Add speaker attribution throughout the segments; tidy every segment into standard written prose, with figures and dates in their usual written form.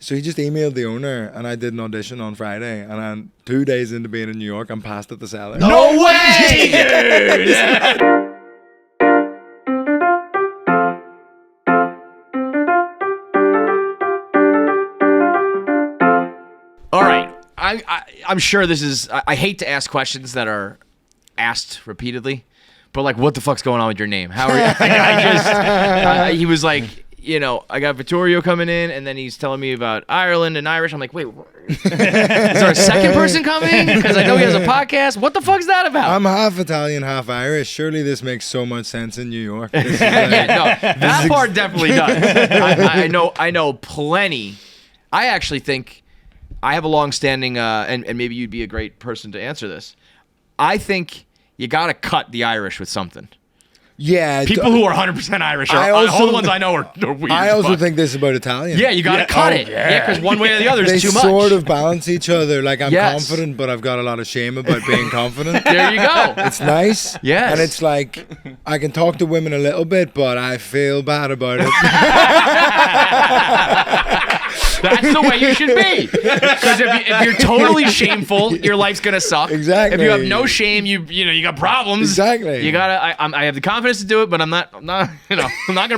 Speaker 1: So he just emailed the owner, and I did an audition on Friday, and I'm 2 days into being in New York, I'm passed at the cellar.
Speaker 2: No way, dude!
Speaker 3: All right, I'm sure this is. I hate to ask questions that are asked repeatedly, but like, what the fuck's going on with your name? How are you? He was like, you know, I got Vittorio coming in, and then he's telling me about Ireland and Irish. I'm like, wait, is there a second person coming? Because I know he has a podcast. What the fuck's that about?
Speaker 1: I'm half Italian, half Irish. Surely this makes so much sense in New York.
Speaker 3: Yeah, no, that part definitely does. I know plenty. I actually think I have a long-standing, and maybe you'd be a great person to answer this. I think you got to cut the Irish with something.
Speaker 1: Yeah.
Speaker 3: People who are 100% Irish are all the ones I know are weird.
Speaker 1: I also think this about Italian.
Speaker 3: Yeah, you got to cut it. Yeah, because one way or the other is too much.
Speaker 1: They sort of balance each other. Like, I'm confident, but I've got a lot of shame about being confident.
Speaker 3: There you go.
Speaker 1: It's nice.
Speaker 3: Yes.
Speaker 1: And it's like, I can talk to women a little bit, but I feel bad about it.
Speaker 3: That's the way you should be. Because if you're totally shameful, your life's gonna suck.
Speaker 1: Exactly.
Speaker 3: If you have no shame, you got problems.
Speaker 1: Exactly.
Speaker 3: You gotta. I have the confidence to do it, but I'm not gonna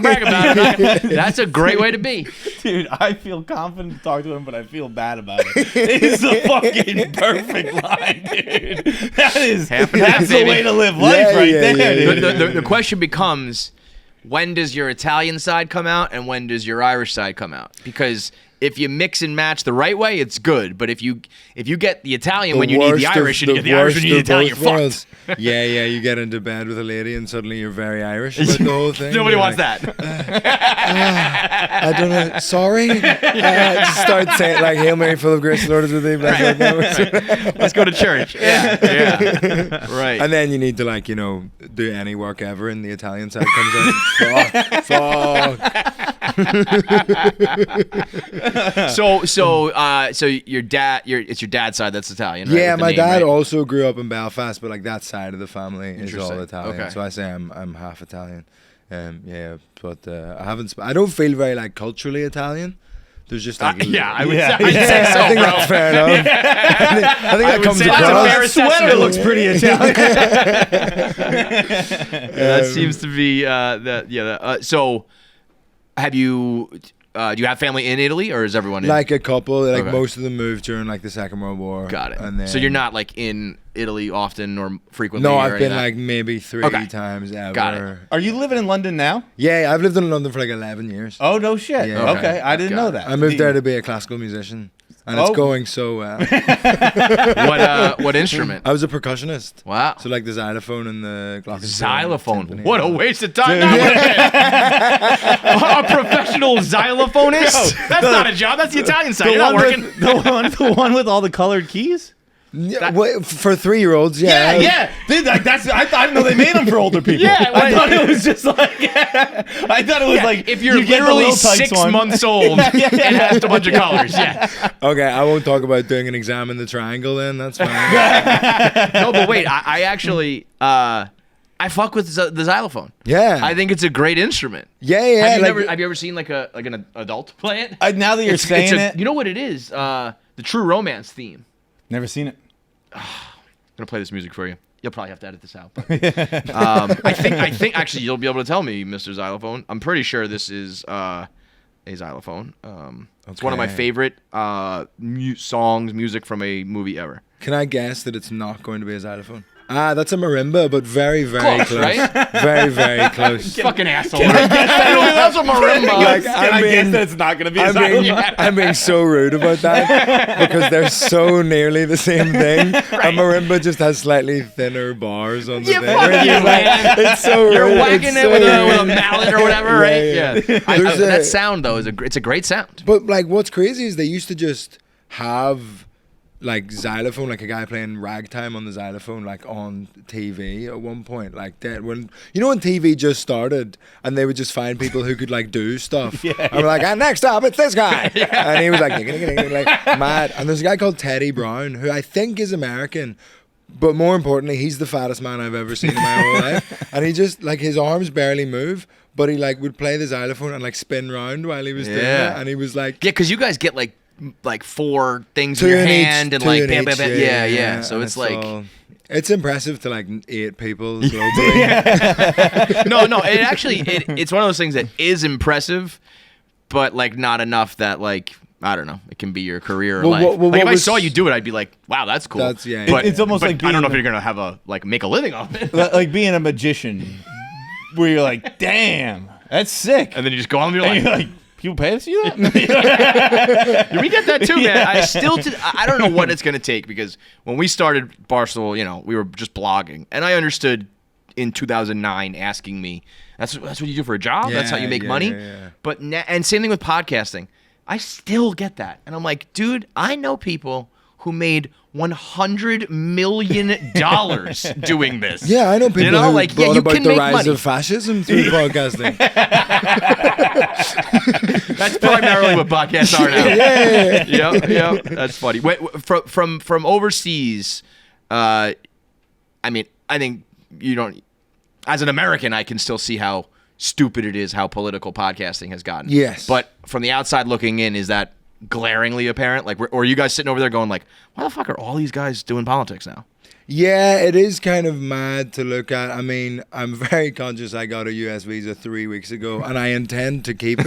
Speaker 3: brag about it. That's a great way to be.
Speaker 2: Dude, I feel confident to talk to him, but I feel bad about it. It's the fucking perfect line, dude. That's the way to live life there, dude.
Speaker 3: The question becomes, when does your Italian side come out and when does your Irish side come out? Because if you mix and match the right way, it's good. But if you get the Italian when you need the Irish, and you get the Irish when you need the Italian, you're fucked.
Speaker 1: Yeah, you get into bed with a lady and suddenly you're very Irish about the whole thing.
Speaker 3: Nobody wants that.
Speaker 1: I don't know. Sorry. Just start saying like Hail Mary, full of grace, the Lord is with thee.
Speaker 3: Right. Let's go to church. Yeah. Right.
Speaker 1: And then you need to do any work ever, and the Italian side comes out. Fuck.
Speaker 3: So your dad, it's your dad's side that's Italian, right?
Speaker 1: Yeah, my dad also grew up in Belfast, but like that side of the family is all Italian.
Speaker 3: Okay.
Speaker 1: So I say I'm half Italian. But I don't feel very like culturally Italian. There's just like
Speaker 3: I would say so,
Speaker 1: I think that's fair enough. I think that comes across.
Speaker 3: That
Speaker 2: sweater looks pretty Italian.
Speaker 3: That seems to be so have you do you have family in Italy, or is everyone in?
Speaker 1: Like a couple, most of them moved during like the Second World War.
Speaker 3: Got it.
Speaker 1: And then,
Speaker 3: so you're not like in Italy often or frequently?
Speaker 1: No, I've been like maybe 3 times ever.
Speaker 3: Got it.
Speaker 2: Are you living in London now?
Speaker 1: Yeah, I've lived in London for like 11 years.
Speaker 2: Oh, no shit.
Speaker 1: Yeah.
Speaker 2: Okay, I didn't know that.
Speaker 1: I moved there to be a classical musician. And it's going so well.
Speaker 3: What instrument?
Speaker 1: I was a percussionist.
Speaker 3: Wow.
Speaker 1: So like the xylophone and the glockenspiel.
Speaker 3: Xylophone.
Speaker 1: Timpani.
Speaker 3: What a waste of time. A professional xylophonist? That's not a job. That's the Italian side. You're not working.
Speaker 2: The one with all the colored keys?
Speaker 1: Yeah, for 3-year-olds, yeah.
Speaker 2: Yeah. Dude, I didn't know they made them for older people.
Speaker 3: Yeah,
Speaker 2: I thought it was just like,
Speaker 3: if you're literally 6 months old, it has a bunch of colors. Yeah.
Speaker 1: Okay, I won't talk about doing an exam in the triangle then. That's fine.
Speaker 3: No, but wait, I actually I fuck with the xylophone.
Speaker 1: Yeah,
Speaker 3: I think it's a great instrument.
Speaker 1: Yeah.
Speaker 3: Have you ever seen like an adult play it?
Speaker 2: Now that you're saying it,
Speaker 3: you know what it is? The True Romance theme.
Speaker 2: Never seen it.
Speaker 3: I'm gonna play this music for you. You'll probably have to edit this out. But, I think actually you'll be able to tell me, Mr. Xylophone. I'm pretty sure this is a xylophone. It's one of my favorite music from a movie ever.
Speaker 1: Can I guess that it's not going to be a xylophone? That's a marimba, but very, very close.
Speaker 3: Right?
Speaker 1: Very, very close.
Speaker 3: Fucking asshole. That's a marimba.
Speaker 1: Like,
Speaker 2: I guess that it's not going to be a xylophone.
Speaker 1: I'm being so rude about that because they're so nearly the same thing. Right. A marimba just has slightly thinner bars on the thing. It's so rude.
Speaker 3: You're whacking it with a mallet or whatever, right? Yeah. That sound, though, it's a great sound.
Speaker 1: But like, what's crazy is they used to just have like xylophone, like a guy playing ragtime on the xylophone, like on TV at one point, like that. When TV just started, and they would just find people who could like do stuff. And we're like, next up, it's this guy, and he was like mad. And there's a guy called Teddy Brown who I think is American. But more importantly, he's the fattest man I've ever seen in my whole life. And he just, like, his arms barely move, but he like would play the xylophone and like spin round while he was doing it, and he was like,
Speaker 3: yeah, because you guys get like 4 things in your hand and like bam, bam, bam. Yeah. So it's like.
Speaker 1: It's impressive to like 8 people globally.
Speaker 3: No, it actually it's one of those things that is impressive, but like not enough that like I don't know, it can be your career or life. Like if I saw you do it, I'd be like, wow, that's cool.
Speaker 1: That's, yeah.
Speaker 3: But
Speaker 2: it's almost like
Speaker 3: I don't know if you're gonna have make a living off it.
Speaker 2: Like being a magician, where you're like, damn, that's sick,
Speaker 3: and then you just go on and you're like,
Speaker 2: people pay to see that?
Speaker 3: We get that too, man. I don't know what it's going to take because when we started Barstool, we were just blogging. And I understood in 2009 asking me, that's what you do for a job?
Speaker 1: Yeah,
Speaker 3: that's how you make money?
Speaker 1: Yeah.
Speaker 3: But and same thing with podcasting. I still get that. And I'm like, dude, I know people who made $100 million doing this.
Speaker 1: Yeah, I know people who
Speaker 3: like,
Speaker 1: brought
Speaker 3: you
Speaker 1: about
Speaker 3: can
Speaker 1: the
Speaker 3: make
Speaker 1: rise
Speaker 3: money.
Speaker 1: of fascism through podcasting.
Speaker 3: That's primarily what podcasts are now. Yeah. That's funny. Wait, from overseas, I think you don't. As an American, I can still see how stupid it is how political podcasting has gotten.
Speaker 1: Yes.
Speaker 3: But from the outside looking in, is that glaringly apparent? Like, or are you guys sitting over there going like, why the fuck are all these guys doing politics now?
Speaker 1: Yeah, it is kind of mad to look at. I mean, I'm very conscious I got a US visa 3 weeks ago, and I intend to keep it.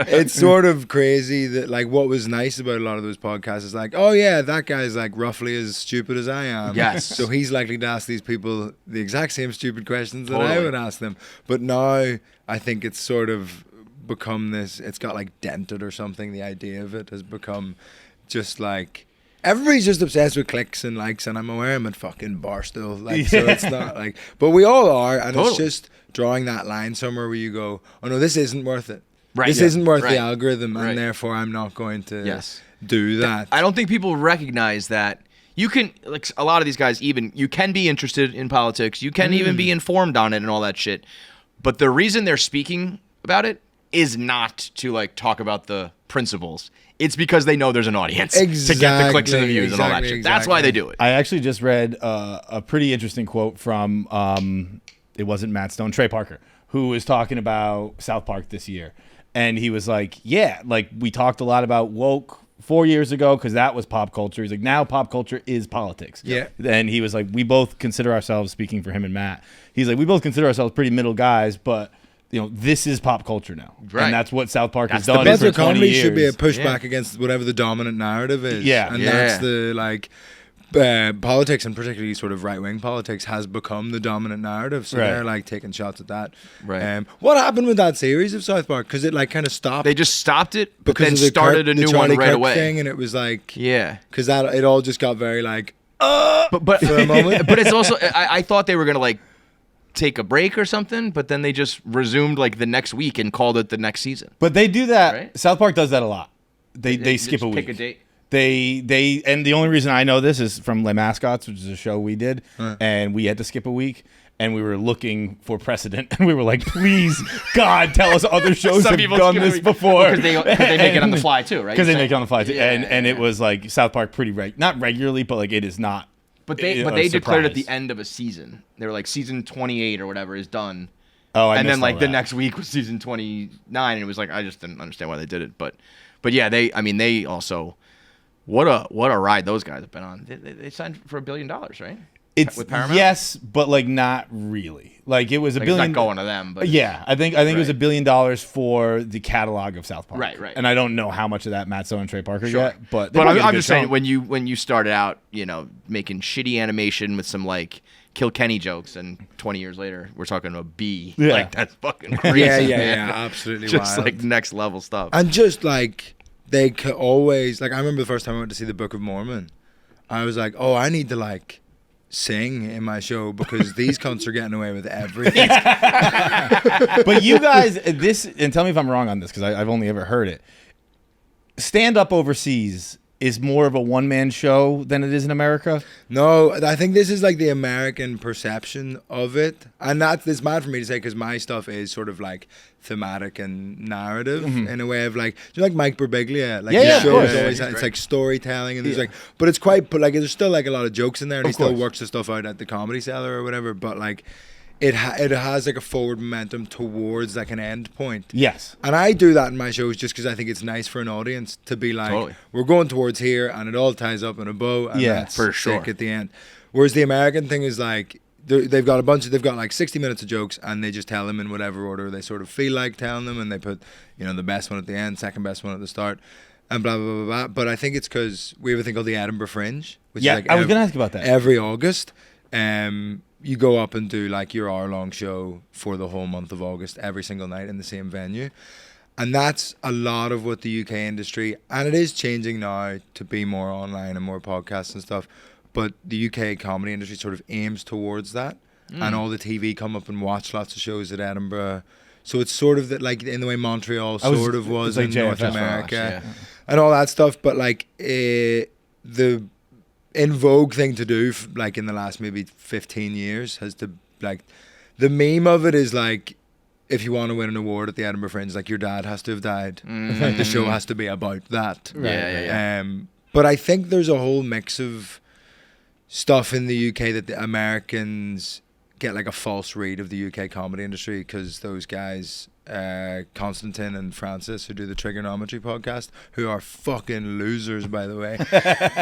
Speaker 1: It's sort of crazy that, like, what was nice about a lot of those podcasts is like, oh yeah, that guy's like roughly as stupid as I am.
Speaker 3: Yes.
Speaker 1: So he's likely to ask these people the exact same stupid questions that I
Speaker 3: Totally.
Speaker 1: would ask them. But now I think it's sort of become this, it's got like dented or something. The idea of it has become just like, everybody's just obsessed with clicks and likes, and I'm aware I'm at fucking Barstool, like, so it's not like, but we all are, and
Speaker 3: Totally.
Speaker 1: it's just drawing that line somewhere where you go, oh no, this isn't worth it.
Speaker 3: Right.
Speaker 1: This isn't worth the algorithm,
Speaker 3: Right.
Speaker 1: and therefore I'm not going to do that.
Speaker 3: I don't think people recognize that you can, like a lot of these guys, even you can be interested in politics, you can even be informed on it and all that shit, but the reason they're speaking about it is not to like talk about the principles. It's because they know there's an audience to get the clicks and the views and all that shit. That's why they do it.
Speaker 2: I actually just read a pretty interesting quote from, it wasn't Matt Stone, Trey Parker, who was talking about South Park this year. And he was like, yeah, like we talked a lot about woke 4 years ago because that was pop culture. He's like, now pop culture is politics.
Speaker 1: Yeah.
Speaker 2: And he was like, we both consider ourselves, speaking for him and Matt, he's like, we both consider ourselves pretty middle guys, but this is pop culture now.
Speaker 3: Right.
Speaker 2: And that's what South Park has
Speaker 3: the
Speaker 2: done
Speaker 1: That's
Speaker 2: for
Speaker 1: what
Speaker 2: 20
Speaker 1: comedy
Speaker 2: years.
Speaker 1: should be, a pushback against whatever the dominant narrative is.
Speaker 2: Yeah.
Speaker 1: And
Speaker 3: Yeah.
Speaker 1: that's the, like, politics, and particularly sort of right-wing politics, has become the dominant narrative. So they're like taking shots at that.
Speaker 3: Right.
Speaker 1: What happened with that series of South Park? Because it like kind of stopped.
Speaker 3: They just stopped it, but
Speaker 1: because
Speaker 3: then
Speaker 1: of the
Speaker 3: started
Speaker 1: Kirk,
Speaker 3: a new
Speaker 1: the Charlie
Speaker 3: one right
Speaker 1: Kirk
Speaker 3: away.
Speaker 1: thing, and it was like,
Speaker 3: Yeah.
Speaker 1: because that it all just got very like,
Speaker 3: But
Speaker 1: for a moment.
Speaker 3: but it's also I thought they were gonna like take a break or something, but then they just resumed like the next week and called it the next season.
Speaker 2: But they do that.
Speaker 3: Right?
Speaker 2: South Park does that a lot. They
Speaker 3: Just
Speaker 2: skip a week.
Speaker 3: Pick a date.
Speaker 2: They and the only reason I know this is from Les Mascots, which is a show we did, and we had to skip a week, and we were looking for precedent, and we were like, please, God, tell us other shows
Speaker 3: Some
Speaker 2: have
Speaker 3: people
Speaker 2: done
Speaker 3: skip a
Speaker 2: this
Speaker 3: week.
Speaker 2: before.
Speaker 3: Because they make it on the fly too, right?
Speaker 2: Because they
Speaker 3: You're
Speaker 2: make it on the fly too.
Speaker 3: Yeah,
Speaker 2: and it was like South Park pretty not regularly, but like it is not.
Speaker 3: But they
Speaker 2: a
Speaker 3: declared at the
Speaker 2: surprise.
Speaker 3: end of a season. They were like season 28 or whatever is done.
Speaker 2: Oh,
Speaker 3: and then
Speaker 2: missed
Speaker 3: like
Speaker 2: all
Speaker 3: the
Speaker 2: that.
Speaker 3: next week was season 29, and it was like I just didn't understand why they did it. But yeah, they also what a ride those guys have been on. They signed for $1 billion, right?
Speaker 2: It's
Speaker 3: with Paramount?
Speaker 2: yes, but like not really. Like it was a
Speaker 3: Like,
Speaker 2: billion.
Speaker 3: it's not going to them, but
Speaker 2: Yeah, I think it was $1 billion for the catalog of South Park.
Speaker 3: Right.
Speaker 2: And I don't know how much of that Matt Stone and Trey Parker
Speaker 3: Sure.
Speaker 2: get, but
Speaker 3: I'm just saying when you started out, making shitty animation with some like Kilkenny jokes, and 20 years later we're talking about B.
Speaker 2: Yeah.
Speaker 3: Like that's fucking crazy.
Speaker 1: yeah, absolutely
Speaker 3: Just
Speaker 1: wild.
Speaker 3: like next level stuff.
Speaker 1: And just like they could always, like, I remember the first time I went to see the Book of Mormon, I was like, oh, I need to like sing in my show because these cunts are getting away with everything.
Speaker 2: But you guys, and tell me if I'm wrong on this because I've only ever heard it. Stand up overseas is more of a one-man show than it is in America.
Speaker 1: No, I think this is like the American perception of it, and it's mad for me to say because my stuff is sort of like thematic and narrative in a way of like, do you like Mike Birbiglia? Like
Speaker 2: Yeah,
Speaker 1: his
Speaker 2: of
Speaker 1: show
Speaker 2: course.
Speaker 1: is always it's like storytelling, and there's like, but it's quite, but like there's still like a lot of jokes in there, and he still
Speaker 2: course.
Speaker 1: works the stuff out at the Comedy Cellar or whatever. But like, it has like a forward momentum towards like an end point.
Speaker 2: Yes.
Speaker 1: And I do that in my shows just because I think it's nice for an audience to be like, we're going towards here, and it all ties up in a bow, and that's
Speaker 3: for sure
Speaker 1: sick at the end. Whereas the American thing is like, they've got like 60 minutes of jokes, and they just tell them in whatever order they sort of feel like telling them, and they put, the best one at the end, second best one at the start, and blah, blah, blah, blah. But I think it's because we have a thing called the Edinburgh Fringe, which is like
Speaker 2: I was going to ask about that.
Speaker 1: Every August, you go up and do like your hour-long show for the whole month of August, every single night in the same venue. And that's a lot of what the UK industry, and it is changing now to be more online and more podcasts and stuff, but the UK comedy industry sort of aims towards that. And all the TV come up and watch lots of shows at Edinburgh. So it's sort of that, like in the way Montreal was
Speaker 2: like
Speaker 1: in North
Speaker 2: JFS
Speaker 1: America and all that stuff. But like the in vogue thing to do, like in the last maybe 15 years, has to like the meme of it is like, if you want to win an award at the Edinburgh Fringe, like your dad has to have died. Like the show has to be about that.
Speaker 3: Yeah.
Speaker 1: But I think there's a whole mix of stuff in the UK that the Americans get like a false read of the UK comedy industry, because those guys, Constantine and Francis, who do the Trigonometry podcast, who are fucking losers, by the way,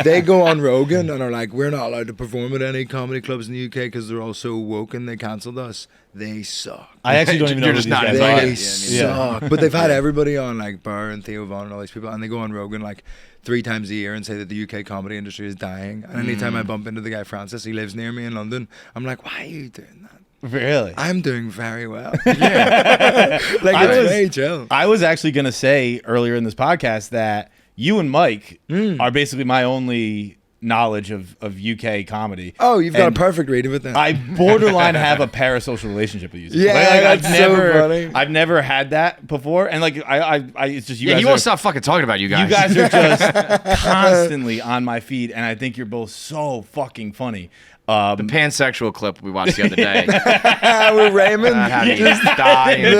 Speaker 1: they go on Rogan and are like, we're not allowed to perform at any comedy clubs in the UK because they're all so woke and they cancelled us. They suck.
Speaker 2: I actually don't even know who these guys are.
Speaker 1: They suck. But they've had everybody on, like Burr and Theo Von and all these people, and they go on Rogan like 3 times a year and say that the UK comedy industry is dying. And anytime I bump into the guy Francis, he lives near me in London, I'm like, why are you doing that?
Speaker 2: Really?
Speaker 1: I'm doing very well. It's very chill.
Speaker 2: I was actually going to say earlier in this podcast that you and Mike are basically my only knowledge of UK comedy.
Speaker 1: Oh, you've got a perfect read of it then.
Speaker 2: I borderline have a parasocial relationship with you.
Speaker 1: Yeah,
Speaker 2: like,
Speaker 1: that's so funny.
Speaker 2: I've never had that before, and like I it's just you guys.
Speaker 3: He won't stop fucking talking about you guys.
Speaker 2: You guys are just constantly on my feed, and I think you're both so fucking funny.
Speaker 3: The pansexual clip we watched the other day.
Speaker 1: With Raymond.
Speaker 3: Just dying. Give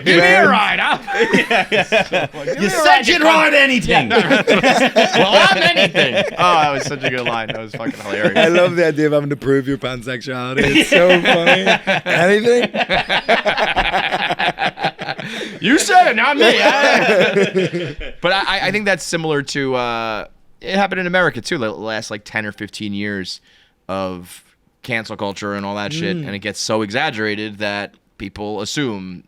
Speaker 3: me a ride.
Speaker 2: You said you'd ride anything.
Speaker 3: Well, I'm anything. Oh, that was such a good line. That was fucking hilarious.
Speaker 1: I love the idea of having to prove your pansexuality. It's so funny. Anything?
Speaker 3: You said it, not me. But I think that's similar to... it happened in America too. The last like 10 or 15 years of cancel culture and all that shit, and it gets so exaggerated that people assume,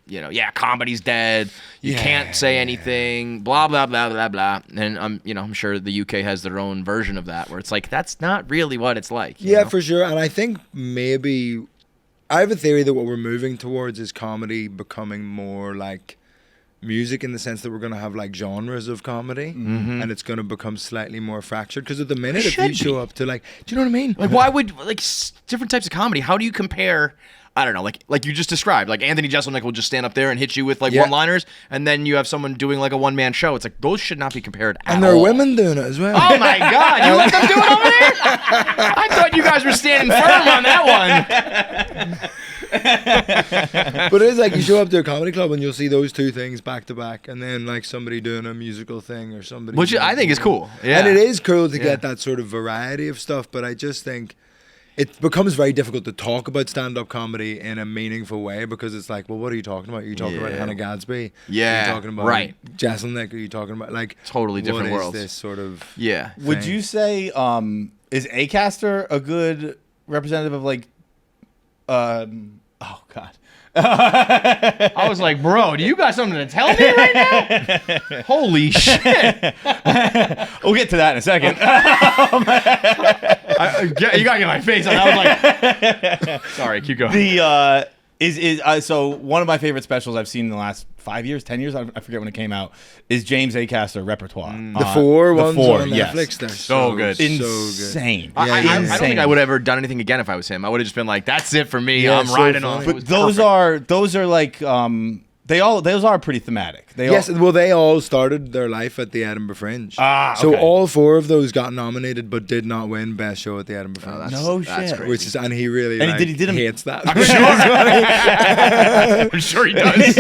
Speaker 3: comedy's dead. You can't say anything. Blah blah blah blah blah. And I'm sure the UK has their own version of that, where it's like that's not really what it's like.
Speaker 1: Yeah,
Speaker 3: know?
Speaker 1: for sure. And I think maybe I have a theory that what we're moving towards is comedy becoming more like music, in the sense that we're going to have like genres of comedy, and it's going to become slightly more fractured, because at the minute if you show up to like, do you know what I mean,
Speaker 3: like why would like different types of comedy, how do you compare? I don't know, like you just described, like Anthony Jeselnik will just stand up there and hit you with like one-liners, and then you have someone doing like a one-man show. It's like those should not be compared at all.
Speaker 1: And there are women doing it as well.
Speaker 3: Oh my God, you let them do it over there? I thought you guys were standing firm on that one.
Speaker 1: But it is like you show up to a comedy club and you'll see those two things back to back, and then like somebody doing a musical thing or somebody,
Speaker 3: which I think is cool. Yeah,
Speaker 1: and it is cool to get that sort of variety of stuff. But I just think it becomes very difficult to talk about stand-up comedy in a meaningful way, because it's like, well, what are you talking about? Are you talking about Hannah Gadsby?
Speaker 3: Yeah,
Speaker 1: are you talking about Jeselnik? Are you talking about like
Speaker 3: totally different worlds?
Speaker 1: What is this sort of
Speaker 3: thing?
Speaker 2: Would you say is Acaster a good representative of like oh God.
Speaker 3: I was like, bro, do you got something to tell me right now? Holy shit.
Speaker 2: We'll get to that in a second.
Speaker 3: You got to get my face on. I was like, sorry, keep going.
Speaker 2: So one of my favorite specials I've seen in the last 5 years, 10 years, I forget when it came out, is James Acaster Repertoire.
Speaker 1: The four ones on Netflix. They're
Speaker 3: so good.
Speaker 2: Insane.
Speaker 3: I don't think I would have ever done anything again if I was him. I would have just been like, that's it for me. I'm riding on.
Speaker 2: But those are like those are pretty thematic. They
Speaker 1: all started their life at the Edinburgh Fringe. So all four of those got nominated but did not win Best Show at the Edinburgh Fringe.
Speaker 3: That's crazy.
Speaker 1: Which is, and he really hates that.
Speaker 3: I'm sure he does.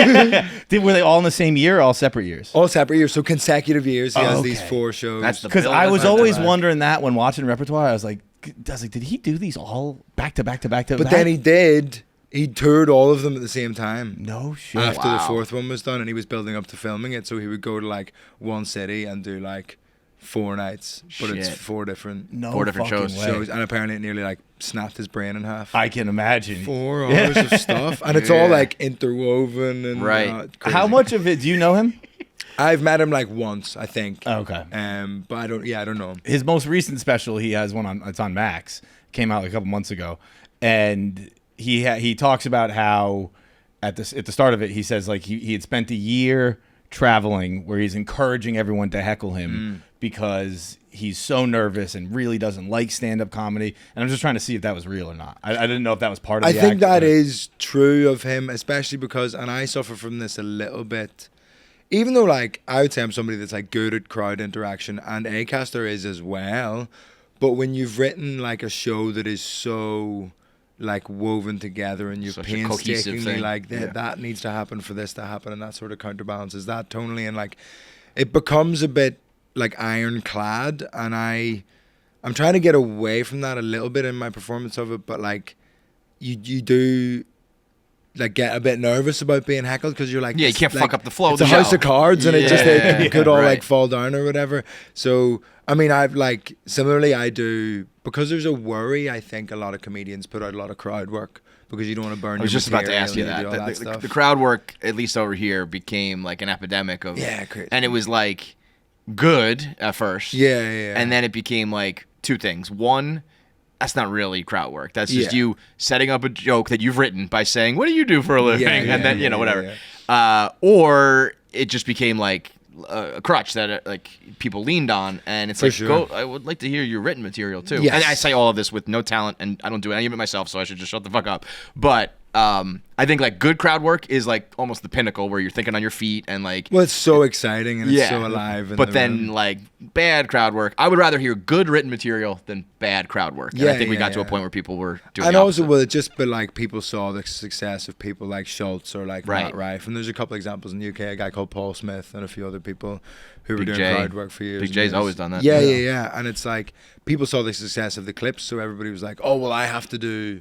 Speaker 2: Were they all in the same year or all separate years?
Speaker 1: All separate years, so consecutive years he has these four shows.
Speaker 2: Because I was always wondering that when watching Repertoire, I was like, was like, did he do these all back to back to back to
Speaker 1: But
Speaker 2: back?
Speaker 1: then he did. He toured all of them at the same time.
Speaker 2: No shit.
Speaker 1: After the fourth one was done, and he was building up to filming it, so he would go to like one city and do like 4 nights, but it's
Speaker 3: Shit.
Speaker 1: 4 different
Speaker 3: Four different
Speaker 2: fucking
Speaker 3: shows.
Speaker 2: way.
Speaker 1: and apparently it nearly like snapped his brain in half.
Speaker 2: I can imagine.
Speaker 1: 4 hours of stuff, and it's all like interwoven and
Speaker 3: Right.
Speaker 1: crazy.
Speaker 2: How much of it do you know him?
Speaker 1: I've met him like once, I think.
Speaker 2: Okay.
Speaker 1: But I don't. Yeah, I don't know him.
Speaker 2: His most recent special, he has one on. It's on Max. Came out a couple months ago, and he talks about how at the start of it, he says like he had spent a year traveling where he's encouraging everyone to heckle him because he's so nervous and really doesn't like stand-up comedy. And I'm just trying to see if that was real or not. I didn't know if that was part of
Speaker 1: I
Speaker 2: the
Speaker 1: think
Speaker 2: act
Speaker 1: that
Speaker 2: or-
Speaker 1: is true of him, especially because, and I suffer from this a little bit. Even though, like, I would say I'm somebody that's like good at crowd interaction, and Acaster is as well. But when you've written like a show that is so like woven together, and you've
Speaker 3: Such a cohesive
Speaker 1: painstakingly
Speaker 3: thing.
Speaker 1: like
Speaker 3: Yeah.
Speaker 1: that needs to happen for this to happen, and that sort of counterbalances that tonally, and like it becomes a bit like ironclad, and I'm trying to get away from that a little bit in my performance of it, but like you do like get a bit nervous about being heckled because you're like,
Speaker 3: Yeah, you can't
Speaker 1: like,
Speaker 3: fuck up the flow of
Speaker 1: it's
Speaker 3: the
Speaker 1: a house
Speaker 3: show.
Speaker 1: of cards, and it could all
Speaker 3: right.
Speaker 1: like fall down or whatever. So I mean, I've like similarly I do, because there's a worry. I think a lot of comedians put out a lot of crowd work because you don't want to burn.
Speaker 3: I was
Speaker 1: your
Speaker 3: just about to
Speaker 1: material
Speaker 3: ask you
Speaker 1: and
Speaker 3: that.
Speaker 1: do all that stuff.
Speaker 3: The crowd work, at least over here, became like an epidemic of.
Speaker 1: Yeah, crazy.
Speaker 3: And it was like good at first.
Speaker 1: Yeah.
Speaker 3: And then it became like 2 things. One, that's not really crowd work. That's just
Speaker 1: Yeah.
Speaker 3: you setting up a joke that you've written by saying, "What do you do for a living?"
Speaker 1: Yeah,
Speaker 3: and then
Speaker 1: yeah,
Speaker 3: whatever.
Speaker 1: yeah.
Speaker 3: Or it just became like a crutch that like people leaned on, and it's
Speaker 1: For
Speaker 3: like,
Speaker 1: sure.
Speaker 3: I would like to hear your written material too.
Speaker 1: Yes.
Speaker 3: And I say all of this with no talent, and I don't do any of it myself, so I should just shut the fuck up. But I think like good crowd work is like almost the pinnacle where you're thinking on your feet and like.
Speaker 1: Well, it's so exciting and it's so alive. In
Speaker 3: But
Speaker 1: the
Speaker 3: then
Speaker 1: room.
Speaker 3: like bad crowd work, I would rather hear good written material than bad crowd work. And I
Speaker 1: Yeah,
Speaker 3: think we got to a
Speaker 1: yeah.
Speaker 3: point where people were doing.
Speaker 1: and
Speaker 3: the
Speaker 1: also,
Speaker 3: opposite.
Speaker 1: well, it just but like people saw the success of people like Schultz or like
Speaker 3: Right.
Speaker 1: Matt Rife, and there's a couple examples in the UK, a guy called Paul Smith and a few other people who were
Speaker 3: Big
Speaker 1: doing
Speaker 3: J.
Speaker 1: crowd work for years.
Speaker 3: Big
Speaker 1: and
Speaker 3: J's
Speaker 1: years.
Speaker 3: always done that.
Speaker 1: Yeah. And it's like people saw the success of the clips, so everybody was like, "Oh, well, I have to do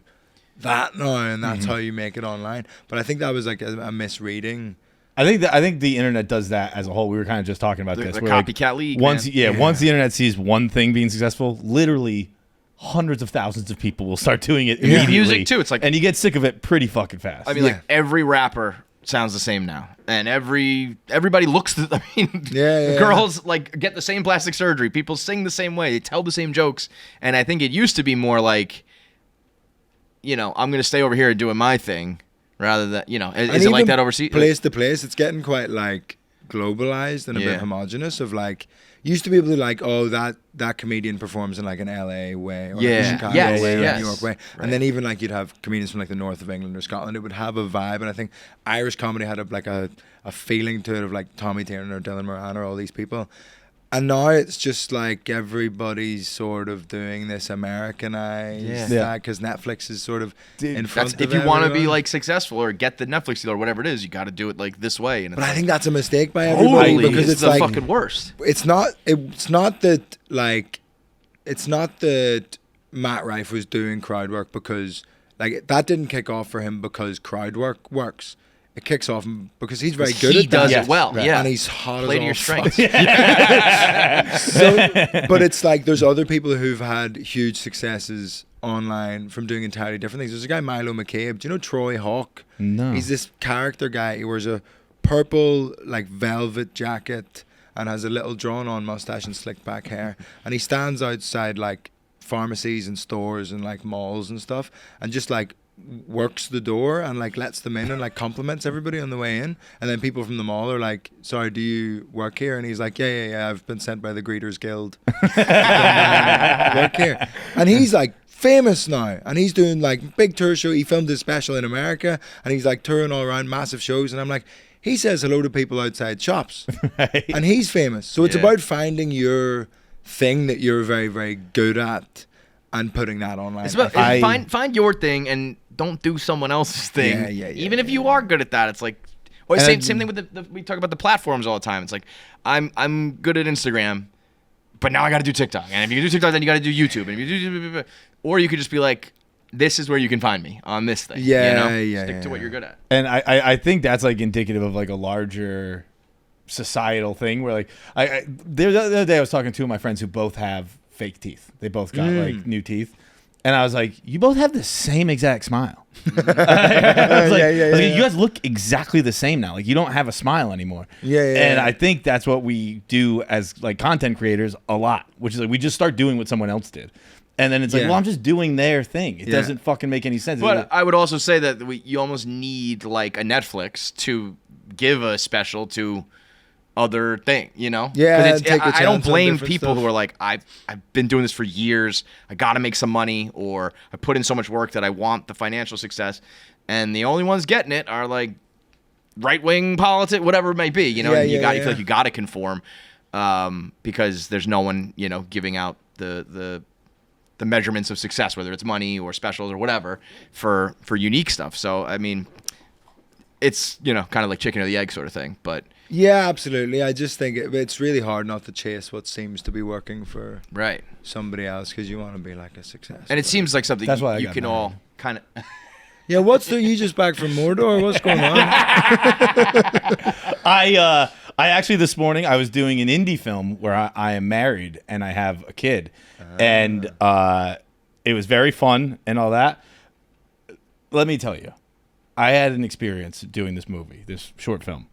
Speaker 1: that now," and that's how you make it online. But I think that was like a misreading.
Speaker 2: I think the internet does that as a whole. We were kind of just talking about
Speaker 3: The
Speaker 2: this.
Speaker 3: the
Speaker 2: where, like,
Speaker 3: copycat league.
Speaker 2: once
Speaker 3: man.
Speaker 2: once the internet sees one thing being successful, literally hundreds of thousands of people will start doing it immediately.
Speaker 3: Music, too, it's like-
Speaker 2: and you get sick of it pretty fucking fast.
Speaker 3: I mean,
Speaker 1: Yeah.
Speaker 3: like every rapper sounds the same now, and everybody looks. I mean,
Speaker 1: Yeah.
Speaker 3: girls like get the same plastic surgery. People sing the same way. They tell the same jokes, and I think it used to be more like, I'm gonna stay over here doing my thing, rather than
Speaker 1: And
Speaker 3: is it like
Speaker 1: even
Speaker 3: that overseas?
Speaker 1: Place to place, it's getting quite like globalized and a
Speaker 3: Yeah.
Speaker 1: bit homogenous. Of like, you used to be able to like, oh, that comedian performs in like an LA way or like
Speaker 3: Yeah.
Speaker 1: a Chicago
Speaker 3: Yes,
Speaker 1: way or
Speaker 3: yes.
Speaker 1: a New York way,
Speaker 3: Right.
Speaker 1: and then even like you'd have comedians from like the north of England or Scotland. It would have a vibe, and I think Irish comedy had a feeling to it of like Tommy Tiernan or Dylan Moran or all these people. And now it's just like everybody's sort of doing this Americanized
Speaker 2: Yeah.
Speaker 1: because Netflix is sort of
Speaker 2: Dude,
Speaker 1: in front
Speaker 3: That's
Speaker 1: of
Speaker 3: if you want to be
Speaker 1: everyone.
Speaker 3: like successful or get the Netflix deal or whatever it is, you got to do it like this way. And it's
Speaker 1: But I
Speaker 3: like,
Speaker 1: think that's a mistake by everybody
Speaker 3: totally,
Speaker 1: because it's
Speaker 3: the
Speaker 1: like
Speaker 3: fucking worst.
Speaker 1: it's not that Matt Rife was doing crowd work because like that didn't kick off for him because crowd work works. It kicks off because he's very good
Speaker 3: He
Speaker 1: at that.
Speaker 3: does
Speaker 2: Yes,
Speaker 3: it well.
Speaker 2: right.
Speaker 3: Yeah,
Speaker 1: And he's hot
Speaker 3: play
Speaker 1: as
Speaker 3: to
Speaker 1: all
Speaker 3: your
Speaker 1: fuck.
Speaker 3: strengths.
Speaker 1: But it's like there's other people who've had huge successes online from doing entirely different things. There's a guy, Milo McCabe. Do you know Troy Hawk?
Speaker 2: No.
Speaker 1: He's this character guy. He wears a purple like velvet jacket and has a little drawn on mustache and slick back hair. And he stands outside like pharmacies and stores and like malls and stuff and just like works the door and like lets them in and like compliments everybody on the way in, and then people from the mall are like, "Sorry, do you work here?" And he's like, yeah, I've been sent by the Greeters Guild work here. And he's like famous now, and he's doing like big tour show. He filmed his special in America and he's like touring all around, massive shows, and I'm like, he says hello to people outside shops
Speaker 2: Right.
Speaker 1: and he's famous. So it's
Speaker 3: Yeah.
Speaker 1: about finding your thing that you're very, very good at and putting that online.
Speaker 3: It's about,
Speaker 2: I-
Speaker 3: find your thing and don't do someone else's thing.
Speaker 1: Yeah,
Speaker 3: Even if you are good at that, it's like, or
Speaker 2: And
Speaker 3: same thing with we talk about the platforms all the time. It's like I'm good at Instagram, but now I got to do TikTok. And if you do TikTok, then you got to do YouTube. And if you do, or you could just be like, this is where you can find me on this thing. Stick to what you're good at.
Speaker 2: And I think that's like indicative of like a larger societal thing where like the other day I was talking to two of my friends who both have fake teeth. They both got like new teeth. And I was like, you both have the same exact smile. You guys look exactly the same now. Like you don't have a smile anymore. And I think that's what we do as like content creators a lot, which is like we just start doing what someone else did. And then it's like, well, I'm just doing their thing. It doesn't fucking make any sense.
Speaker 3: But I would also say that you almost need like a Netflix to give a special to other thing, you know?
Speaker 1: Yeah,
Speaker 3: I don't blame people who are like, I've been doing this for years. I got to make some money, or I put in so much work that I want the financial success. And the only ones getting it are like right-wing politics, whatever it may be, you know? You feel like you got to conform because there's no one, you know, giving out the measurements of success, whether it's money or specials or whatever, for unique stuff. So, I mean, it's, you know, kind of like chicken or the egg sort of thing, but...
Speaker 1: Yeah, absolutely. I just think it's really hard not to chase what seems to be working for somebody else because you want to be like a success.
Speaker 3: And it seems like something you can all kind of...
Speaker 1: Yeah, you just back from Mordor? What's going on?
Speaker 2: I actually this morning I was doing an indie film where I am married and I have a kid. And it was very fun and all that. Let me tell you, I had an experience doing this movie, this short film.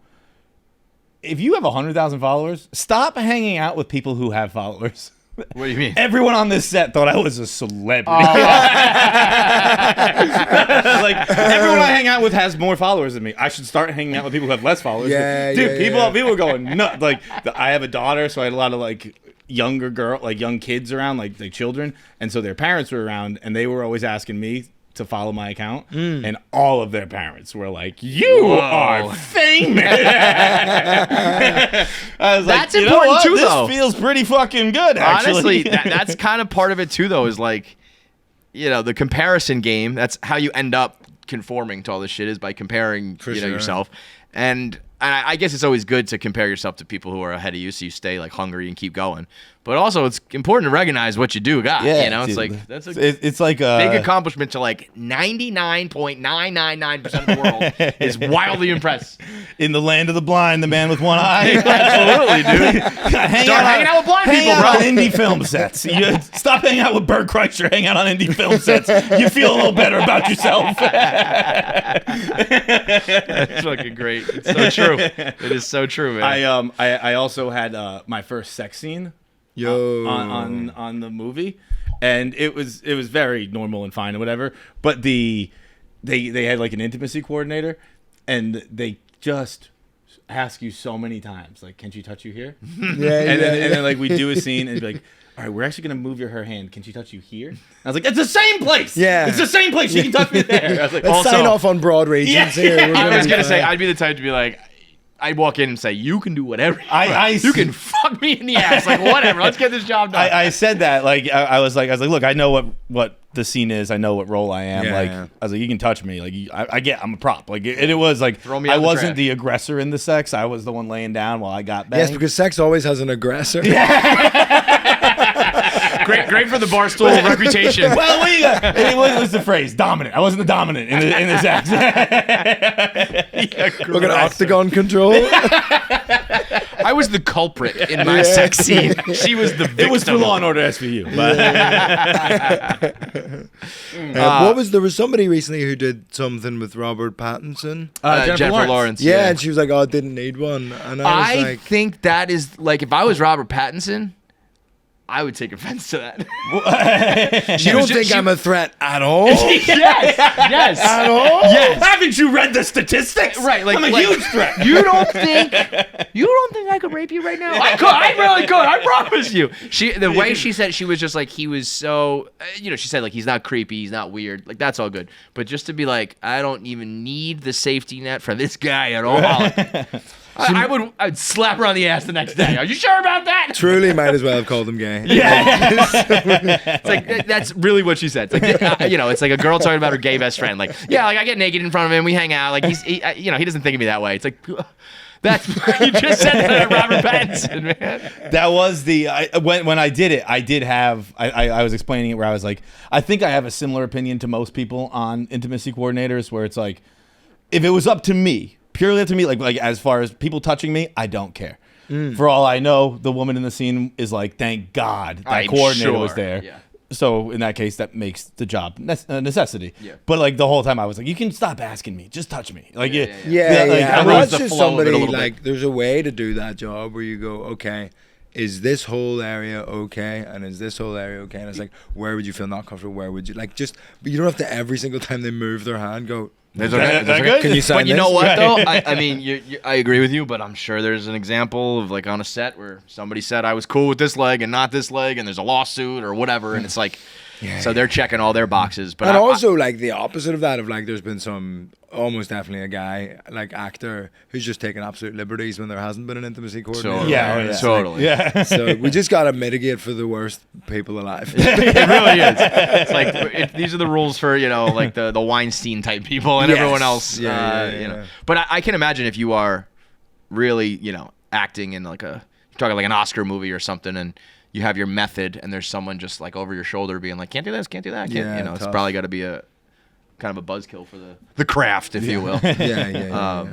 Speaker 2: If you have 100,000 followers, stop hanging out with people who have followers.
Speaker 3: What do you mean?
Speaker 2: Everyone on this set thought I was a celebrity. Like everyone I hang out with has more followers than me. I should start hanging out with people who have less followers. People are going nuts. Like I have a daughter, so I had a lot of like young kids around, like children, and so their parents were around, and they were always asking me to follow my account, and all of their parents were like, "You are famous." I was
Speaker 3: that's
Speaker 2: like,
Speaker 3: important too, though.
Speaker 2: This feels pretty fucking good, actually.
Speaker 3: Honestly, that's kind of part of it too, though. Is like, you know, the comparison game. That's how you end up conforming to all this shit, is by comparing, yourself. And I guess it's always good to compare yourself to people who are ahead of you, so you stay like hungry and keep going. But also, it's important to recognize what you do got.
Speaker 2: Yeah,
Speaker 3: you know, it's
Speaker 2: dude,
Speaker 3: like that's
Speaker 2: it's like a
Speaker 3: big accomplishment to like 99.999% of the world is wildly impressed.
Speaker 2: In the land of the blind, the man with one eye.
Speaker 3: Absolutely, dude. Hanging out with blind people, bro.
Speaker 2: On indie film sets. Stop hanging out with Bert Kreischer. Hang out on indie film sets. You feel a little better about yourself.
Speaker 3: That's fucking great. It's so true. It is so true, man.
Speaker 2: I also had my first sex scene on the movie, and it was very normal and fine and whatever. But they had like an intimacy coordinator, and they just ask you so many times, like, can she touch you here? And then like we do a scene and be like, all right, we're actually gonna move her hand. Can she touch you here? And I was like, it's the same place. Yeah, it's the same place. She can touch me there. I was like,
Speaker 1: let's sign off on broad regions here.
Speaker 3: I was gonna say, I'd be the type to be like, I'd walk in and say, you can do whatever. You can fuck me in the ass, like whatever. Let's get this job done.
Speaker 2: I said that, like I was like, look, I know what the scene is. I know what role I am. I was like, you can touch me. Like I'm a prop. Like it was like I wasn't the aggressor in the sex. I was the one laying down while I got banged.
Speaker 1: Yes, because sex always has an aggressor.
Speaker 3: Great for the Barstool reputation.
Speaker 2: Well, it was the phrase dominant. I wasn't the dominant in this act.
Speaker 1: Look at octagon control.
Speaker 3: I was the culprit in my sex scene. She was the victim.
Speaker 2: It was for Law and Order SVU.
Speaker 1: There was somebody recently who did something with Robert Pattinson.
Speaker 3: Jennifer Lawrence.
Speaker 1: Yeah, and she was like, "Oh, I didn't need one." And I
Speaker 3: think that is like, if I was Robert Pattinson, I would take offense to that.
Speaker 1: You don't think I'm a threat at all?
Speaker 3: Yes.
Speaker 1: At all?
Speaker 2: Yes. Haven't you read the statistics?
Speaker 3: Right. Like,
Speaker 2: I'm a huge threat.
Speaker 3: You don't think I could rape you right now? I could. I really could. I promise you. The way she said, she was just like, he was so, she said like, he's not creepy, he's not weird. Like, that's all good. But just to be like, I don't even need the safety net for this guy at all. I'd slap her on the ass the next day. Are you sure about that?
Speaker 1: Truly might as well have called him gay.
Speaker 3: Yeah. It's like, that's really what she said. It's like, it's like a girl talking about her gay best friend. Like, yeah, like I get naked in front of him, we hang out. Like he doesn't think of me that way. It's like, That's you just said that at Robert Pattinson, man.
Speaker 2: That was when I did it. I was explaining it where I was like, I think I have a similar opinion to most people on intimacy coordinators, where it's like, if it was up to me, purely up to me, like as far as people touching me, I don't care. For all I know, the woman in the scene is like, thank God that coordinator was there.
Speaker 3: Yeah.
Speaker 2: So in that case, that makes the job a necessity.
Speaker 3: Yeah.
Speaker 2: But like the whole time, I was like, you can stop asking me, just touch me. Like
Speaker 1: Yeah.
Speaker 2: like,
Speaker 1: And
Speaker 3: ruins
Speaker 1: that's
Speaker 3: the
Speaker 1: just
Speaker 3: flow of it a
Speaker 1: somebody
Speaker 3: little
Speaker 1: like
Speaker 3: bit.
Speaker 1: there's a way to do that job where you go, okay, is this whole area okay, and is this whole area okay? And it's like, where would you feel not comfortable? Where would you like just? But you don't have to every single time they move their hand go.
Speaker 3: That's okay.
Speaker 1: Can you sign
Speaker 3: But you
Speaker 1: this?
Speaker 3: know what
Speaker 2: Right.
Speaker 3: though? I mean, I agree with you, but I'm sure there's an example of like on a set where somebody said I was cool with this leg and not this leg, and there's a lawsuit or whatever, and it's like, so they're checking all their boxes. But
Speaker 1: And also like the opposite of that, of like there's been some almost definitely a guy like actor who's just taken absolute liberties when there hasn't been an intimacy coordinator.
Speaker 3: Totally.
Speaker 2: Yeah,
Speaker 3: Totally.
Speaker 2: Yeah.
Speaker 1: So we just gotta mitigate for the worst people alive.
Speaker 3: It really is. It's like these are the rules for like the Weinstein type people and
Speaker 1: Yes.
Speaker 3: everyone else.
Speaker 1: Yeah.
Speaker 3: But I can imagine if you are really acting in like you're talking like an Oscar movie or something, and you have your method, and there's someone just like over your shoulder being like, can't do this, can't do that. Can't,
Speaker 1: Yeah,
Speaker 3: it's
Speaker 1: tough.
Speaker 3: probably got to be a kind of a buzzkill for the craft, if you will.
Speaker 1: Yeah.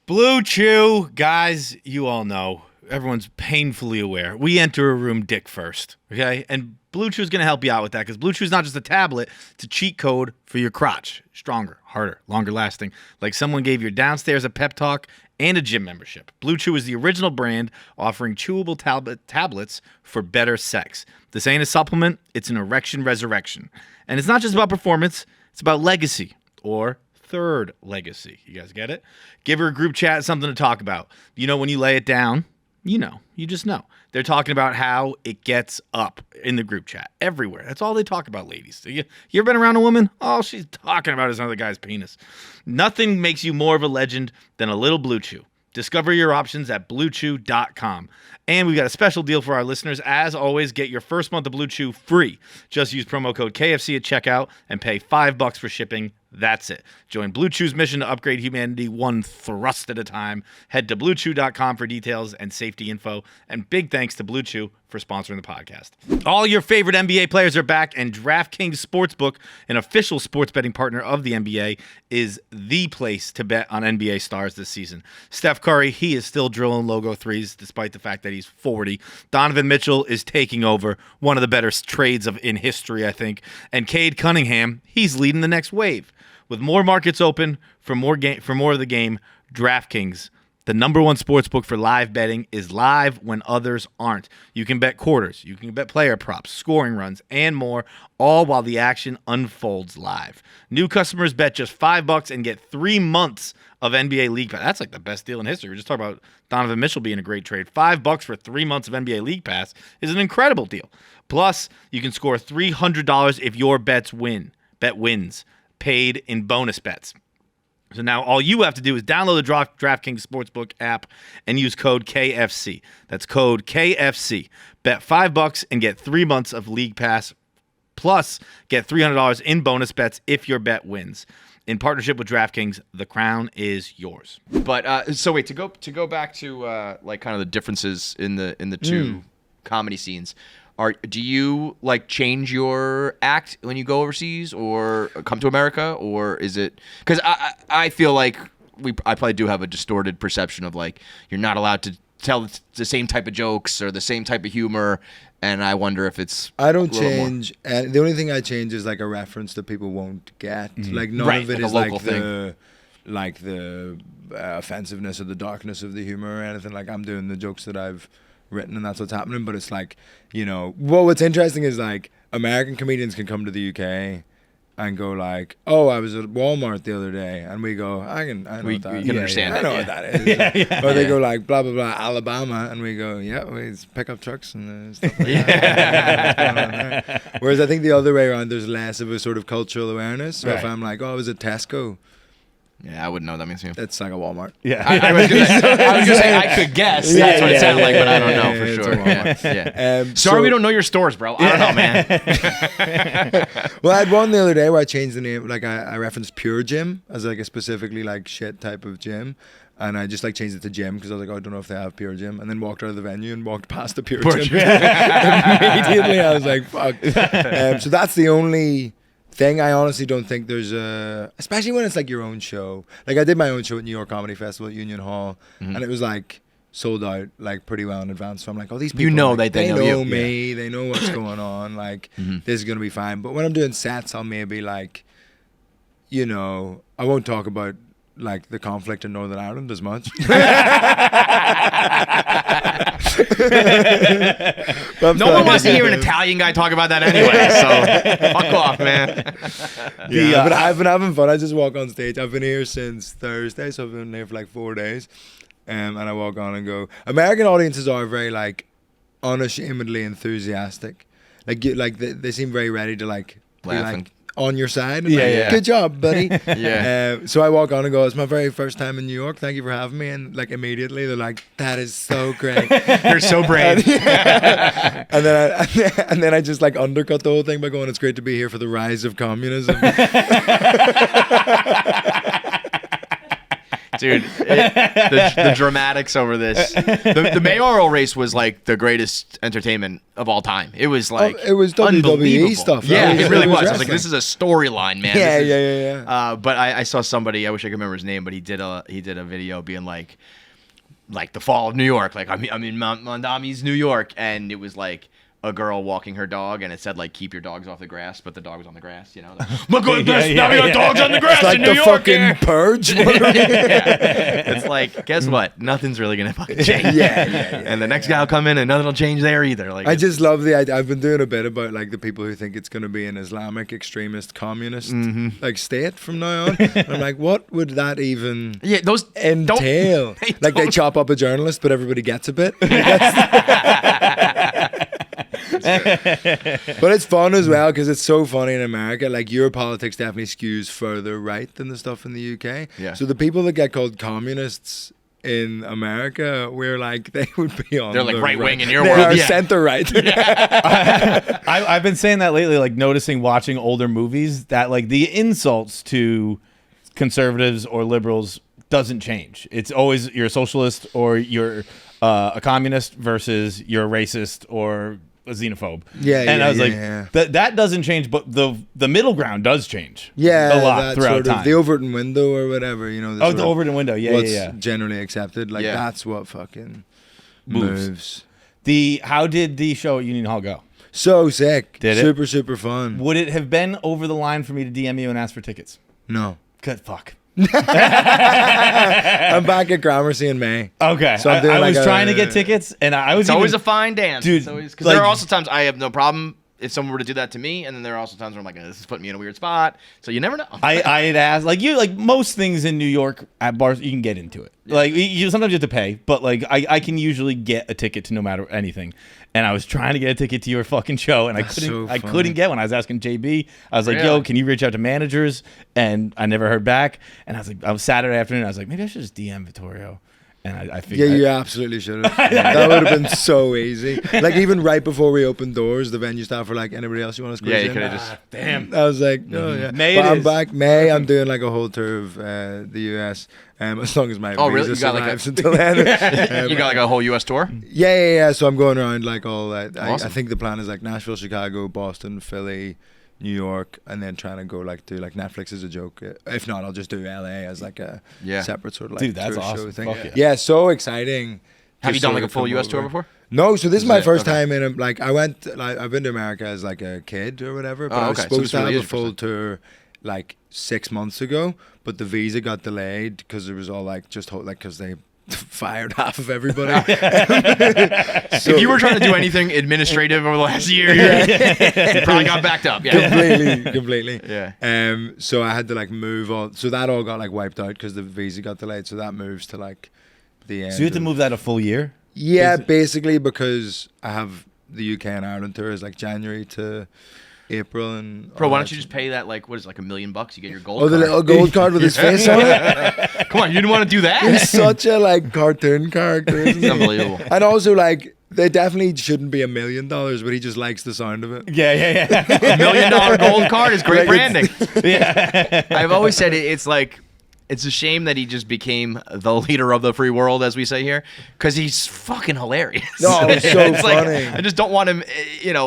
Speaker 2: Blue Chew, guys, you all know. Everyone's painfully aware. We enter a room dick first, okay? And Blue Chew is going to help you out with that, because Blue Chew is not just a tablet. It's a cheat code for your crotch. Stronger, harder, longer lasting. Like someone gave your downstairs a pep talk and a gym membership. Blue Chew is the original brand offering chewable tablets for better sex. This ain't a supplement. It's an erection resurrection. And it's not just about performance. It's about legacy, or third legacy. You guys get it? Give her a group chat something to talk about. When you lay it down, you just know. They're talking about how it gets up in the group chat everywhere. That's all they talk about, ladies. You ever been around a woman? All she's talking about is another guy's penis. Nothing makes you more of a legend than a little Blue Chew. Discover your options at BlueChew.com. And we've got a special deal for our listeners. As always, get your first month of Blue Chew free. Just use promo code KFC at checkout and pay $5 for shipping. That's it. Join Blue Chew's mission to upgrade humanity one thrust at a time. Head to BlueChew.com for details and safety info. And big thanks to Blue Chew for sponsoring the podcast. All your favorite NBA players are back, and DraftKings Sportsbook, an official sports betting partner of the NBA, is the place to bet on NBA stars this season. Steph Curry, he is still drilling logo threes despite the fact that he's 40. Donovan Mitchell is taking over, one of the better trades in history, I think. And Cade Cunningham, he's leading the next wave. With more markets open for more of the game, DraftKings, the number one sportsbook for live betting, is live when others aren't. You can bet quarters, you can bet player props, scoring runs, and more, all while the action unfolds live. New customers bet just $5 and get 3 months of NBA League Pass. That's like the best deal in history. We're just talking about Donovan Mitchell being a great trade. $5 for 3 months of NBA League Pass is an incredible deal. Plus, you can score $300 if your bet wins, paid in bonus bets. So now all you have to do is download the DraftKings Sportsbook app and use code KFC. That's code KFC. Bet $5 and get 3 months of League Pass. Plus, get $300 in bonus bets if your bet wins. In partnership with DraftKings, the crown is yours.
Speaker 3: But so wait, to go back to like kind of the differences in the two comedy scenes. Do you like change your act when you go overseas or come to America, or is it because I feel like I probably do have a distorted perception of like you're not allowed to tell the same type of jokes or the same type of humor, and I wonder if it's
Speaker 1: I don't change. The only thing I change is like a reference that people won't get. Like none of it is like the offensiveness or the darkness of the humor or anything. Like I'm doing the jokes that I've written and that's what's happening, but it's like, what's interesting is like American comedians can come to the UK and go like, oh, I was at Walmart the other day, and we go, I know what that is.
Speaker 3: You can understand
Speaker 1: I know what that is. Or they go like blah blah blah Alabama, and we go, we pick up trucks and stuff like that. Whereas I think the other way around, there's less of a sort of cultural awareness. So if I'm like, oh, I was at Tesco,
Speaker 3: I wouldn't know what that means.
Speaker 1: it's like a Walmart.
Speaker 2: Yeah.
Speaker 3: I was gonna say I could guess. That's what it sounded like, but I don't know for
Speaker 1: it's
Speaker 3: sure.
Speaker 1: a Walmart.
Speaker 3: Sorry, we don't know your stores, bro. I don't know, man.
Speaker 1: Well, I had one the other day where I changed the name. Like I referenced Pure Gym as like a specifically like shit type of gym, And I just like changed it to gym because I was like, oh, I don't know if they have Pure Gym. And then walked out of the venue and walked past the Pure Gym. Immediately, I was like, fuck. So that's the only thing. I honestly don't think there's especially when it's like your own show. Like I did my own show at New York Comedy Festival at Union Hall, and it was like sold out like pretty well in advance. So I'm like, oh, these people,
Speaker 3: You know
Speaker 1: like,
Speaker 3: they know
Speaker 1: know
Speaker 3: you.
Speaker 1: me, they know what's going on. Like this is gonna be fine. But when I'm doing sets, I'll maybe like, you know, I won't talk about like the conflict in Northern Ireland as much.
Speaker 3: No one wants to hear an Italian guy talk about that anyway, so fuck off, man.
Speaker 1: Yeah, but I've been having fun. I just walk on stage. I've been here since Thursday, so I've been here for like 4 days. And I walk on and go. American audiences are very like unashamedly enthusiastic. Like they seem very ready to like be
Speaker 3: Laughing.
Speaker 1: like on your side. And
Speaker 2: Yeah,
Speaker 1: like,
Speaker 2: yeah.
Speaker 1: Good job, buddy.
Speaker 3: Yeah.
Speaker 1: So I walk on and go, it's my very first time in New York. Thank you for having me. And like immediately they're like, that is so great.
Speaker 3: You're so brave.
Speaker 1: and then I just like undercut the whole thing by going, it's great to be here for the rise of communism.
Speaker 3: Dude, the dramatics over this. The mayoral race was like the greatest entertainment of all time. It was like
Speaker 1: it was WWE
Speaker 3: unbelievable.
Speaker 1: stuff.
Speaker 3: Yeah,
Speaker 1: It
Speaker 3: it really was. I was
Speaker 1: wrestling.
Speaker 3: like, this is a storyline, man.
Speaker 1: Yeah,
Speaker 3: This is-
Speaker 1: yeah.
Speaker 3: But I saw somebody. I wish I could remember his name, but he did a video being like the fall of New York. Like I'm in Mount Mondami's New York, and it was like a girl walking her dog, and it said like keep your dogs off the grass, but the dog was on the grass. You know, like, look at this. Now we got dogs on the grass
Speaker 1: It's like
Speaker 3: in New
Speaker 1: the
Speaker 3: York.
Speaker 1: fucking
Speaker 3: here."
Speaker 1: purge.
Speaker 3: It's like, guess what? Nothing's really gonna fucking change.
Speaker 1: Yeah.
Speaker 3: And the next guy will come in, and nothing will change there either. Like
Speaker 1: I just love the idea. I've been doing a bit about like the people who think it's going to be an Islamic extremist communist like state from now on. And I'm like, what would that even
Speaker 3: yeah, those
Speaker 1: entail?
Speaker 3: they
Speaker 1: Like they
Speaker 3: don't-
Speaker 1: chop up a journalist, but everybody gets a bit. But it's fun as well because it's so funny in America. Like your politics definitely skews further right than the stuff in the UK.
Speaker 3: Yeah.
Speaker 1: So the people that get called communists in America, we're like they would be on.
Speaker 3: They're like
Speaker 1: the
Speaker 3: right wing in your
Speaker 1: they
Speaker 3: world.
Speaker 1: are
Speaker 3: Yeah.
Speaker 1: center right.
Speaker 2: I've been saying that lately, like noticing watching older movies that like the insults to conservatives or liberals doesn't change. It's always you're a socialist or you're a communist versus you're a racist or a xenophobe.
Speaker 1: Yeah,
Speaker 2: and
Speaker 1: yeah,
Speaker 2: I was
Speaker 1: yeah,
Speaker 2: like,
Speaker 1: yeah.
Speaker 2: that doesn't change, but the middle ground does change.
Speaker 1: Yeah,
Speaker 2: a lot
Speaker 1: that
Speaker 2: throughout
Speaker 1: sort of
Speaker 2: time.
Speaker 1: the Overton window or whatever, you know.
Speaker 2: Oh, the Overton window. Yeah,
Speaker 1: what's
Speaker 2: yeah.
Speaker 1: generally accepted. Like
Speaker 3: Yeah.
Speaker 1: that's what fucking
Speaker 2: Moves.
Speaker 1: moves.
Speaker 2: How did the show at Union Hall go?
Speaker 1: So sick.
Speaker 2: Did it?
Speaker 1: Super fun.
Speaker 2: Would it have been over the line for me to DM you and ask for tickets?
Speaker 1: No.
Speaker 2: Good fuck.
Speaker 1: I'm back at Gramercy in May.
Speaker 2: Okay,
Speaker 1: So I'm doing
Speaker 2: I
Speaker 1: like
Speaker 2: was
Speaker 1: a-
Speaker 2: trying to get tickets, and I was
Speaker 3: It's always
Speaker 2: even-
Speaker 3: a fine dance,
Speaker 2: Dude,
Speaker 3: Because
Speaker 2: like-
Speaker 3: there are also times I have no problem if someone were to do that to me, and then there are also times where I'm like, this is putting me in a weird spot. So you never know.
Speaker 2: I had asked like most things in New York at bars you can get into it. Like you sometimes you have to pay, but like I can usually get a ticket to no matter anything. And I was trying to get a ticket to your fucking show, and
Speaker 1: That's so
Speaker 2: I
Speaker 1: funny.
Speaker 2: couldn't get one. I was asking JB. I was like,
Speaker 3: Really?
Speaker 2: "Yo, can you reach out to managers?" And I never heard back. And I was like, I was Saturday afternoon. I was like, maybe I should just DM Vittorio. And I
Speaker 1: Yeah,
Speaker 2: figured,
Speaker 1: you absolutely should have. That would have been so easy. Like even right before we opened doors, the venue staff were like, "Anybody else you want to squeeze
Speaker 3: Yeah, you
Speaker 1: in?"
Speaker 3: could have just.
Speaker 2: damn.
Speaker 1: I was like, "Oh yeah."
Speaker 2: May
Speaker 1: But
Speaker 2: it
Speaker 1: I'm
Speaker 2: is.
Speaker 1: back. May I'm doing like a whole tour of the US. As long as my
Speaker 3: Oh, really?
Speaker 1: visa
Speaker 3: You got, like,
Speaker 1: survives until then.
Speaker 3: You got like a whole U.S. tour?
Speaker 1: Yeah. So I'm going around like all that.
Speaker 3: Awesome.
Speaker 1: I think the plan is like Nashville, Chicago, Boston, Philly, New York, and then trying to go like do like Netflix as a joke. If not, I'll just do LA as like a
Speaker 3: Yeah.
Speaker 1: separate sort of like
Speaker 2: Dude, that's
Speaker 1: tour
Speaker 2: awesome.
Speaker 1: show thing.
Speaker 2: Fuck yeah.
Speaker 1: Yeah, so exciting.
Speaker 3: Have
Speaker 1: Just
Speaker 3: you done
Speaker 1: sort
Speaker 3: like a
Speaker 1: of
Speaker 3: full
Speaker 1: come
Speaker 3: U.S. tour
Speaker 1: over.
Speaker 3: before?
Speaker 1: No, so this is
Speaker 3: Is
Speaker 1: my
Speaker 3: it?
Speaker 1: first
Speaker 3: Okay.
Speaker 1: time in a, like I went like I've been to America as like a kid or whatever, but
Speaker 3: Oh,
Speaker 1: I was
Speaker 3: okay. So
Speaker 1: supposed
Speaker 3: this
Speaker 1: to have
Speaker 3: really
Speaker 1: a
Speaker 3: is your
Speaker 1: full
Speaker 3: first
Speaker 1: tour like 6 months ago, but the visa got delayed because it was all like just like because they fired half of everybody. So-
Speaker 3: If you were trying to do anything administrative over the last year, you probably got backed up. Yeah.
Speaker 1: completely.
Speaker 3: Yeah.
Speaker 1: So I had to like move all. So that all got like wiped out because the visa got delayed. So that moves to like the end.
Speaker 2: So you had to
Speaker 1: of-
Speaker 2: move that a full year?
Speaker 1: Yeah,
Speaker 2: Is it-
Speaker 1: basically because I have the UK and Ireland tours like January to April and.
Speaker 3: Bro,
Speaker 1: all
Speaker 3: why
Speaker 1: that
Speaker 3: don't you
Speaker 1: shit.
Speaker 3: just pay that like what is it, like $1 million? You get your gold.
Speaker 1: Oh, the
Speaker 3: card.
Speaker 1: little gold card with his face on it.
Speaker 3: Come on, you didn't want to do that?
Speaker 1: He's such a like cartoon character. Isn't
Speaker 3: It's
Speaker 1: he?
Speaker 3: unbelievable.
Speaker 1: And also like. They definitely shouldn't be $1 million, but he just likes the sound of it.
Speaker 2: Yeah.
Speaker 3: $1 million gold card is great
Speaker 1: Like,
Speaker 3: branding.
Speaker 2: yeah.
Speaker 3: I've always said it's like It's a shame that he just became the leader of the free world, as we say here, because he's fucking hilarious.
Speaker 1: No, it's so
Speaker 3: It's like,
Speaker 1: funny.
Speaker 3: I just don't want him,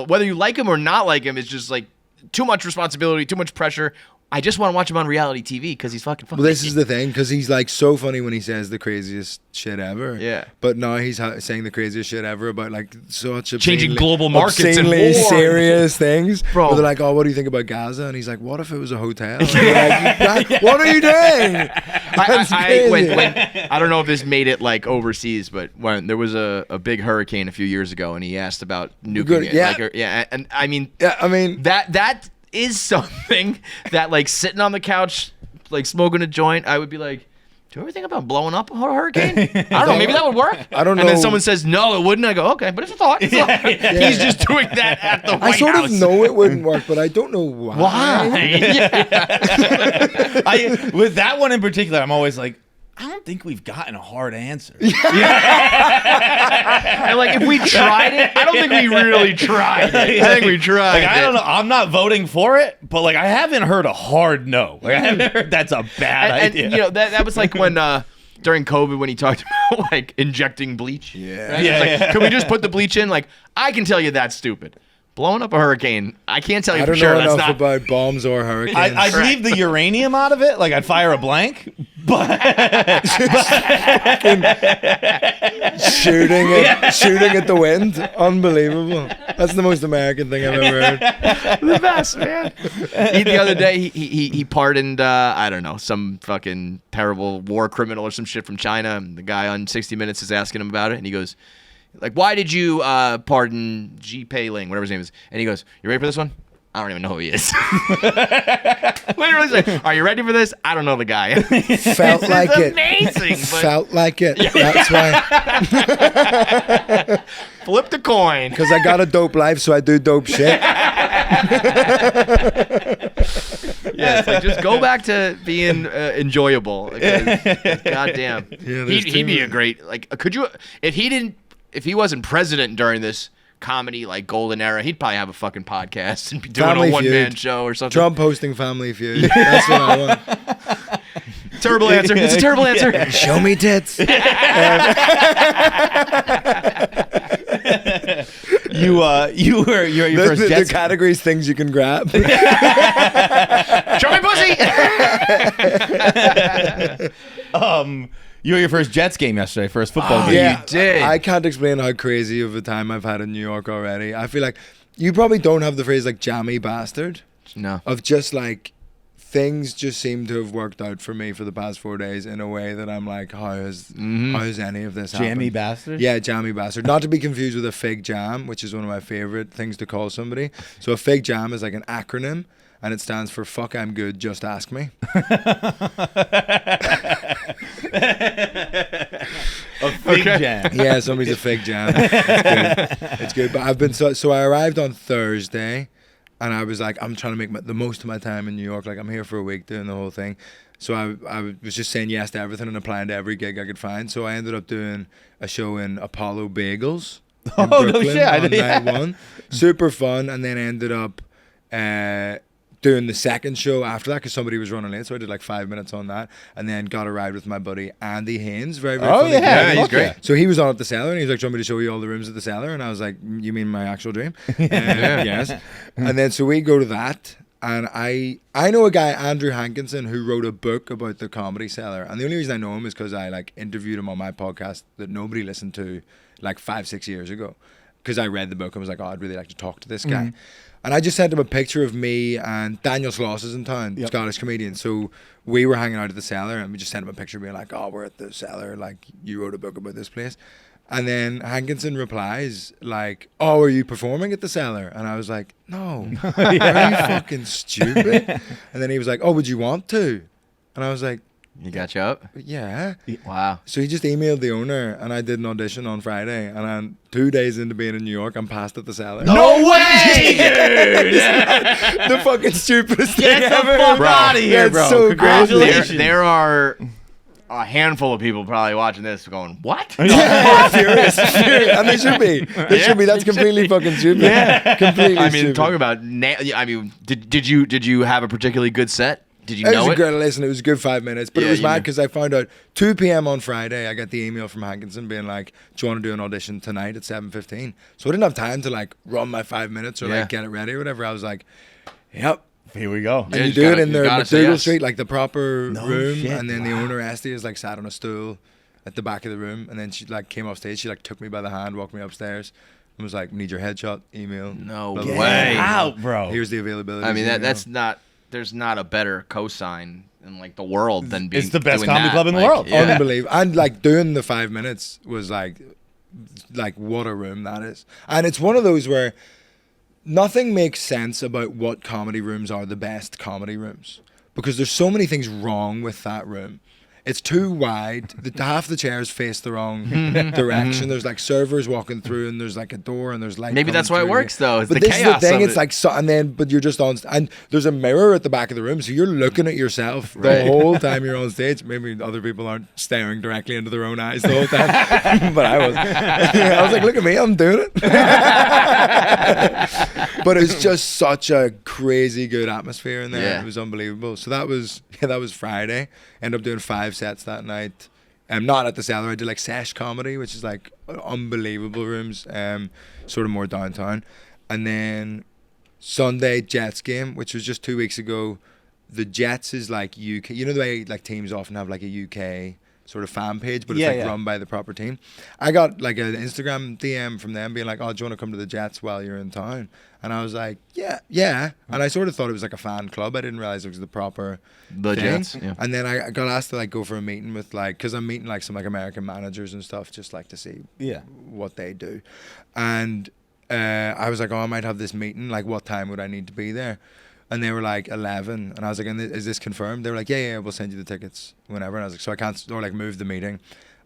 Speaker 3: whether you like him or not like him, it's just like too much responsibility, too much pressure. I just want to watch him on reality TV because he's fucking funny.
Speaker 1: Well, this is the thing, because he's like so funny when he says the craziest shit ever.
Speaker 3: Yeah.
Speaker 1: But now he's saying the craziest shit ever about like such
Speaker 3: Changing global markets and
Speaker 1: obscenely
Speaker 3: war.
Speaker 1: serious things.
Speaker 3: Bro.
Speaker 1: Where they're like, oh, what do you think about Gaza? And he's like, what if it was a hotel? And you're like, what are you doing? That's crazy.
Speaker 3: I don't know if this made it like overseas, but when there was a big hurricane a few years ago, and he asked about nuking it.
Speaker 1: Yeah.
Speaker 3: And I mean, that is something that, like, sitting on the couch, like smoking a joint, I would be like, do you ever think about blowing up a hurricane? I don't know. Maybe that would work.
Speaker 1: I don't know.
Speaker 3: And then someone says, no, it wouldn't. I go, okay, but it's a thought. It's a thought. He's just doing that at the White
Speaker 1: I sort
Speaker 3: House.
Speaker 1: of know it wouldn't work, but I don't know why.
Speaker 2: With that one in particular, I'm always like, I don't think we've gotten a hard answer.
Speaker 3: And like, if we tried it, I don't think we really tried it. I think we tried.
Speaker 2: Like, I don't know. I'm not voting for it, but like, I haven't heard a hard no. Like, I haven't heard that's a bad idea.
Speaker 3: And that was like when during COVID when he talked about like injecting bleach.
Speaker 1: Yeah.
Speaker 3: Right? It's like, can we just put the bleach in? Like, I can tell you that's stupid. Blowing up a hurricane, I can't tell you
Speaker 1: I
Speaker 3: for
Speaker 1: don't
Speaker 3: sure.
Speaker 1: know
Speaker 3: That's
Speaker 1: enough
Speaker 3: not.
Speaker 1: about bombs or hurricanes.
Speaker 2: I'd leave the uranium out of it. Like, I'd fire a blank, but
Speaker 1: shooting at the wind. Unbelievable. That's the most American thing I've ever heard.
Speaker 3: The best, man. The other day, he pardoned, I don't know, some fucking terrible war criminal or some shit from China. And the guy on 60 Minutes is asking him about it, and he goes, like, why did you pardon Ji Pei Ling, whatever his name is? And he goes, you ready for this one? I don't even know who he is. Literally, like, are you ready for this? I don't know the guy.
Speaker 1: Felt like it.
Speaker 3: Amazing.
Speaker 1: Felt like it. That's why.
Speaker 3: Flip the coin.
Speaker 1: Because I got a dope life, so I do dope shit.
Speaker 3: Yeah, it's like, just go back to being enjoyable. Because, goddamn,
Speaker 1: Yeah,
Speaker 3: he'd be a great, like, could you, if he wasn't president during this comedy like golden era, he'd probably have a fucking podcast and be doing
Speaker 1: Family
Speaker 3: a one-man
Speaker 1: Feud.
Speaker 3: show or something.
Speaker 1: Trump hosting Family Feud. That's what I want.
Speaker 3: Terrible answer. It's a terrible answer.
Speaker 1: Show me tits.
Speaker 2: you're your first
Speaker 1: The
Speaker 2: Jets.
Speaker 1: categories things you can grab.
Speaker 3: Show me pussy.
Speaker 2: You were your first Jets game yesterday, first football game.
Speaker 1: Yeah,
Speaker 3: You did.
Speaker 1: I can't explain how crazy of a time I've had in New York already. I feel like you probably don't have the phrase like jammy bastard.
Speaker 3: No.
Speaker 1: Of just like things just seem to have worked out for me for the past 4 days in a way that I'm like, how has any of this happened?
Speaker 2: Jammy bastard?
Speaker 1: Yeah, jammy bastard. Not to be confused with a fig jam, which is one of my favorite things to call somebody. So a fig jam is like an acronym, and it stands for fuck I'm good, just ask me.
Speaker 2: A fig jam.
Speaker 1: Yeah, somebody's a fig jam. It's good. But I've been so I arrived on Thursday, and I was like, I'm trying to make the most of my time in New York. Like, I'm here for a week doing the whole thing. So I was just saying yes to everything and applying to every gig I could find. So I ended up doing a show in Apollo Bagels in Brooklyn
Speaker 2: no shit.
Speaker 1: on night one. Super fun. And then ended up doing the second show after that because somebody was running late. So I did like 5 minutes on that. And then got a ride with my buddy Andy Haynes. Very, very funny
Speaker 2: yeah.
Speaker 1: guy.
Speaker 3: he's great.
Speaker 1: So he was on at the Cellar, and he was like, "Do you want me to show you all the rooms at the Cellar?" And I was like, "You mean my actual dream?" Yes. And then so we go to that, and I know a guy, Andrew Hankinson, who wrote a book about the Comedy Cellar, and the only reason I know him is because I like interviewed him on my podcast that nobody listened to like 5-6 years ago, because I read the book and was like, "Oh, I'd really like to talk to this guy." And I just sent him a picture of me and Daniel Sloss is in town, Scottish comedian. So we were hanging out at the Cellar, and we just sent him a picture being like, "Oh, we're at the Cellar. Like, you wrote a book about this place." And then Hankinson replies like, "Oh, are you performing at the Cellar?" And I was like, "No, are you fucking stupid?" And then he was like, "Oh, would you want to?" And I was like,
Speaker 3: You got you up?
Speaker 1: "Yeah."
Speaker 3: Wow.
Speaker 1: So he just emailed the owner, and I did an audition on Friday. And I'm 2 days into being in New York, I'm passed at the Cellar.
Speaker 2: No way, dude!
Speaker 1: The fucking stupidest thing
Speaker 2: Get the
Speaker 1: ever.
Speaker 2: fuck out of here,
Speaker 1: That's
Speaker 2: bro.
Speaker 1: so
Speaker 2: Congratulations.
Speaker 3: There are a handful of people probably watching this going, what?
Speaker 1: Yeah, furious. And they should be. They should be. That's completely fucking stupid. Yeah, completely.
Speaker 3: I mean,
Speaker 1: stupid.
Speaker 3: talking about, did you have a particularly good set? Did you know
Speaker 1: was
Speaker 3: it?
Speaker 1: a good listen. It was a good 5 minutes, but
Speaker 3: Yeah,
Speaker 1: it was
Speaker 3: you
Speaker 1: mad
Speaker 3: knew.
Speaker 1: because I found out 2 p.m. on Friday. I got the email from Hankinson being like, "Do you want to do an audition tonight at 7:15?" So I didn't have time to like run my 5 minutes or
Speaker 3: Yeah.
Speaker 1: like get it ready or whatever. I was like, "Yep."
Speaker 2: Here we go.
Speaker 1: And
Speaker 3: Yeah,
Speaker 1: you
Speaker 3: you
Speaker 1: do
Speaker 3: gotta-
Speaker 1: it in
Speaker 3: you
Speaker 1: the
Speaker 3: gotta say
Speaker 1: McDougal
Speaker 3: yes.
Speaker 1: Street, like the proper
Speaker 2: No
Speaker 1: room,
Speaker 2: shit,
Speaker 1: and then the
Speaker 2: wow.
Speaker 1: owner Esty is like sat on a stool at the back of the room, and then she like came off stage. She like took me by the hand, walked me upstairs, and was like, "Need your headshot, email."
Speaker 3: No
Speaker 1: blah, blah,
Speaker 3: way.
Speaker 1: blah,
Speaker 2: Get
Speaker 1: blah, blah.
Speaker 2: out, bro.
Speaker 1: Here's the availability.
Speaker 3: I mean, that's not. There's not a better cosign in like the world than being.
Speaker 2: It's the best
Speaker 3: doing
Speaker 2: comedy
Speaker 3: that.
Speaker 2: club in the
Speaker 3: Like,
Speaker 2: world.
Speaker 3: Yeah.
Speaker 1: Unbelievable. And like doing the 5 minutes was like what a room that is. And it's one of those where nothing makes sense about what comedy rooms are the best comedy rooms, because there's so many things wrong with that room. It's too wide. Half the chairs face the wrong direction. There's like servers walking through, and there's like a door, and there's light.
Speaker 3: Maybe that's why it
Speaker 1: coming through.
Speaker 3: works, though. It's
Speaker 1: But
Speaker 3: the
Speaker 1: this is
Speaker 3: chaos
Speaker 1: the thing.
Speaker 3: of
Speaker 1: It's
Speaker 3: it.
Speaker 1: like so, and then but you're just on, and there's a mirror at the back of the room, so you're looking at yourself the
Speaker 3: Right.
Speaker 1: whole time you're on stage. Maybe other people aren't staring directly into their own eyes the whole time, but I was. I was like, look at me, I'm doing it. But it was just such a crazy good atmosphere in there.
Speaker 3: Yeah.
Speaker 1: It was unbelievable. So that was Friday. Ended up doing 5 sets that night. Not at the Cellar. I did like Sesh Comedy, which is like unbelievable rooms, sort of more downtown. And then Sunday Jets game, which was just 2 weeks ago. The Jets is like UK. You know the way like teams often have like a UK sort of fan page, but it's
Speaker 2: Yeah,
Speaker 1: like
Speaker 2: yeah.
Speaker 1: run by the proper team. I got like an Instagram DM from them being like, "Oh, do you want to come to the Jets while you're in town?" And I was like, yeah. And I sort of thought it was like a fan club. I didn't realize it was the proper
Speaker 3: The
Speaker 1: thing.
Speaker 3: Jets, yeah.
Speaker 1: And then I got asked to like go for a meeting with like, because I'm meeting like some like American managers and stuff, just like to see
Speaker 2: Yeah.
Speaker 1: what they do. And I was like, oh, I might have this meeting. Like, what time would I need to be there? And they were like 11, and I was like, is this confirmed? They were like, yeah, we'll send you the tickets whenever. And I was like, so I can't, or like move the meeting.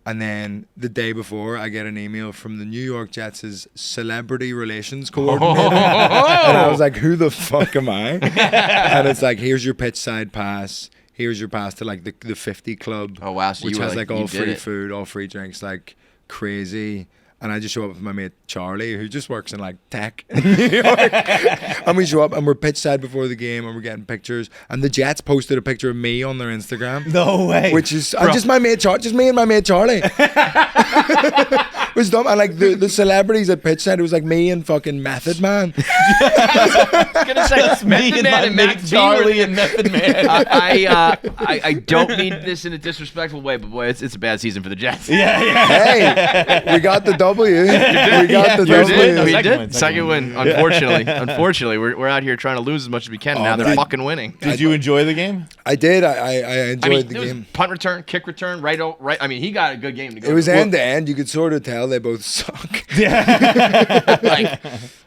Speaker 1: And then the day before, I get an email from the New York Jets' celebrity relations coordinator. And I was like, who the fuck am I? And it's like, here's your pitch side pass. Here's your pass to like the 50 club.
Speaker 3: Oh, wow. So
Speaker 1: which
Speaker 3: you were
Speaker 1: has like
Speaker 3: you
Speaker 1: all
Speaker 3: did
Speaker 1: free
Speaker 3: it.
Speaker 1: food, all free drinks, like crazy. And I just show up with my mate Charlie, who just works in like tech in New York. And we show up and we're pitch side before the game, and we're getting pictures. And the Jets posted a picture of me on their Instagram.
Speaker 2: No way.
Speaker 1: Which is just my mate just me and my mate Charlie. It was dumb. And like the celebrities at pitch side, it was like me and fucking Method Man.
Speaker 3: I was gonna say
Speaker 2: That's me
Speaker 3: Method
Speaker 2: and
Speaker 3: Man
Speaker 2: my
Speaker 3: and
Speaker 2: mate
Speaker 3: Mac B
Speaker 2: Charlie
Speaker 3: were-
Speaker 2: and Method Man.
Speaker 3: I don't mean this in a disrespectful way, but boy, it's a bad season for the Jets.
Speaker 2: yeah.
Speaker 1: Hey, we got the W. We got the
Speaker 2: you
Speaker 1: W.
Speaker 2: did. No,
Speaker 3: We
Speaker 2: second
Speaker 3: did.
Speaker 2: win, second
Speaker 3: Second
Speaker 2: win.
Speaker 3: win. Unfortunately, we're out here trying to lose as much as we can. And now they're
Speaker 1: man.
Speaker 3: fucking winning.
Speaker 2: Did you enjoy the game?
Speaker 1: I did. I enjoyed
Speaker 3: I mean,
Speaker 1: the
Speaker 3: it was
Speaker 1: game.
Speaker 3: punt return, kick return, right. I mean, he got a good game to go.
Speaker 1: It was
Speaker 3: to.
Speaker 1: end to end. You could sort of tell they both suck.
Speaker 3: like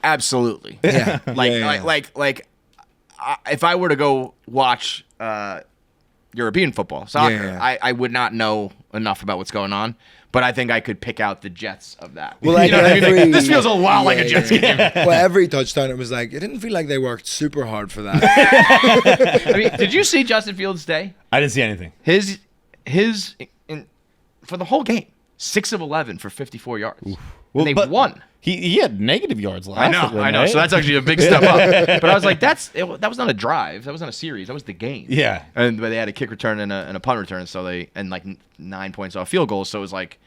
Speaker 3: absolutely.
Speaker 1: Yeah.
Speaker 3: Like
Speaker 1: Yeah, yeah.
Speaker 3: like if I were to go watch European football, soccer,
Speaker 1: Yeah.
Speaker 3: I would not know enough about what's going on. But I think I could pick out the Jets of that.
Speaker 1: Well, like
Speaker 3: You know what I mean? Like,
Speaker 1: every-
Speaker 3: this feels a lot like a
Speaker 1: yeah,
Speaker 3: Jets
Speaker 1: yeah.
Speaker 3: game.
Speaker 1: Well, every touchdown, it was like, it didn't feel like they worked super hard for that.
Speaker 3: I mean, did you see Justin Fields' day?
Speaker 2: I didn't see anything.
Speaker 3: His for the whole game, 6 of 11 for 54 yards.
Speaker 2: Well,
Speaker 3: and they
Speaker 2: but
Speaker 3: won.
Speaker 2: He had negative yards last.
Speaker 3: I know.
Speaker 2: Right?
Speaker 3: So that's actually a big step up. But I was like, that was not a drive. That was not a series. That was the game.
Speaker 2: Yeah.
Speaker 3: And but they had a kick return and a punt return, so and like 9 points off field goals. So it was like,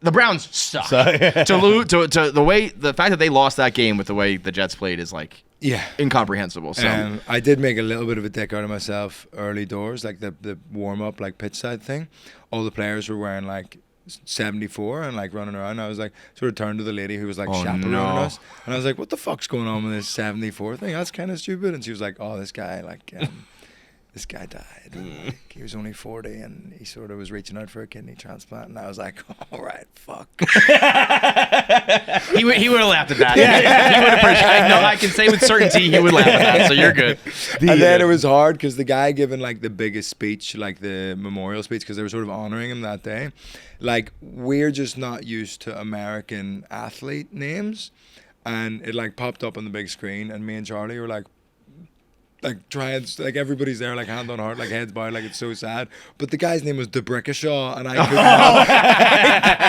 Speaker 3: the Browns suck. The fact that they lost that game with the way the Jets played is like
Speaker 1: Yeah.
Speaker 3: incomprehensible. So
Speaker 1: I did make a little bit of a dick out of myself early doors, like the warm up, like pitch side thing. All the players were wearing like 74 and like running around. I was like, sort of turned to the lady who was like chaperoning
Speaker 3: no.
Speaker 1: us, and I was like, "What the fuck's going on with this 74 thing? That's kind of stupid." And she was like, "Oh, this guy this guy died. Like, he was only 40, and he sort of was reaching out for a kidney transplant." And I was like, "All right, fuck."
Speaker 3: he would have laughed at that. He would appreciate. I can say with certainty he would laugh at that. So you're good.
Speaker 1: And then it was hard because the guy giving like the biggest speech, like the memorial speech, because they were sort of honoring him that day. Like, we're just not used to American athlete names, and it like popped up on the big screen, and me and Charlie were like, like trying, like everybody's there, like hand on heart, like heads bowed, like it's so sad. But the guy's name was DeBrickashaw, and I couldn't.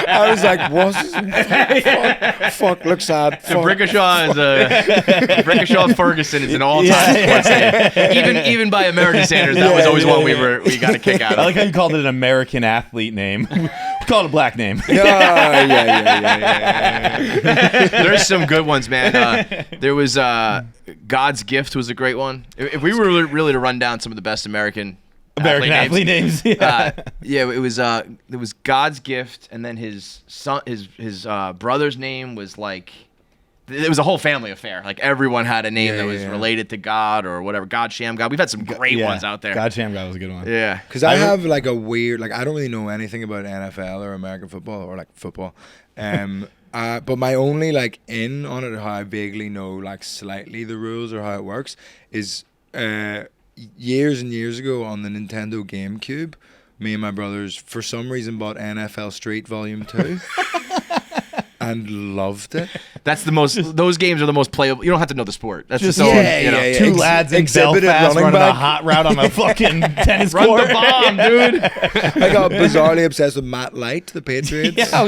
Speaker 1: I was like, what's his name? Fuck, look sad.
Speaker 3: DeBrickashaw is DeBrickashaw Ferguson is an all-time sports name. Even by American standards, that was always one we got a kick out of.
Speaker 2: I like how you called it an American athlete name. We called it a black name.
Speaker 1: Yeah.
Speaker 3: There's some good ones, man. There was God's Gift was a great one. If we were really to run down some of the best American
Speaker 2: athlete names.
Speaker 3: Yeah, it was God's Gift, and then his son, his brother's name was like. It was a whole family affair. Like everyone had a name that was related to God or whatever. God Sham God. We've had some great ones out there.
Speaker 2: God Sham God was a good one.
Speaker 3: Yeah.
Speaker 1: Because I have like a weird, like I don't really know anything about NFL or American football or like football. But my only like in on it, how I vaguely know like slightly the rules or how it works is years and years ago on the Nintendo GameCube, me and my brothers for some reason bought NFL Street Volume 2. And loved it.
Speaker 3: That's the most. Those games are the most playable. You don't have to know the sport. That's just
Speaker 2: two lads in Belfast running a hot route on a fucking tennis court.
Speaker 3: Run the bomb, dude.
Speaker 1: I got bizarrely obsessed with Matt Light, the Patriots.
Speaker 2: Dude.
Speaker 1: I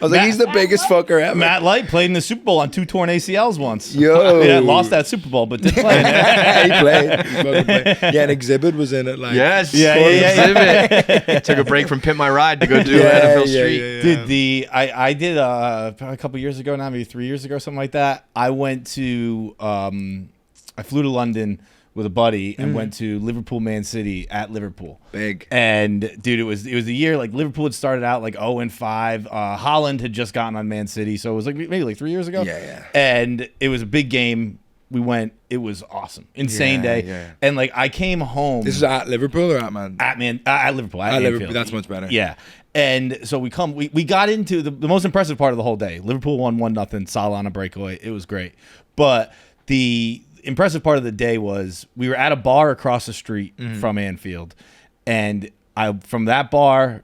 Speaker 1: was like, he's the biggest fucker ever.
Speaker 2: Matt Light played in the Super Bowl on 2 torn ACLs once.
Speaker 1: Yo,
Speaker 2: lost that Super Bowl, but did play.
Speaker 1: He played. He fucking played. Yeah, and Exhibit was in it. Like,
Speaker 3: yes.
Speaker 2: Yeah.
Speaker 3: Took a break from Pimp My Ride to go do NFL Street.
Speaker 2: Dude, I did a couple years ago now, maybe 3 years ago, something like that. I went to I flew to London with a buddy and went to Liverpool Man City at Liverpool.
Speaker 1: Big.
Speaker 2: And dude, it was the year like Liverpool had started out like 0-5. Holland had just gotten on Man City, so it was like maybe like 3 years ago.
Speaker 1: Yeah.
Speaker 2: And it was a big game. We went. It was awesome, insane day.
Speaker 1: Yeah.
Speaker 2: And like I came home.
Speaker 1: This is at Liverpool or at Man?
Speaker 2: At Liverpool. At
Speaker 1: Liverpool. That's much better.
Speaker 2: Yeah. And so we got into the most impressive part of the whole day. Liverpool won 1-0, Salah on a breakaway. It was great. But the impressive part of the day was we were at a bar across the street from Anfield, and from that bar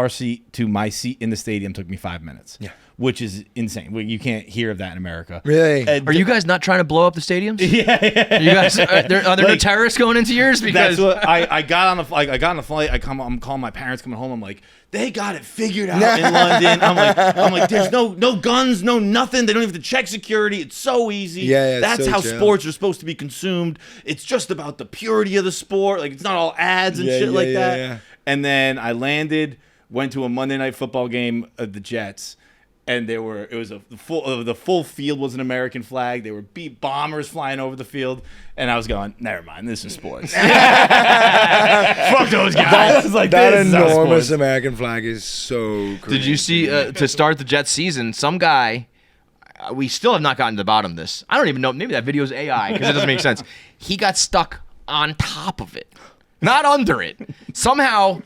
Speaker 2: seat to my seat in the stadium took me 5 minutes. Yeah. Which is insane. You can't hear of that in America.
Speaker 1: Really?
Speaker 3: Are you guys not trying to blow up the stadiums?
Speaker 2: Yeah.
Speaker 3: You guys are there no terrorists going into yours? Because
Speaker 2: that's what I got on the flight. I'm calling my parents coming home. I'm like, they got it figured out in London. I'm like, there's no guns, no nothing. They don't even have to check security. It's so easy.
Speaker 1: Yeah,
Speaker 2: that's
Speaker 1: so
Speaker 2: how
Speaker 1: chill.
Speaker 2: sports are supposed to be consumed. It's just about the purity of the sport. Like it's not all ads and shit like that.
Speaker 1: Yeah.
Speaker 2: And then I landed, went to a Monday night football game of the Jets. And the full field was an American flag. There were bombers flying over the field, and I was going, never mind, this is sports. Fuck those guys. I was like,
Speaker 1: that
Speaker 2: this
Speaker 1: enormous
Speaker 2: is
Speaker 1: American flag is so crazy.
Speaker 3: did you see to start the Jets season? Some guy, we still have not gotten to the bottom of this. I don't even know. Maybe that video is AI because it doesn't make sense. He got stuck on top of it, not under it. Somehow.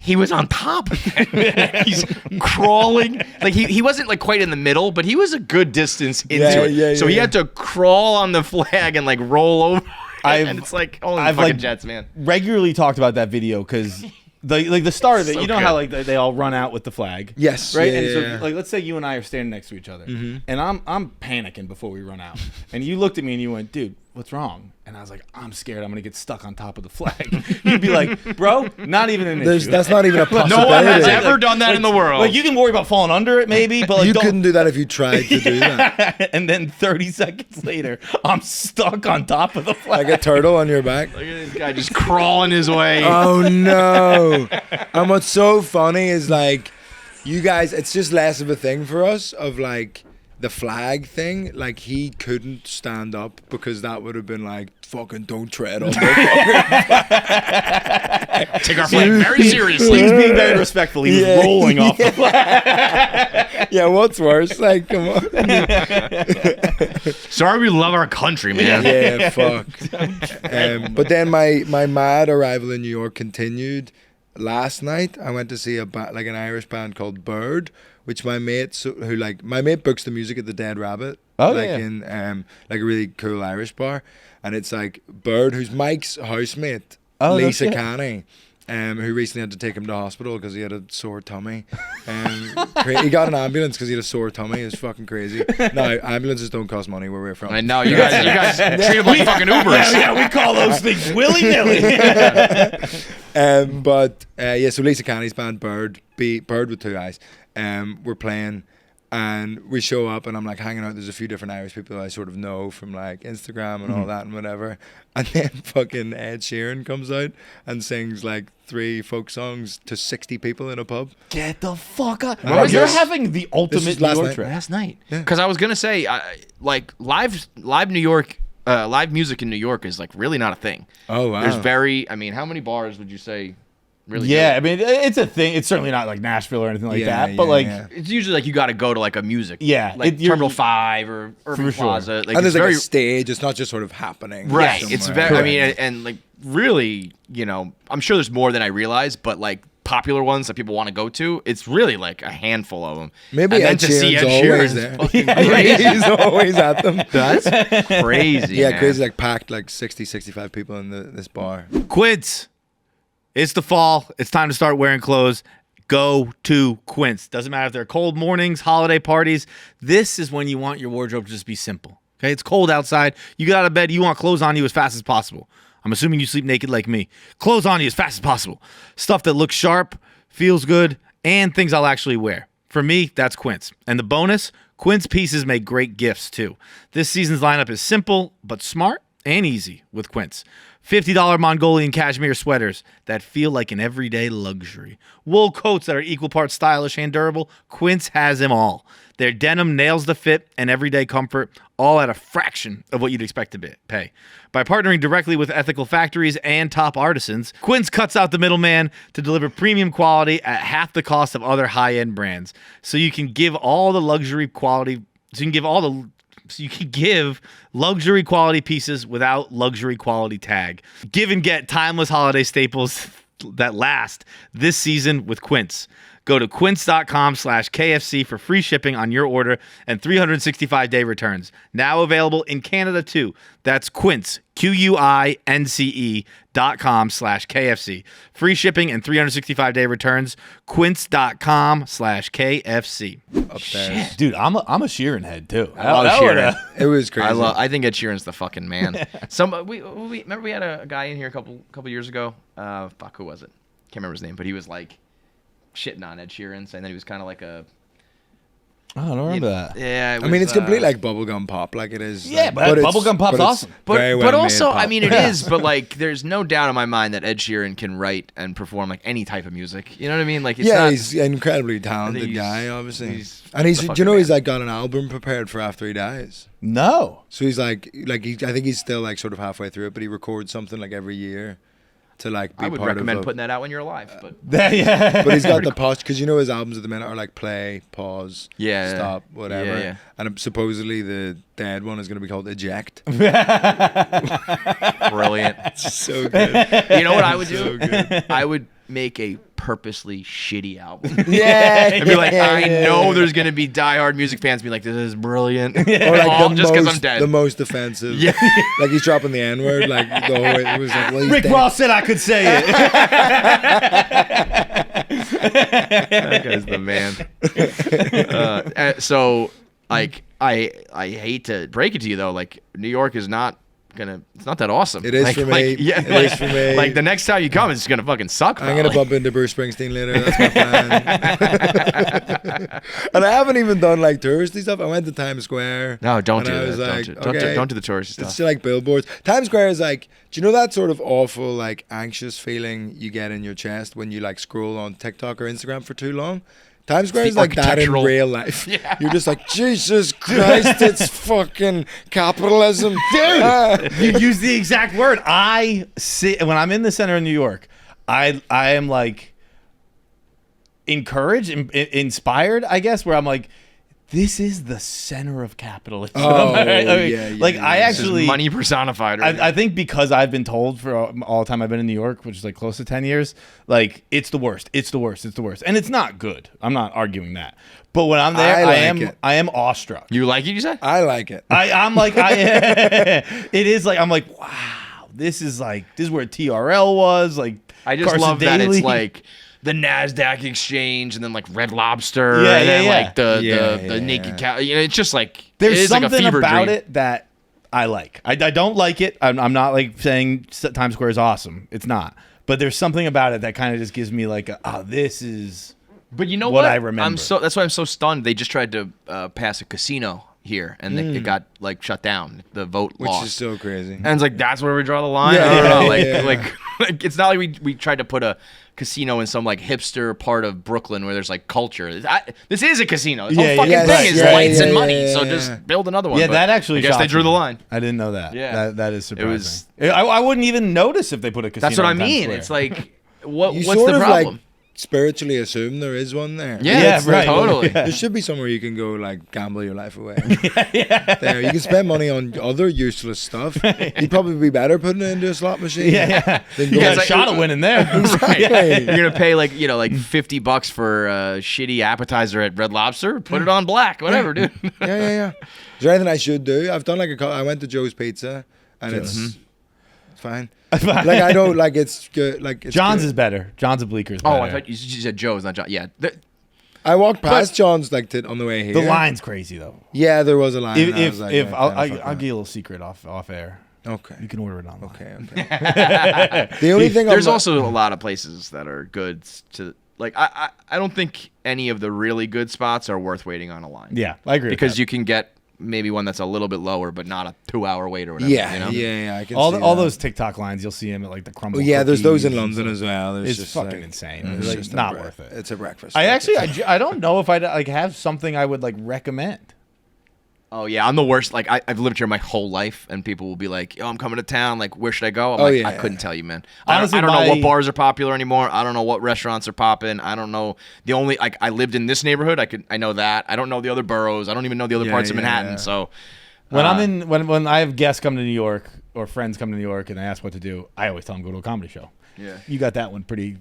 Speaker 3: He was on top of it. He's crawling. Like he wasn't like quite in the middle, but he was a good distance into it. So he had to crawl on the flag and like roll over. And it's like, I've fucking Jets, man.
Speaker 2: Regularly talked about that video because the start of it,
Speaker 3: So
Speaker 2: you know
Speaker 3: good.
Speaker 2: how like they all run out with the flag.
Speaker 1: Yes.
Speaker 2: Right?
Speaker 1: Yeah,
Speaker 2: And so
Speaker 1: yeah.
Speaker 2: like let's say you and I are standing next to each other and I'm panicking before we run out. And you looked at me and you went, dude, what's wrong? And I was like, I'm scared I'm gonna get stuck on top of the flag. You'd be like, bro, not even an issue.
Speaker 1: That's not even a possibility.
Speaker 3: No one has ever done that in the world.
Speaker 2: Like you can worry about falling under it maybe, but like
Speaker 1: You
Speaker 2: don't.
Speaker 1: couldn't do that if you tried to do that.
Speaker 2: And then 30 seconds later, I'm stuck on top of the flag.
Speaker 1: Like a turtle on your back.
Speaker 3: Look at this guy just crawling his way.
Speaker 1: Oh no. And what's so funny is like you guys, it's just less of a thing for us of like the flag thing. Like he couldn't stand up because that would have been like fucking don't tread on the
Speaker 3: Take our flag very seriously.
Speaker 2: He was being very respectful. He was rolling off the flag.
Speaker 1: Yeah, what's worse? Like, come on.
Speaker 3: Sorry, we love our country, man.
Speaker 1: Yeah, fuck. But then my mad arrival in New York continued. Last night, I went to see an Irish band called Bird, which my mate books the music at the Dead Rabbit.
Speaker 2: Oh,
Speaker 1: like
Speaker 2: yeah.
Speaker 1: in like a really cool Irish bar, and it's like Bird, who's Mike's housemate, Lisa
Speaker 2: yeah.
Speaker 1: Canny. who recently had to take him to hospital because he had a sore tummy. He got an ambulance because he had a sore tummy. It's fucking crazy. No, ambulances don't cost money where we're from.
Speaker 3: I know you guys treat them like fucking Ubers.
Speaker 2: Yeah, we call those things willy-nilly.
Speaker 1: So Lisa Canny's band Bird with two eyes, we're playing. And we show up, and I'm like hanging out. There's a few different Irish people I sort of know from like Instagram and all that and whatever. And then fucking Ed Sheeran comes out and sings like 3 folk songs to 60 people in a pub.
Speaker 2: Get the fuck out!
Speaker 1: Bro,
Speaker 2: You're having the ultimate New York trip.
Speaker 3: Last night, because I was gonna say, like live New York, live music in New York is like really not a thing.
Speaker 1: Oh wow!
Speaker 3: There's how many bars would you say? Really
Speaker 2: yeah, I mean, it's a thing. It's certainly not like Nashville or anything like that, but
Speaker 3: it's usually like you got to go to like a music,
Speaker 2: like
Speaker 3: Terminal 5 or Irving Plaza. Like,
Speaker 1: and there's like a stage. It's not just sort of happening,
Speaker 3: right?
Speaker 1: Somewhere.
Speaker 3: It's very. I mean, and like really, I'm sure there's more than I realize, but like popular ones that people want to go to, it's really like a handful of them.
Speaker 1: Maybe Ed Sheeran's always there. He's always at them.
Speaker 3: That's crazy.
Speaker 1: Yeah,
Speaker 3: man.
Speaker 1: crazy. Like packed like 60, 65 people in this bar.
Speaker 2: Quince. It's the fall. It's time to start wearing clothes. Go to Quince. Doesn't matter if they're cold mornings, holiday parties. This is when you want your wardrobe to just be simple. Okay, it's cold outside. You get out of bed. You want clothes on you as fast as possible. I'm assuming you sleep naked like me. Clothes on you as fast as possible. Stuff that looks sharp, feels good, and things I'll actually wear. For me, that's Quince. And the bonus, Quince pieces make great gifts too. This season's lineup is simple but smart and easy with Quince. $50 Mongolian cashmere sweaters that feel like an everyday luxury. Wool coats that are equal parts stylish and durable. Quince has them all. Their denim nails the fit and everyday comfort, all at a fraction of what you'd expect to pay. By partnering directly with ethical factories and top artisans, Quince cuts out the middleman to deliver premium quality at half the cost of other high-end brands. So you can give luxury quality pieces without luxury quality tag. Give and get timeless holiday staples that last this season with Quince. Go to quince.com/KFC for free shipping on your order and 365-day returns. Now available in Canada too. That's Quince, QUINCE.com/KFC. Free shipping and 365-day returns. Quince.com/KFC.
Speaker 1: Upstairs.
Speaker 2: Dude, I'm a Sheeran head too.
Speaker 3: I love Sheeran.
Speaker 1: It was crazy.
Speaker 3: I think Ed Sheeran's the fucking man. We remember we had a guy in here a couple years ago. Who was it? Can't remember his name, but he was like shitting on Ed Sheeran, saying that he was kind of like a.
Speaker 2: Oh, I don't remember that.
Speaker 3: Yeah,
Speaker 1: I mean, it's complete like bubblegum pop, like it is.
Speaker 2: Yeah, but bubblegum pop's awesome.
Speaker 3: But also, I mean, it is. But like, there's no doubt in my mind that Ed Sheeran can write and perform like any type of music. You know what I mean? Like, it's not,
Speaker 1: he's an incredibly talented guy, obviously. He's like got an album prepared for after he dies.
Speaker 2: No.
Speaker 1: So he's I think he's still like sort of halfway through it, but he records something like every year. To like be
Speaker 3: I would
Speaker 1: part
Speaker 3: recommend
Speaker 1: of
Speaker 3: putting that out when you're alive, but
Speaker 1: but he's got the pause because his albums at the minute are like play, pause, stop, whatever.
Speaker 3: Yeah.
Speaker 1: And supposedly the dead one is going to be called Eject.
Speaker 3: Brilliant.
Speaker 1: It's so good.
Speaker 3: You know what I would do?
Speaker 1: So good.
Speaker 3: I would make a purposely shitty album.
Speaker 1: Yeah.
Speaker 3: I'd be like, I know there's gonna be diehard music fans be like, this is brilliant.
Speaker 1: Or like
Speaker 3: all just because I'm dead.
Speaker 1: The most offensive. Yeah. Like he's dropping the N-word. Like the whole it was like, well,
Speaker 2: Rick Ross said I could say it.
Speaker 3: That guy's the man. So like I hate to break it to you though, like New York is not it's not that awesome.
Speaker 1: It is
Speaker 3: like,
Speaker 1: for me.
Speaker 3: Like, yeah,
Speaker 1: it
Speaker 3: like,
Speaker 1: is for me.
Speaker 3: Like the next time you come, it's gonna fucking suck.
Speaker 1: I'm gonna bump into Bruce Springsteen later. That's my plan. And I haven't even done like touristy stuff. I went to Times Square.
Speaker 3: No, don't do
Speaker 1: that.
Speaker 3: Like, don't do the touristy stuff.
Speaker 1: It's like billboards. Times Square is like, do you know that sort of awful like anxious feeling you get in your chest when you like scroll on TikTok or Instagram for too long? Times Square is like that in real life. Yeah. You're just like, Jesus Christ, it's fucking capitalism.
Speaker 2: Dude, you use the exact word. I see when I'm in the center of New York, I am like encouraged, inspired, I guess, where I'm like, this is the center of capitalism.
Speaker 1: Oh,
Speaker 2: I actually
Speaker 3: money personified. Right?
Speaker 2: I think because I've been told for all the time I've been in New York, which is like close to 10 years, like it's the worst. It's the worst. It's the worst. And it's not good. I'm not arguing that. But when I'm there, I am awestruck.
Speaker 3: You like it, you said?
Speaker 1: I like it.
Speaker 2: I'm like, it is like, I'm like, wow, this is where TRL was. Like,
Speaker 3: I just
Speaker 2: Carson
Speaker 3: love that
Speaker 2: Daly.
Speaker 3: it's like the NASDAQ exchange and then like Red Lobster
Speaker 2: Yeah,
Speaker 3: and then
Speaker 2: yeah,
Speaker 3: like the
Speaker 1: Yeah.
Speaker 3: naked cow. You know, it's just like
Speaker 2: There's
Speaker 3: it is like a
Speaker 2: something
Speaker 3: fever
Speaker 2: about
Speaker 3: dream.
Speaker 2: it that I like. I don't like it. I'm not like saying Times Square is awesome. It's not. But there's something about it that kind of just gives me like, this is.
Speaker 3: But you know
Speaker 2: what
Speaker 3: what?
Speaker 2: I remember.
Speaker 3: That's why I'm so stunned. They just tried to pass a casino here, and it got like shut down. The vote
Speaker 1: Which
Speaker 3: lost.
Speaker 1: is so crazy.
Speaker 3: And it's like that's where we draw the line.
Speaker 1: Yeah,
Speaker 3: I don't know.
Speaker 1: yeah,
Speaker 3: Like,
Speaker 1: yeah.
Speaker 3: like it's not like we tried to put a casino in some like hipster part of Brooklyn where there's like culture. This is a casino. This
Speaker 2: Yeah,
Speaker 3: whole fucking
Speaker 2: yeah,
Speaker 3: thing
Speaker 2: right,
Speaker 3: is
Speaker 2: right,
Speaker 3: lights
Speaker 1: yeah,
Speaker 3: and
Speaker 1: yeah,
Speaker 3: money.
Speaker 1: yeah,
Speaker 3: So
Speaker 1: yeah.
Speaker 3: just build another one.
Speaker 2: Yeah,
Speaker 3: But
Speaker 2: that actually.
Speaker 3: I guess they
Speaker 2: shocked
Speaker 3: drew the
Speaker 2: me.
Speaker 3: line.
Speaker 2: I didn't know that.
Speaker 3: Yeah.
Speaker 2: that is surprising.
Speaker 3: was-
Speaker 2: I wouldn't even notice if they put a casino.
Speaker 3: That's what I
Speaker 2: in Times
Speaker 3: mean.
Speaker 2: Square.
Speaker 3: It's like what
Speaker 1: You
Speaker 3: what's
Speaker 1: sort
Speaker 3: the
Speaker 1: of
Speaker 3: problem?
Speaker 1: like spiritually assume there is one there.
Speaker 3: Yeah,
Speaker 2: Yeah, right.
Speaker 3: totally.
Speaker 1: There should be somewhere you can go like gamble your life away. There, you can spend money on other useless stuff. You'd probably be better putting it into a slot machine.
Speaker 2: yeah.
Speaker 1: Than
Speaker 2: You
Speaker 1: going-
Speaker 2: got a shot at winning there.
Speaker 3: Right.
Speaker 1: Exactly.
Speaker 3: You're gonna pay like like $50 for a shitty appetizer at Red Lobster. Put it on black, whatever, dude.
Speaker 1: Yeah. Is there anything I should do? I've done like I went to Joe's Pizza and it's fine. Like I don't like it's good. Like it's
Speaker 2: John's
Speaker 1: good.
Speaker 2: is better. John's Obliquer's better.
Speaker 3: Oh, I thought you said Joe's, not John. Yeah.
Speaker 1: I walked past John's like on the way here.
Speaker 2: The line's crazy though.
Speaker 1: Yeah, there was a line. and I was like,
Speaker 2: If
Speaker 1: right,
Speaker 2: I'll
Speaker 1: fuck
Speaker 2: give
Speaker 1: that.
Speaker 2: you a little secret off air.
Speaker 1: Okay.
Speaker 2: You can order it online.
Speaker 1: Okay. The only thing
Speaker 3: There's
Speaker 1: I'm
Speaker 3: also a lot of places that are good to like. I don't think any of the really good spots are worth waiting on a line.
Speaker 2: Yeah, I agree.
Speaker 3: Because
Speaker 2: with
Speaker 3: you can get maybe one that's a little bit lower, but not a 2-hour wait or whatever.
Speaker 1: Yeah,
Speaker 3: you know?
Speaker 1: yeah, I can
Speaker 2: all
Speaker 1: see
Speaker 2: all
Speaker 1: that.
Speaker 2: those TikTok lines, you'll see them at like the Crumble.
Speaker 1: Oh, yeah, there's those in
Speaker 2: Cookies
Speaker 1: London
Speaker 2: and
Speaker 1: as well. There's
Speaker 2: It's
Speaker 1: just
Speaker 2: fucking
Speaker 1: like,
Speaker 2: insane.
Speaker 1: it's
Speaker 2: It's like
Speaker 1: just
Speaker 2: not
Speaker 1: a
Speaker 2: worth it.
Speaker 1: It's a breakfast.
Speaker 2: I
Speaker 1: Like,
Speaker 2: actually, I don't know if I'd like have something I would like recommend.
Speaker 3: Oh yeah, I'm the worst. Like I've lived here my whole life, and people will be like, "Oh, I'm coming to town. Like, where should I go?" I'm
Speaker 1: Oh,
Speaker 3: like,
Speaker 1: yeah.
Speaker 3: I couldn't tell you, man.
Speaker 2: Honestly,
Speaker 3: I don't know what
Speaker 2: my-
Speaker 3: bars are popular anymore. I don't know what restaurants are popping. I don't know. The only like I lived in this neighborhood. I know that. I don't know the other boroughs. I don't even know the other
Speaker 1: Yeah,
Speaker 3: parts of
Speaker 1: yeah,
Speaker 3: Manhattan.
Speaker 1: yeah.
Speaker 3: So
Speaker 2: When I'm in, when I have guests come to New York or friends come to New York and they ask what to do, I always tell them go to a comedy show.
Speaker 3: Yeah.
Speaker 2: You got that one pretty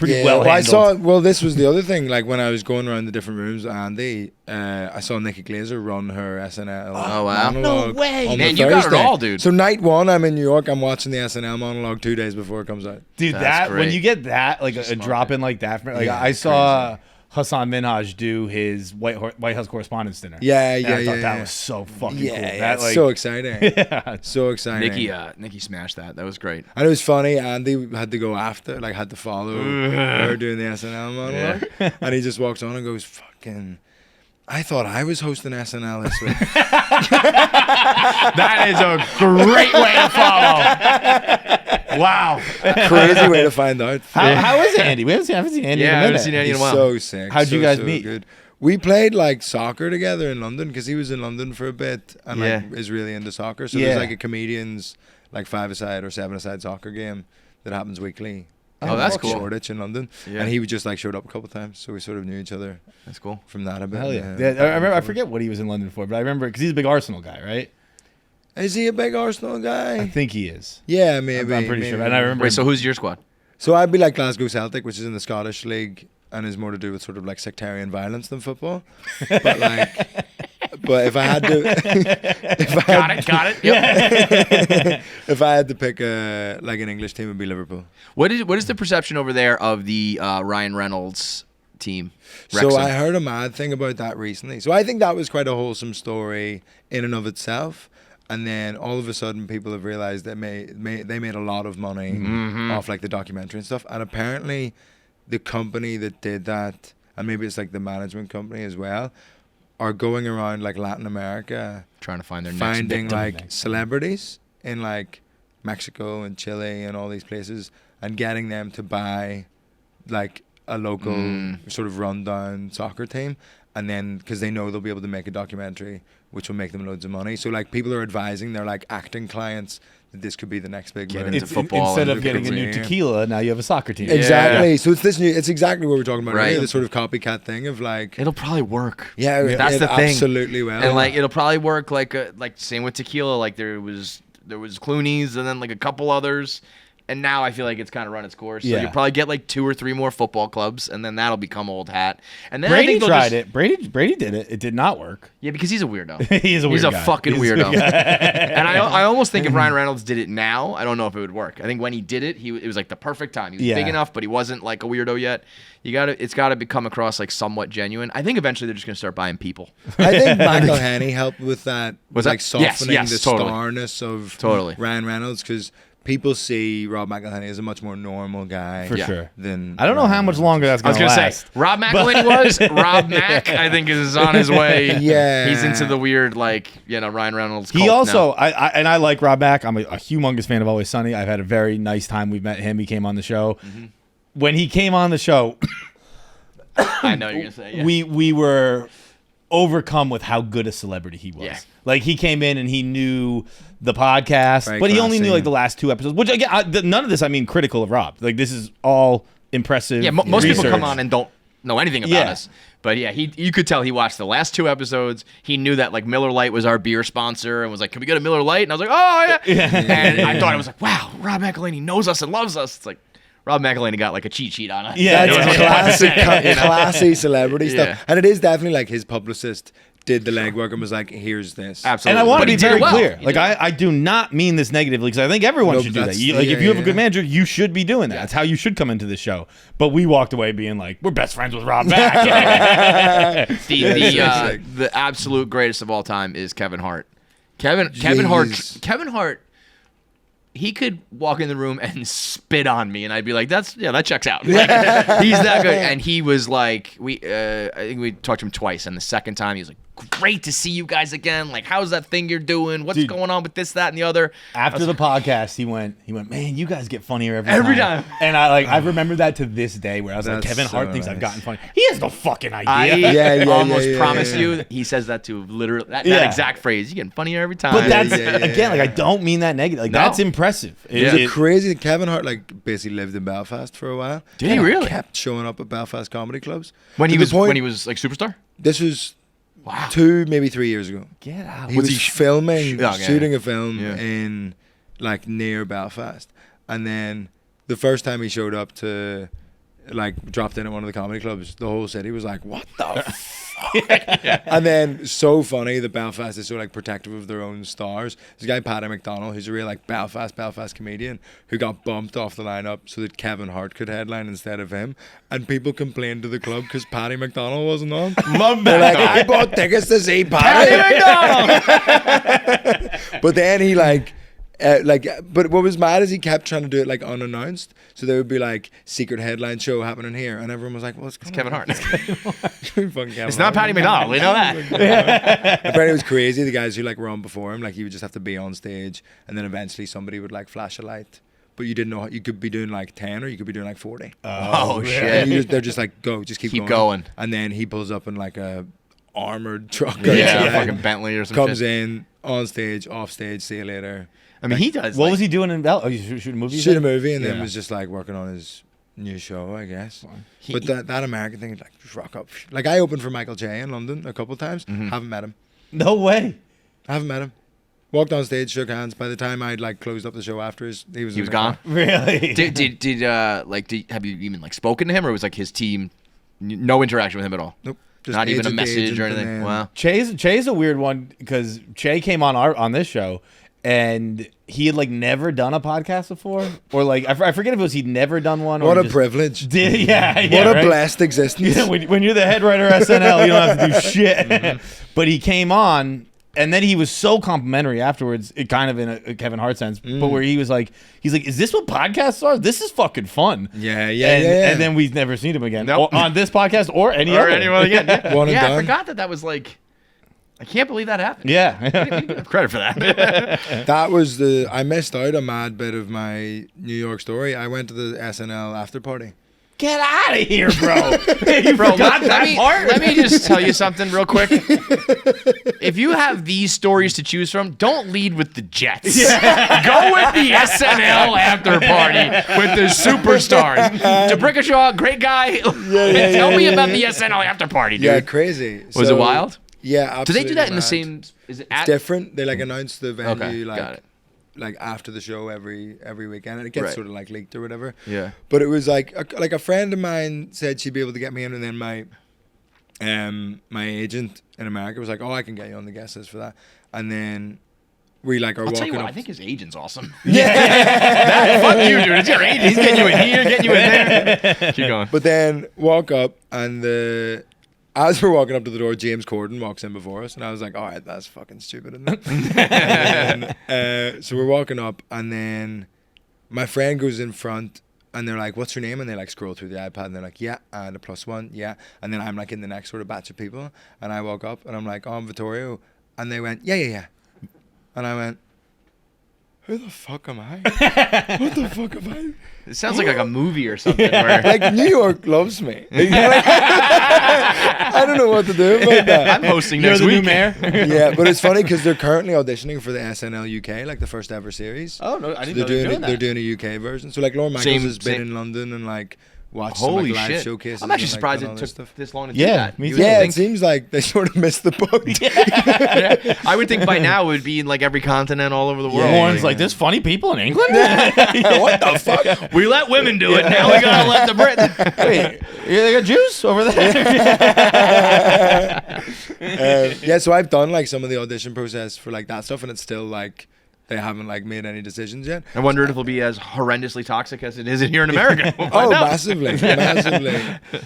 Speaker 1: Yeah,
Speaker 2: well
Speaker 1: I
Speaker 2: handled.
Speaker 1: saw. Well, this was the other thing. Like when I was going around the different rooms, Andy, I saw Nikki Glaser run her SNL.
Speaker 3: Oh, wow.
Speaker 1: monologue
Speaker 2: No way.
Speaker 1: on the
Speaker 3: Man, you got it
Speaker 1: Thursday.
Speaker 3: all, dude.
Speaker 1: So night one, I'm in New York. I'm watching the SNL monologue 2 days before it comes out.
Speaker 2: Dude,
Speaker 3: That's
Speaker 2: that when
Speaker 3: great.
Speaker 2: you get that like a
Speaker 3: smart,
Speaker 2: drop
Speaker 3: man.
Speaker 2: in like that, like
Speaker 1: Yeah,
Speaker 2: I
Speaker 1: it's
Speaker 2: saw Hassan Minhaj do his White House Correspondents' Dinner.
Speaker 1: Yeah,
Speaker 2: And
Speaker 1: yeah,
Speaker 2: I thought
Speaker 1: yeah,
Speaker 2: that
Speaker 1: yeah.
Speaker 2: was so fucking
Speaker 1: Yeah,
Speaker 2: cool.
Speaker 1: yeah,
Speaker 2: That,
Speaker 1: it's
Speaker 2: like,
Speaker 1: so exciting.
Speaker 2: yeah.
Speaker 1: So exciting.
Speaker 3: Nikki smashed that. That was great.
Speaker 1: And it was funny. Andy had to go after, like, had to follow her doing the SNL monologue, and he just walks on and goes, "Fucking." I thought I was hosting SNL this week.
Speaker 3: That is a great way to follow. Wow.
Speaker 1: Crazy way to find out.
Speaker 2: How is Andy? We haven't seen Andy.
Speaker 3: Yeah,
Speaker 2: in
Speaker 3: I
Speaker 2: a
Speaker 3: haven't
Speaker 2: minute.
Speaker 3: seen Andy in a
Speaker 1: He's
Speaker 3: while.
Speaker 1: so sick.
Speaker 2: How'd you
Speaker 1: so,
Speaker 2: guys
Speaker 1: so
Speaker 2: meet?
Speaker 1: Good. We played like soccer together in London because he was in London for a bit and like
Speaker 3: Yeah.
Speaker 1: is really into soccer. So
Speaker 2: Yeah.
Speaker 1: there's like a comedians like 5-a-side or 7-a-side soccer game that happens weekly.
Speaker 3: Oh, that's
Speaker 1: in
Speaker 3: cool.
Speaker 1: Shoreditch in London,
Speaker 3: Yeah.
Speaker 1: and he would just like showed up a couple times, so we sort of knew each other
Speaker 3: That's cool.
Speaker 1: from that a bit.
Speaker 2: Hell yeah. Yeah, I remember. I forget what he was in London for, but I remember because he's a big Arsenal guy, right?
Speaker 1: Is he a big Arsenal guy?
Speaker 2: I think he is.
Speaker 1: Yeah, maybe.
Speaker 2: I'm pretty sure.
Speaker 1: maybe.
Speaker 2: And I remember.
Speaker 3: Wait, so who's your squad?
Speaker 1: So I'd be like Glasgow Celtic, which is in the Scottish League and is more to do with sort of like sectarian violence than football. But like, but if I had to, if I
Speaker 3: Got it. Yep.
Speaker 1: if I had to pick a like an English team, it'd be Liverpool.
Speaker 3: What is the perception over there of the Ryan Reynolds team?
Speaker 1: So
Speaker 3: Wrexham?
Speaker 1: I heard a mad thing about that recently. So I think that was quite a wholesome story in and of itself. And then all of a sudden, people have realized that they made a lot of money off like the documentary and stuff. And apparently, the company that did that, and maybe it's like the management company as well, are going around like Latin America
Speaker 3: trying to find their next
Speaker 1: finding
Speaker 3: victim.
Speaker 1: like celebrities in like Mexico and Chile and all these places and getting them to buy like a local sort of rundown soccer team, and then because they know they'll be able to make a documentary which will make them loads of money. So like people are advising their like acting clients that this could be the next big
Speaker 3: Get
Speaker 1: move.
Speaker 3: into football
Speaker 2: instead
Speaker 3: and
Speaker 2: of getting a new
Speaker 1: career.
Speaker 2: tequila, now you have a soccer team.
Speaker 1: Exactly. So it's this new. It's exactly what we're talking about.
Speaker 3: Right.
Speaker 1: Right. The sort of copycat thing of like.
Speaker 3: It'll probably work.
Speaker 1: Yeah,
Speaker 3: That's
Speaker 1: it
Speaker 3: the thing.
Speaker 1: absolutely will.
Speaker 3: And like it'll probably work like same with tequila. Like there was Clooney's and then like a couple others, And now I feel like it's kind of run its course. So
Speaker 2: Yeah.
Speaker 3: you'll probably get like 2 or 3 more football clubs, and then that'll become old hat. And then I
Speaker 2: Brady
Speaker 3: think they'll
Speaker 2: tried
Speaker 3: just,
Speaker 2: it. Brady did it. It did not work.
Speaker 3: Yeah, because he's a weirdo.
Speaker 2: He's a weird guy.
Speaker 3: Fucking
Speaker 2: He's a
Speaker 3: weirdo.
Speaker 2: weird guy.
Speaker 3: And I almost think if Ryan Reynolds did it now, I don't know if it would work. I think when he did it, it was like the perfect time. He was big enough, but he wasn't like a weirdo yet. It's got to come across like somewhat genuine. I think eventually they're just gonna start buying people.
Speaker 1: I think McElhenney helped with that.
Speaker 3: Was
Speaker 1: like
Speaker 3: that?
Speaker 1: softening
Speaker 3: Yes,
Speaker 1: the
Speaker 3: totally.
Speaker 1: starness of
Speaker 3: Totally.
Speaker 1: Ryan Reynolds, because people see Rob McElhenney as a much more normal guy
Speaker 2: For sure.
Speaker 1: than
Speaker 2: I don't know how much longer that's
Speaker 3: I was
Speaker 2: going to
Speaker 3: gonna
Speaker 2: last.
Speaker 3: say Rob McElhenney was Rob Mack. I think is on his way.
Speaker 1: Yeah.
Speaker 3: he's into the weird like Ryan Reynolds.
Speaker 2: He
Speaker 3: cult
Speaker 2: also,
Speaker 3: now.
Speaker 2: I like Rob Mack. I'm a humongous fan of Always Sunny. I've had a very nice time. We've met him. He came on the show.
Speaker 3: Mm-hmm.
Speaker 2: When he came on the show,
Speaker 3: I know you're gonna say yeah.
Speaker 2: we were overcome with how good a celebrity he was.
Speaker 3: Yeah.
Speaker 2: Like he came in and he knew the podcast,
Speaker 1: Very
Speaker 2: but he only knew
Speaker 1: classy.
Speaker 2: like the last 2 episodes. Which again, none of this I mean critical of Rob. Like this is all impressive.
Speaker 3: Yeah, most people
Speaker 2: research.
Speaker 3: come on and don't know anything about
Speaker 2: Yeah.
Speaker 3: us. But yeah, you could tell he watched the last 2 episodes. He knew that like Miller Lite was our beer sponsor and was like, "Can we get a Miller Lite?" And I was like, "Oh yeah." And I thought it was like, "Wow, Rob McElhenney knows us and loves us." It's like Rob McElhenney got like a cheat sheet on us.
Speaker 2: Yeah,
Speaker 1: That's
Speaker 2: yeah.
Speaker 1: classic,
Speaker 3: You know?
Speaker 1: classy celebrity
Speaker 3: Yeah.
Speaker 1: stuff, and it is definitely like his publicist did the legwork and was like, "Here's this."
Speaker 3: Absolutely.
Speaker 2: And I want to
Speaker 3: But he
Speaker 2: be
Speaker 3: did it
Speaker 2: very
Speaker 3: well.
Speaker 2: clear.
Speaker 3: He
Speaker 2: Like
Speaker 3: did it.
Speaker 2: I do not mean this negatively because I think everyone
Speaker 1: No,
Speaker 2: should do that.
Speaker 1: that's-
Speaker 2: If you have a
Speaker 1: yeah.
Speaker 2: good manager, you should be doing that. That's how you should come into the show. But we walked away being like, we're best friends with Rob Mack.
Speaker 3: The absolute greatest of all time is Kevin Hart. Kevin
Speaker 1: Jeez.
Speaker 3: Hart. He could walk in the room and spit on me, and I'd be like, that checks out." Like, he's that good. And he was like, I think we talked to him twice, and the second time he was like, "Great to see you guys again. Like, how's that thing you're doing? What's
Speaker 2: Dude.
Speaker 3: going on with this, that, and the other?"
Speaker 2: After the podcast, he went, "Man, you guys get funnier every
Speaker 3: Every
Speaker 2: time."
Speaker 3: time.
Speaker 2: And I remember that to this day where I was like,
Speaker 1: That's
Speaker 2: Kevin Hart
Speaker 1: so
Speaker 2: thinks I've
Speaker 1: nice.
Speaker 2: gotten funny. He has no fucking idea.
Speaker 3: I
Speaker 1: Yeah,
Speaker 3: almost
Speaker 1: yeah,
Speaker 3: promise
Speaker 1: yeah.
Speaker 3: you he says that to literally that
Speaker 2: Yeah.
Speaker 3: exact phrase. "You getting funnier every time."
Speaker 2: But that's
Speaker 1: yeah,
Speaker 2: again, like I don't mean that negative. Like
Speaker 3: No.
Speaker 2: that's impressive.
Speaker 3: Yeah.
Speaker 2: It-
Speaker 1: Crazy that Kevin Hart like basically lived in Belfast for a while.
Speaker 3: Did he
Speaker 1: And
Speaker 3: really?
Speaker 1: kept showing up at Belfast comedy clubs.
Speaker 3: when
Speaker 1: To
Speaker 3: he
Speaker 1: the
Speaker 3: was
Speaker 1: point-
Speaker 3: when he was like superstar.
Speaker 1: This was
Speaker 3: Wow.
Speaker 1: 2, maybe 3 years ago.
Speaker 2: Get out.
Speaker 1: He
Speaker 3: Was
Speaker 1: was
Speaker 3: he
Speaker 1: filming,
Speaker 3: okay.
Speaker 1: shooting a film
Speaker 3: Yeah.
Speaker 1: in like near Belfast, and then the first time he showed up to like dropped in at one of the comedy clubs, the whole city was like, "What the fuck?" And then so funny that Belfast is so like protective of their own stars. This guy Paddy McDonnell, who's a real like Belfast comedian, who got bumped off the lineup so that Kevin Hart could headline instead of him, and people complained to the club because Paddy McDonnell wasn't on.
Speaker 2: Love
Speaker 1: They're
Speaker 2: that.
Speaker 1: like, "I bought tickets to see Paddy McDonnell." But then he but what was mad is he kept trying to do it like unannounced. So there would be like secret headline show happening here, and everyone was like, "Well, it's
Speaker 3: Kevin Hart.
Speaker 1: It's
Speaker 3: It's not Patty McDonald. We know that.
Speaker 1: Apparently it was crazy. The guys who like were on before him, like he would just have to be on stage, and then eventually somebody would like flash a light. But you didn't know you could be doing like 10 or you could be doing like 40.
Speaker 3: Oh,
Speaker 2: really?
Speaker 3: shit.
Speaker 1: And they're just like, go, just keep
Speaker 3: going.
Speaker 1: And then he pulls up in like a armored truck.
Speaker 3: Yeah,
Speaker 1: outside,
Speaker 3: fucking Bentley or some
Speaker 1: comes
Speaker 3: shit.
Speaker 1: in on stage, off stage, see you later.
Speaker 3: I mean, he does.
Speaker 2: What
Speaker 3: like,
Speaker 2: was he doing in Bel? Oh, you shooting movies?
Speaker 1: Shoot a movie and then
Speaker 2: Yeah.
Speaker 1: was just like working on his new show, I guess.
Speaker 3: He-
Speaker 1: But that American thing is like just rock up. Like I opened for Michael J in London a couple of times. Haven't met him.
Speaker 2: No way.
Speaker 1: I haven't met him. Walked on stage, shook hands. By the time I'd like closed up the show after, he was
Speaker 3: gone.
Speaker 2: Really?
Speaker 3: Did have you even like spoken to him, or was like his team no interaction with him at all?
Speaker 1: Nope. Just
Speaker 3: Not even a
Speaker 1: agent to
Speaker 3: message
Speaker 1: agent
Speaker 3: or
Speaker 1: and
Speaker 3: anything.
Speaker 1: then-
Speaker 3: Wow.
Speaker 2: Che's a weird one because Che came on this show and he had like never done a podcast before, or like I forget if it was he'd never done one.
Speaker 1: What
Speaker 2: or
Speaker 1: a
Speaker 2: just
Speaker 1: privilege.
Speaker 2: Did yeah,
Speaker 1: What a
Speaker 2: right?
Speaker 1: blessed existence.
Speaker 2: Yeah, when you're the head writer of SNL, you don't have to do shit. But he came on, and then he was so complimentary afterwards, it kind of in a Kevin Hart sense, but where he's like, "Is this what podcasts are? This is fucking fun."
Speaker 1: Yeah.
Speaker 2: And then we've never seen him again
Speaker 3: Nope.
Speaker 2: on this podcast or any
Speaker 3: Or
Speaker 2: other.
Speaker 3: anyone again. Yeah,
Speaker 1: One and
Speaker 3: yeah I
Speaker 1: done.
Speaker 3: forgot that was like. I can't believe that happened.
Speaker 2: Yeah.
Speaker 3: Give credit for that.
Speaker 1: That was I missed out a mad bit of my New York story. I went to the SNL after party.
Speaker 2: Get out of here, bro. You
Speaker 3: Bro,
Speaker 2: forgot that part?
Speaker 3: let me just tell you something real quick. If you have these stories to choose from, don't lead with the Jets. Go with the SNL after party with the superstars. DeBrickashaw, great guy. Tell me about the SNL after party, dude.
Speaker 1: Yeah, crazy.
Speaker 3: Was
Speaker 1: So,
Speaker 3: it wild?
Speaker 1: Yeah,
Speaker 3: Do
Speaker 1: absolutely.
Speaker 3: they do that in the
Speaker 1: mad.
Speaker 3: same? Is it
Speaker 1: It's different. They like announced the venue
Speaker 3: Okay,
Speaker 1: like
Speaker 3: got it.
Speaker 1: like after the show every weekend, and it gets
Speaker 3: Right.
Speaker 1: sort of like leaked or whatever.
Speaker 3: Yeah.
Speaker 1: But it was like a friend of mine said she'd be able to get me in, and then my agent in America was like, "Oh, I can get you on the guest list for that," and then. We like are
Speaker 3: I'll tell
Speaker 1: walking
Speaker 3: you what,
Speaker 1: up.
Speaker 3: I think his agent's awesome. Fuck you, dude. It's your agent. He's getting you in here, getting you in there. Keep going.
Speaker 1: But then walk up, and as we're walking up to the door, James Corden walks in before us, and I was like, "All right, that's fucking stupid, isn't it?" And then, so we're walking up, and then my friend goes in front, and they're like, "What's your name?" And they like scroll through the iPad, and they're like, "Yeah," and a +1, yeah. And then I'm like in the next sort of batch of people, and I walk up, and I'm like, "Oh, I'm Vittorio," and they went, "Yeah." And I went, who the fuck am I? What the fuck am I?
Speaker 3: It sounds like a movie or something. Where
Speaker 1: Like New York loves me. I don't know what to do about that.
Speaker 3: I'm hosting
Speaker 2: You're
Speaker 3: next
Speaker 2: the
Speaker 3: week.
Speaker 2: new mayor.
Speaker 1: Yeah, but it's funny because they're currently auditioning for the SNL UK, like the first ever series.
Speaker 2: Oh no, I
Speaker 1: So
Speaker 2: didn't know they were doing
Speaker 1: they're
Speaker 2: that.
Speaker 1: doing a UK version. So like Lauren Michaels has been
Speaker 3: same-
Speaker 1: in London and like watched
Speaker 3: Holy
Speaker 1: some like, live
Speaker 3: shit.
Speaker 1: showcases.
Speaker 3: I'm actually
Speaker 1: and, like,
Speaker 3: surprised
Speaker 1: done
Speaker 3: it
Speaker 1: all this
Speaker 3: took
Speaker 1: stuff.
Speaker 3: this long to do
Speaker 2: Yeah,
Speaker 3: that.
Speaker 2: me
Speaker 3: You
Speaker 2: too.
Speaker 3: would
Speaker 1: Yeah, it
Speaker 3: think-
Speaker 1: seems like they sort of missed the boat.
Speaker 3: I would think by now it would be in like every continent all over the world.
Speaker 1: Yeah.
Speaker 2: Warren's like, there's funny people in England.
Speaker 1: What the fuck?
Speaker 3: We let women do it. Now we gotta let the Brits.
Speaker 2: Wait, they got Jews over there.
Speaker 1: Yeah, so I've done like some of the audition process for like that stuff, and it's still like they haven't like made any decisions yet.
Speaker 3: I wonder if it'll be as horrendously toxic as it is in here in America. We'll
Speaker 1: Oh,
Speaker 3: find out.
Speaker 1: massively.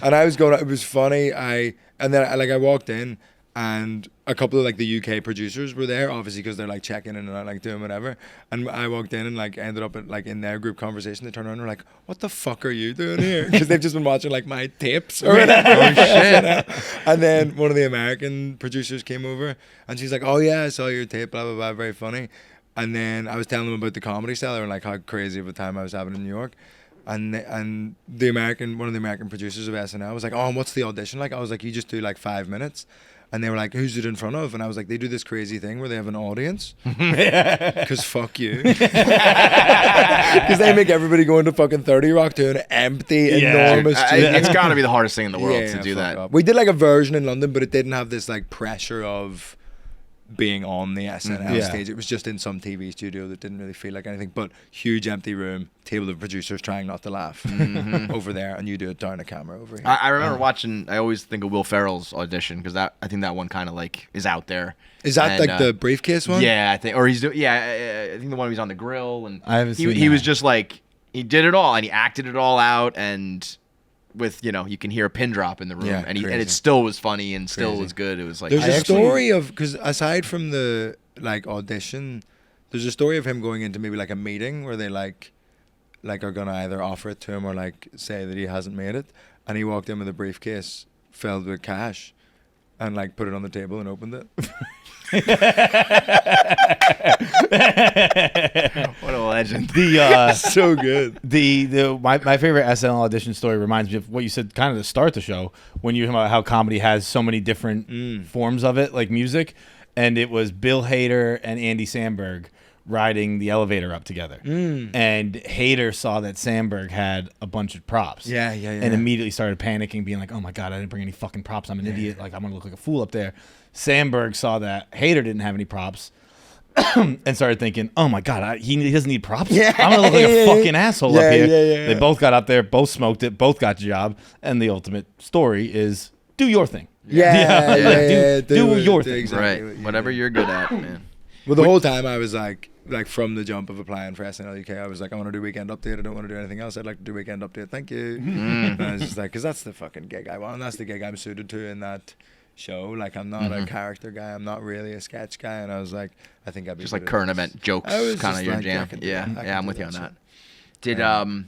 Speaker 1: And I was going. It was funny. I walked in, and a couple of like the UK producers were there, obviously because they're like checking in and like doing whatever. And I walked in and like ended up like in their group conversation. They turned around and were like, "What the fuck are you doing here?" Because they've just been watching like my tapes or whatever.
Speaker 3: Oh, shit.
Speaker 1: And then one of the American producers came over, and she's like, "Oh yeah, I saw your tape. Blah blah blah. Very funny." And then I was telling them about the Comedy Cellar and like how crazy of a time I was having in New York. And one of the American producers of SNL was like, "Oh, and what's the audition like?" I was like, "You just do like 5 minutes." And they were like, "Who's it in front of?" And I was like, "They do this crazy thing where they have an audience." Because fuck you. Because they make everybody go into fucking 30 Rock to an empty, enormous studio.
Speaker 3: It's got to be the hardest thing in the world
Speaker 1: Yeah,
Speaker 3: to do
Speaker 1: fuck
Speaker 3: that.
Speaker 1: off. We did like a version in London, but it didn't have this like pressure of being on the SNL
Speaker 2: Yeah.
Speaker 1: stage. It was just in some TV studio that didn't really feel like anything, but huge empty room, table of producers trying not to laugh over there, and you do it down a camera over here.
Speaker 3: I remember watching. I always think of Will Ferrell's audition because I think that one kind of like is out there.
Speaker 1: Is that
Speaker 3: And,
Speaker 1: like the briefcase one?
Speaker 3: Yeah, I think, or he's doing. Yeah, I think the one he's on the grill, and
Speaker 2: I haven't seen
Speaker 3: he was
Speaker 2: that.
Speaker 3: just like he did it all, and he acted it all out, and with you can hear a pin drop in the room,
Speaker 1: Yeah,
Speaker 3: and
Speaker 1: crazy.
Speaker 3: it still was funny and still
Speaker 1: Crazy.
Speaker 3: was good. It was like
Speaker 1: There's
Speaker 2: I
Speaker 1: a
Speaker 2: actually-
Speaker 1: story of, because aside from the like audition, there's a story of him going into maybe like a meeting where they like are gonna either offer it to him or like say that he hasn't made it, and he walked in with a briefcase filled with cash and like put it on the table and opened it.
Speaker 3: what a legend.
Speaker 2: The
Speaker 1: So good.
Speaker 2: my favorite SNL audition story reminds me of what you said kind of to start the show when you talk about how comedy has so many different forms of it, like music, and it was Bill Hader and Andy Samberg riding the elevator up together, and Hader saw that Samberg had a bunch of props,
Speaker 1: Yeah.
Speaker 2: and immediately started panicking, being like, "Oh my god, I didn't bring any fucking props. I'm an idiot. Like I'm gonna look like a fool up there." Samberg saw that Hader didn't have any props. And started thinking, "Oh my god, he doesn't need props.
Speaker 1: Yeah.
Speaker 2: I'm gonna look like a fucking asshole up here."
Speaker 1: Yeah.
Speaker 2: They both got up there, both smoked it, both got the job, and the ultimate story is do your thing.
Speaker 1: Yeah.
Speaker 2: Do your thing.
Speaker 1: exactly
Speaker 3: Right,
Speaker 1: what you
Speaker 3: whatever
Speaker 1: do.
Speaker 3: you're good at, man.
Speaker 1: Well, the whole time I was like from the jump of applying for SNL UK, I was like, I want to do Weekend Update. I don't want to do anything else. I'd like to do Weekend Update. Thank you. And I was just like, because that's the fucking gig I want. And that's the gig I'm suited to in that show. Like, I'm not a character guy. I'm not really a sketch guy. And I was like, I think I'd be
Speaker 3: Just
Speaker 1: good
Speaker 3: like
Speaker 1: at
Speaker 3: current
Speaker 1: this.
Speaker 3: event jokes,
Speaker 1: I was
Speaker 3: kind of
Speaker 1: just
Speaker 3: your
Speaker 1: like,
Speaker 3: jam.
Speaker 1: I can do
Speaker 3: Yeah,
Speaker 1: that. I
Speaker 3: yeah,
Speaker 1: can
Speaker 3: I'm
Speaker 1: do
Speaker 3: with you on
Speaker 1: that
Speaker 3: that.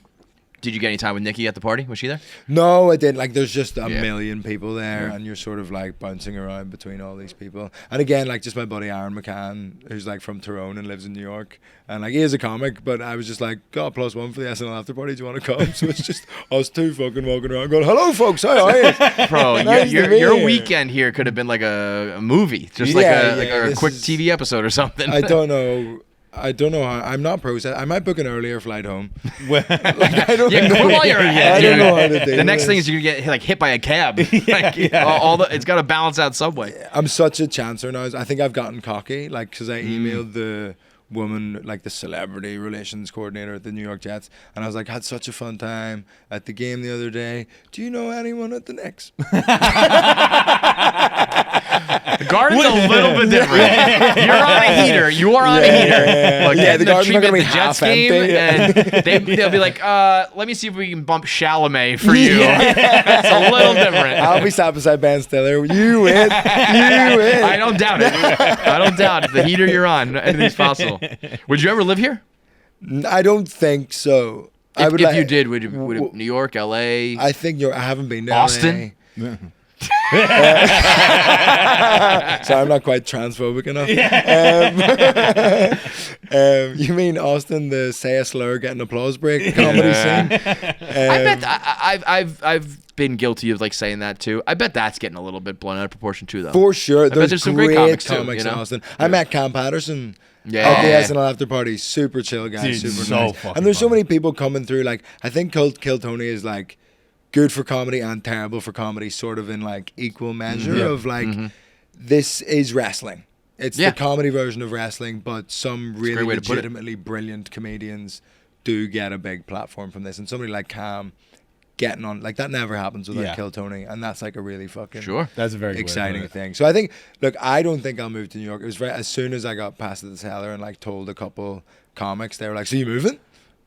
Speaker 3: Did you get any time with Nikki at the party? Was she there?
Speaker 1: No, I didn't. Like, there's just a
Speaker 3: Yeah.
Speaker 1: million people there, and you're sort of like bouncing around between all these people. And again, like, just my buddy Aaron McCann, who's like from Tyrone and lives in New York, and like he is a comic, but I was just like, got a +1 for the SNL after party. Do you want to come? So it's just us two fucking walking around, going, "Hello, folks. How are you?"
Speaker 3: Bro,
Speaker 1: Nice to be
Speaker 3: your
Speaker 1: here.
Speaker 3: weekend here could have been like a movie, just
Speaker 1: Yeah,
Speaker 3: like a
Speaker 1: this
Speaker 3: quick
Speaker 1: is-
Speaker 3: TV episode or something.
Speaker 1: I don't know. How. I'm not processed. I might book an earlier flight home.
Speaker 2: Well,
Speaker 1: I don't
Speaker 3: Yeah,
Speaker 1: know.
Speaker 3: come while you're at it,
Speaker 1: I don't
Speaker 3: dude.
Speaker 1: know how to do
Speaker 3: The next
Speaker 1: this.
Speaker 3: thing is you're gonna get like hit by a cab. It's got to balance out Subway.
Speaker 1: I'm such a chancer now. I think I've gotten cocky, like, because I emailed woman, like the celebrity relations coordinator at the New York Jets, and I was like, had such a fun time at the game the other day. Do you know anyone at the Knicks?
Speaker 3: The Garden's a little bit different. You're on a heater. You are on a heater. Like,
Speaker 1: Yeah, the Garden's not gonna be
Speaker 3: the Jets
Speaker 1: half empty.
Speaker 3: and they'll be like, let me see if we can bump Chalamet for you. It's a little different.
Speaker 1: I'll be sat beside Ben Stiller. You win. You win.
Speaker 3: I don't doubt it. I don't doubt it. The heater you're on, anything's possible. Would you ever live here?
Speaker 1: I don't think so.
Speaker 3: If you did, would it New York, LA?
Speaker 1: I think I haven't been to
Speaker 3: Austin?
Speaker 1: LA. So I'm not quite transphobic enough. You mean Austin, the say a slur, get an applause break comedy scene?
Speaker 3: I bet I've been guilty of like saying that too. I bet that's getting a little bit blown out of proportion too, though.
Speaker 1: For sure.
Speaker 3: There's some great comics too,
Speaker 1: in Austin. I met Cam Patterson at the
Speaker 3: Yeah.
Speaker 1: SNL after party. Super chill guy,
Speaker 2: Dude,
Speaker 1: super
Speaker 2: so
Speaker 1: nice.
Speaker 2: fucking
Speaker 1: And there's so
Speaker 2: funny.
Speaker 1: many people coming through. Like, I think Kill Tony is like good for comedy and terrible for comedy, sort of in like equal measure of like, this is wrestling. It's
Speaker 3: Yeah.
Speaker 1: the comedy version of wrestling, but some really
Speaker 3: great way to put it.
Speaker 1: legitimately brilliant comedians do get a big platform from this. And somebody like Cam getting on, like, that never happens without
Speaker 2: Yeah.
Speaker 1: Kill Tony. And that's like a really fucking
Speaker 3: Sure.
Speaker 2: That's a very good way to
Speaker 1: exciting
Speaker 2: put it.
Speaker 1: thing. So I think, look, I don't think I'll move to New York. It was as soon as I got past the cellar and like told a couple comics, they were like, "So you moving?"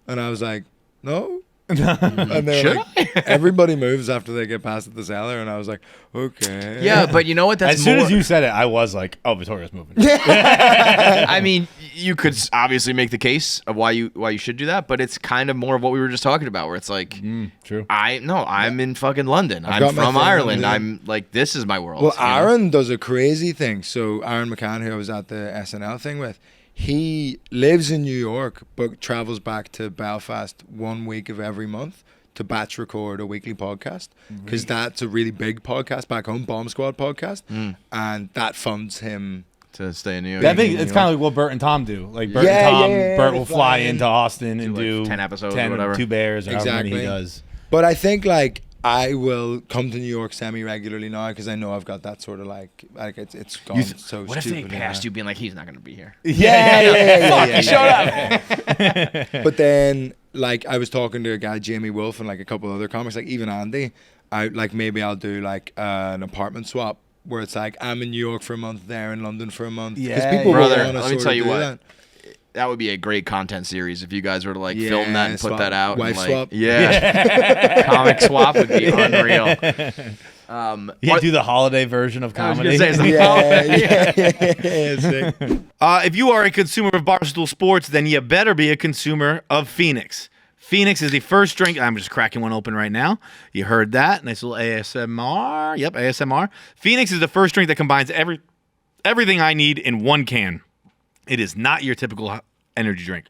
Speaker 1: And I was like, "No." And they were like, everybody moves after they get past the cellar, and I was like, okay.
Speaker 3: Yeah, but you know what? That's
Speaker 2: As soon
Speaker 3: more,
Speaker 2: as you said it, I was like, "Oh, Vittorio's moving."
Speaker 3: I mean, you could obviously make the case of why you should do that, but it's kind of more of what we were just talking about, where it's like,
Speaker 2: True.
Speaker 3: I'm in fucking London. I'm
Speaker 1: got my
Speaker 3: from
Speaker 1: thing,
Speaker 3: Ireland.
Speaker 1: yeah.
Speaker 3: I'm like, this is my world.
Speaker 1: Well,
Speaker 3: you know?
Speaker 1: Aaron does a crazy thing. So Aaron McCann, who I was at the SNL thing with, he lives in New York, but travels back to Belfast 1 week of every month to batch record a weekly podcast, because that's a really big podcast back home, Bomb Squad podcast, and that funds him.
Speaker 3: to stay in New York.
Speaker 2: I think it's kind of like what Bert and Tom do. Like Bert
Speaker 1: Yeah,
Speaker 2: and Tom,
Speaker 1: yeah,
Speaker 2: Bert
Speaker 1: they
Speaker 2: will
Speaker 1: fly
Speaker 2: fly
Speaker 1: in.
Speaker 2: into Austin and
Speaker 3: Do, like,
Speaker 2: do
Speaker 3: 10 episodes or whatever.
Speaker 2: 2 bears or however many he
Speaker 1: Exactly.
Speaker 2: does.
Speaker 1: But I think like I will come to New York semi-regularly now, because I know I've got that sort of like it's gone so
Speaker 3: What if they
Speaker 1: stupid.
Speaker 3: passed you being like, he's not going to be here?
Speaker 1: Yeah.
Speaker 3: He showed up.
Speaker 1: But then, like, I was talking to a guy, Jamie Wolf, and like a couple other comics, like even Andy. Maybe I'll do like an apartment swap where it's like I'm in New York for a month, there in London for a month. Because
Speaker 2: Yeah,
Speaker 1: people
Speaker 3: Brother,
Speaker 1: will want to
Speaker 3: let me
Speaker 1: sort
Speaker 3: tell
Speaker 1: of
Speaker 3: you
Speaker 1: do
Speaker 3: what.
Speaker 1: that.
Speaker 3: That would be a great content series if you guys were to like film that and put
Speaker 1: swap.
Speaker 3: that out.
Speaker 1: Wife
Speaker 3: and, like,
Speaker 1: swap.
Speaker 3: Yeah. Comic swap would be unreal.
Speaker 2: You do the holiday version of
Speaker 3: I was
Speaker 2: comedy.
Speaker 3: gonna say,
Speaker 1: Yeah, sick.
Speaker 4: If you are a consumer of Barstool Sports, then you better be a consumer of Phoenix. Phoenix is the first drink. I'm just cracking one open right now. You heard that. Nice little ASMR. Yep, ASMR. Phoenix is the first drink that combines everything I need in one can. It is not your typical energy drink.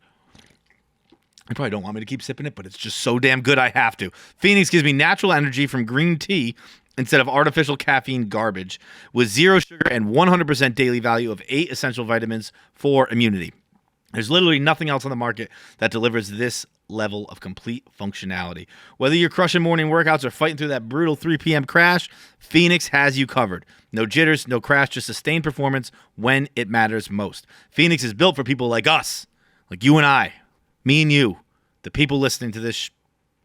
Speaker 4: You probably don't want me to keep sipping it, but it's just so damn good I have to. Phoenix gives me natural energy from green tea instead of artificial caffeine garbage, with 0 sugar and 100% daily value of 8 essential vitamins for immunity. There's literally nothing else on the market that delivers this level of complete functionality. Whether you're crushing morning workouts or fighting through that brutal 3 p.m. crash, Phoenix has you covered. No jitters, no crash, just sustained performance when it matters most. Phoenix is built for people like us, like you and I, me and you, the people listening to this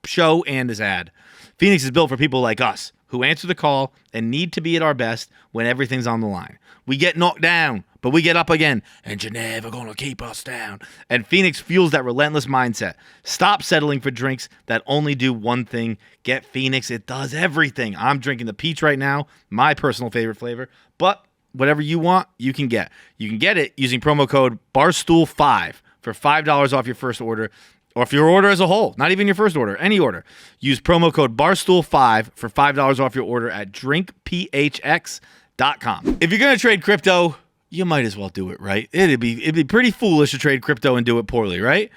Speaker 4: show and this ad. Phoenix is built for people like us who answer the call and need to be at our best when everything's on the line. We get knocked down, but we get up again, and you're never going to keep us down. And Phoenix fuels that relentless mindset. Stop settling for drinks that only do one thing. Get Phoenix. It does everything. I'm drinking the peach right now, my personal favorite flavor, but whatever you want, you can get. You can get it using promo code BARSTOOL5 for $5 off your first order, or if your order as a whole, not even your first order, any order. Use promo code BARSTOOL5 for $5 off your order at drinkphx.com. If you're going to trade crypto, you might as well do it right. It'd be pretty foolish to trade crypto and do it poorly, right?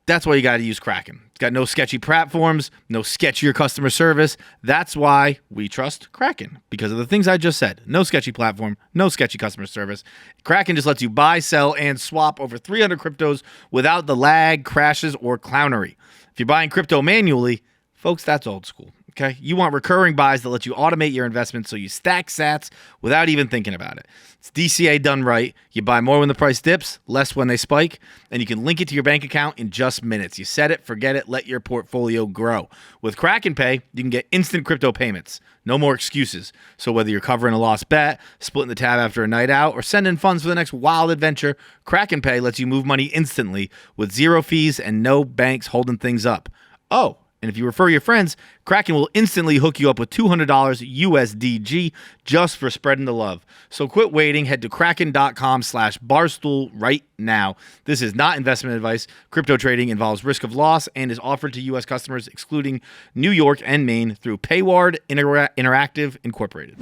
Speaker 4: That's why you got to use Kraken. It's got no sketchy platforms, no sketchier customer service. That's why we trust Kraken, because of the things I just said. No sketchy platform, no sketchy customer service. Kraken just lets you buy, sell, and swap over 300 cryptos without the lag, crashes, or clownery. If you're buying crypto manually, folks, that's old school. Okay, you want recurring buys that let you automate your investments so you stack sats without even thinking about it. It's DCA done right. You buy more when the price dips, less when they spike, and you can link it to your bank account in just minutes. You set it, forget it, let your portfolio grow. With Kraken Pay, you can get instant crypto payments. No more excuses. So whether you're covering a lost bet, splitting the tab after a night out, or sending funds for the next wild adventure, Kraken Pay lets you move money instantly with zero fees and no banks holding things up. Oh, and if you refer your friends, Kraken will instantly hook you up with $200 USDG just for spreading the love. So quit waiting. Head to kraken.com/barstool right now. This is not investment advice. Crypto trading involves risk of loss and is offered to U.S. customers, excluding New York and Maine, through Payward Interactive Incorporated.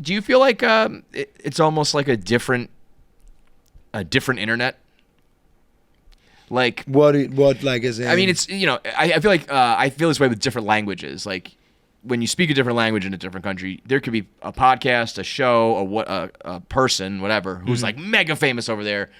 Speaker 3: Do you feel like it's almost like a different internet? Like
Speaker 1: what like is it?
Speaker 3: I mean, it's I feel like I feel this way with different languages. Like when you speak a different language in a different country, there could be a podcast, a show, a person, whatever, who's like mega famous over there,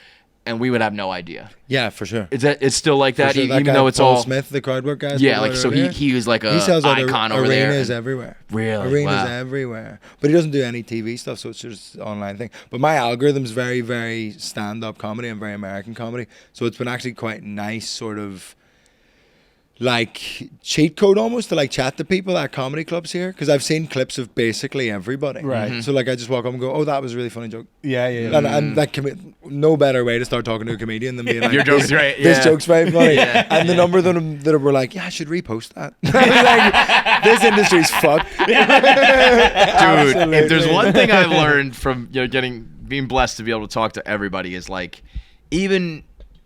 Speaker 3: and we would have no idea.
Speaker 1: Yeah, for sure.
Speaker 3: It's still like that,
Speaker 1: Sure,
Speaker 3: even
Speaker 1: guy,
Speaker 3: though it's
Speaker 1: Paul
Speaker 3: all
Speaker 1: Smith, the crowdwork guy.
Speaker 3: Yeah, like so he was like
Speaker 1: he sells
Speaker 3: icon over there.
Speaker 1: Arenas everywhere.
Speaker 3: Really?
Speaker 1: Arenas
Speaker 3: Wow.
Speaker 1: everywhere. But he doesn't do any TV stuff, so it's just an online thing. But my algorithm's very, very stand-up comedy and very American comedy. So it's been actually quite nice, sort of like cheat code almost to like chat to people at comedy clubs here, because I've seen clips of basically everybody.
Speaker 2: Right.
Speaker 1: So like I just walk up and go, "Oh, that was a really funny joke."
Speaker 2: Yeah.
Speaker 1: And like no better way to start talking to a comedian than being like,
Speaker 3: Your joke's great.
Speaker 1: This
Speaker 3: Yeah.
Speaker 1: joke's very funny. And the number of them that were like, "Yeah, I should repost that." Like, this industry's fucked.
Speaker 3: Dude, if there's one thing I've learned from being blessed to be able to talk to everybody is like even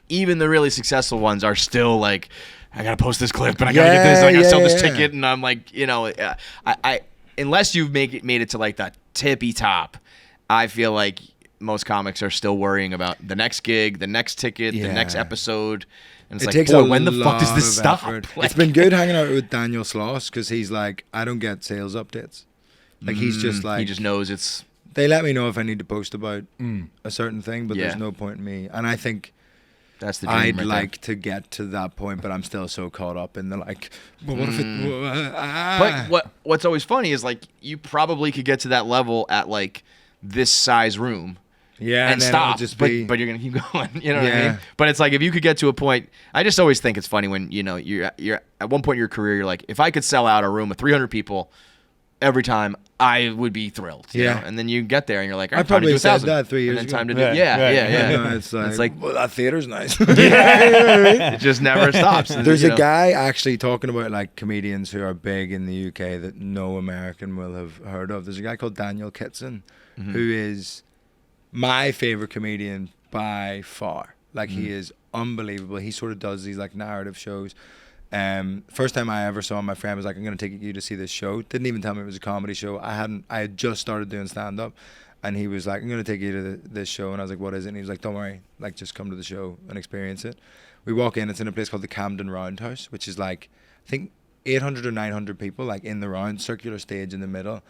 Speaker 3: the really successful ones are still like, I gotta post this clip and I gotta get this and I gotta sell this ticket, and I'm like, I unless you've made it to like that tippy top, I feel like most comics are still worrying about the next gig, the next ticket, the next episode. And it's
Speaker 1: It
Speaker 3: like,
Speaker 1: takes
Speaker 3: boy,
Speaker 1: a
Speaker 3: when the fuck does
Speaker 1: lot
Speaker 3: this
Speaker 1: of
Speaker 3: stop?
Speaker 1: effort.
Speaker 3: Like,
Speaker 1: It's been good hanging out with Daniel Sloss because he's like, I don't get sales updates. Like he's just like,
Speaker 3: he just knows it's.
Speaker 1: they let me know if I need to post about a certain thing, but
Speaker 3: Yeah.
Speaker 1: there's no point in me. And I think
Speaker 3: That's the dream
Speaker 1: I'd
Speaker 3: right
Speaker 1: like to get to that point, but I'm still so caught up in the like, well, what if it?
Speaker 3: But what's always funny is like you probably could get to that level at like this size room.
Speaker 1: Yeah,
Speaker 3: And
Speaker 1: then
Speaker 3: stop,
Speaker 1: it'll just be,
Speaker 3: but you're gonna keep going. You know what I
Speaker 1: Yeah.
Speaker 3: mean? But it's like if you could get to a point. I just always think it's funny when you're at one point in your career. You're like, if I could sell out a room of 300 people every time, I would be thrilled. you
Speaker 1: Yeah.
Speaker 3: know? And then you get there and you're like,
Speaker 1: I
Speaker 3: time to do
Speaker 1: probably said
Speaker 3: 1,000.
Speaker 1: that 3 years
Speaker 3: and then
Speaker 1: ago.
Speaker 3: time to do
Speaker 2: Right,
Speaker 3: yeah.
Speaker 1: No, it's like, well, that theater's nice.
Speaker 3: It just never stops.
Speaker 1: There's
Speaker 3: You
Speaker 1: a guy actually talking about like comedians who are big in the UK that no American will have heard of. There's a guy called Daniel Kitson who is my favorite comedian by far. Like he is unbelievable. He sort of does these like narrative shows. First time I ever saw him, my friend was like, "I'm going to take you to see this show." Didn't even tell me it was a comedy show. I had just started doing stand up, and he was like, "I'm going to take you to this show," and I was like, "What is it?" And he was like, "Don't worry, like just come to the show and experience it." We walk in. It's in a place called the Camden Roundhouse, which is like I think 800 or 900 people like in the round, circular stage in the middle,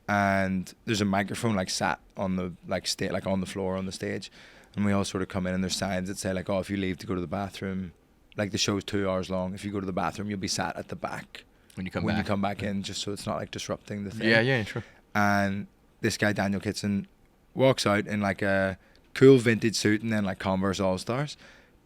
Speaker 1: and there's a microphone like sat on the like on the floor on the stage, and we all sort of come in and there's signs that say like, "Oh, if you leave to go to the bathroom, like the show's 2 hours long. If you go to the bathroom, you'll be sat at the back
Speaker 3: when you come
Speaker 1: when
Speaker 3: back.
Speaker 1: you come back in, just so it's not like disrupting the thing."
Speaker 3: Yeah, true.
Speaker 1: And this guy Daniel Kitson walks out in like a cool vintage suit and then like Converse All Stars,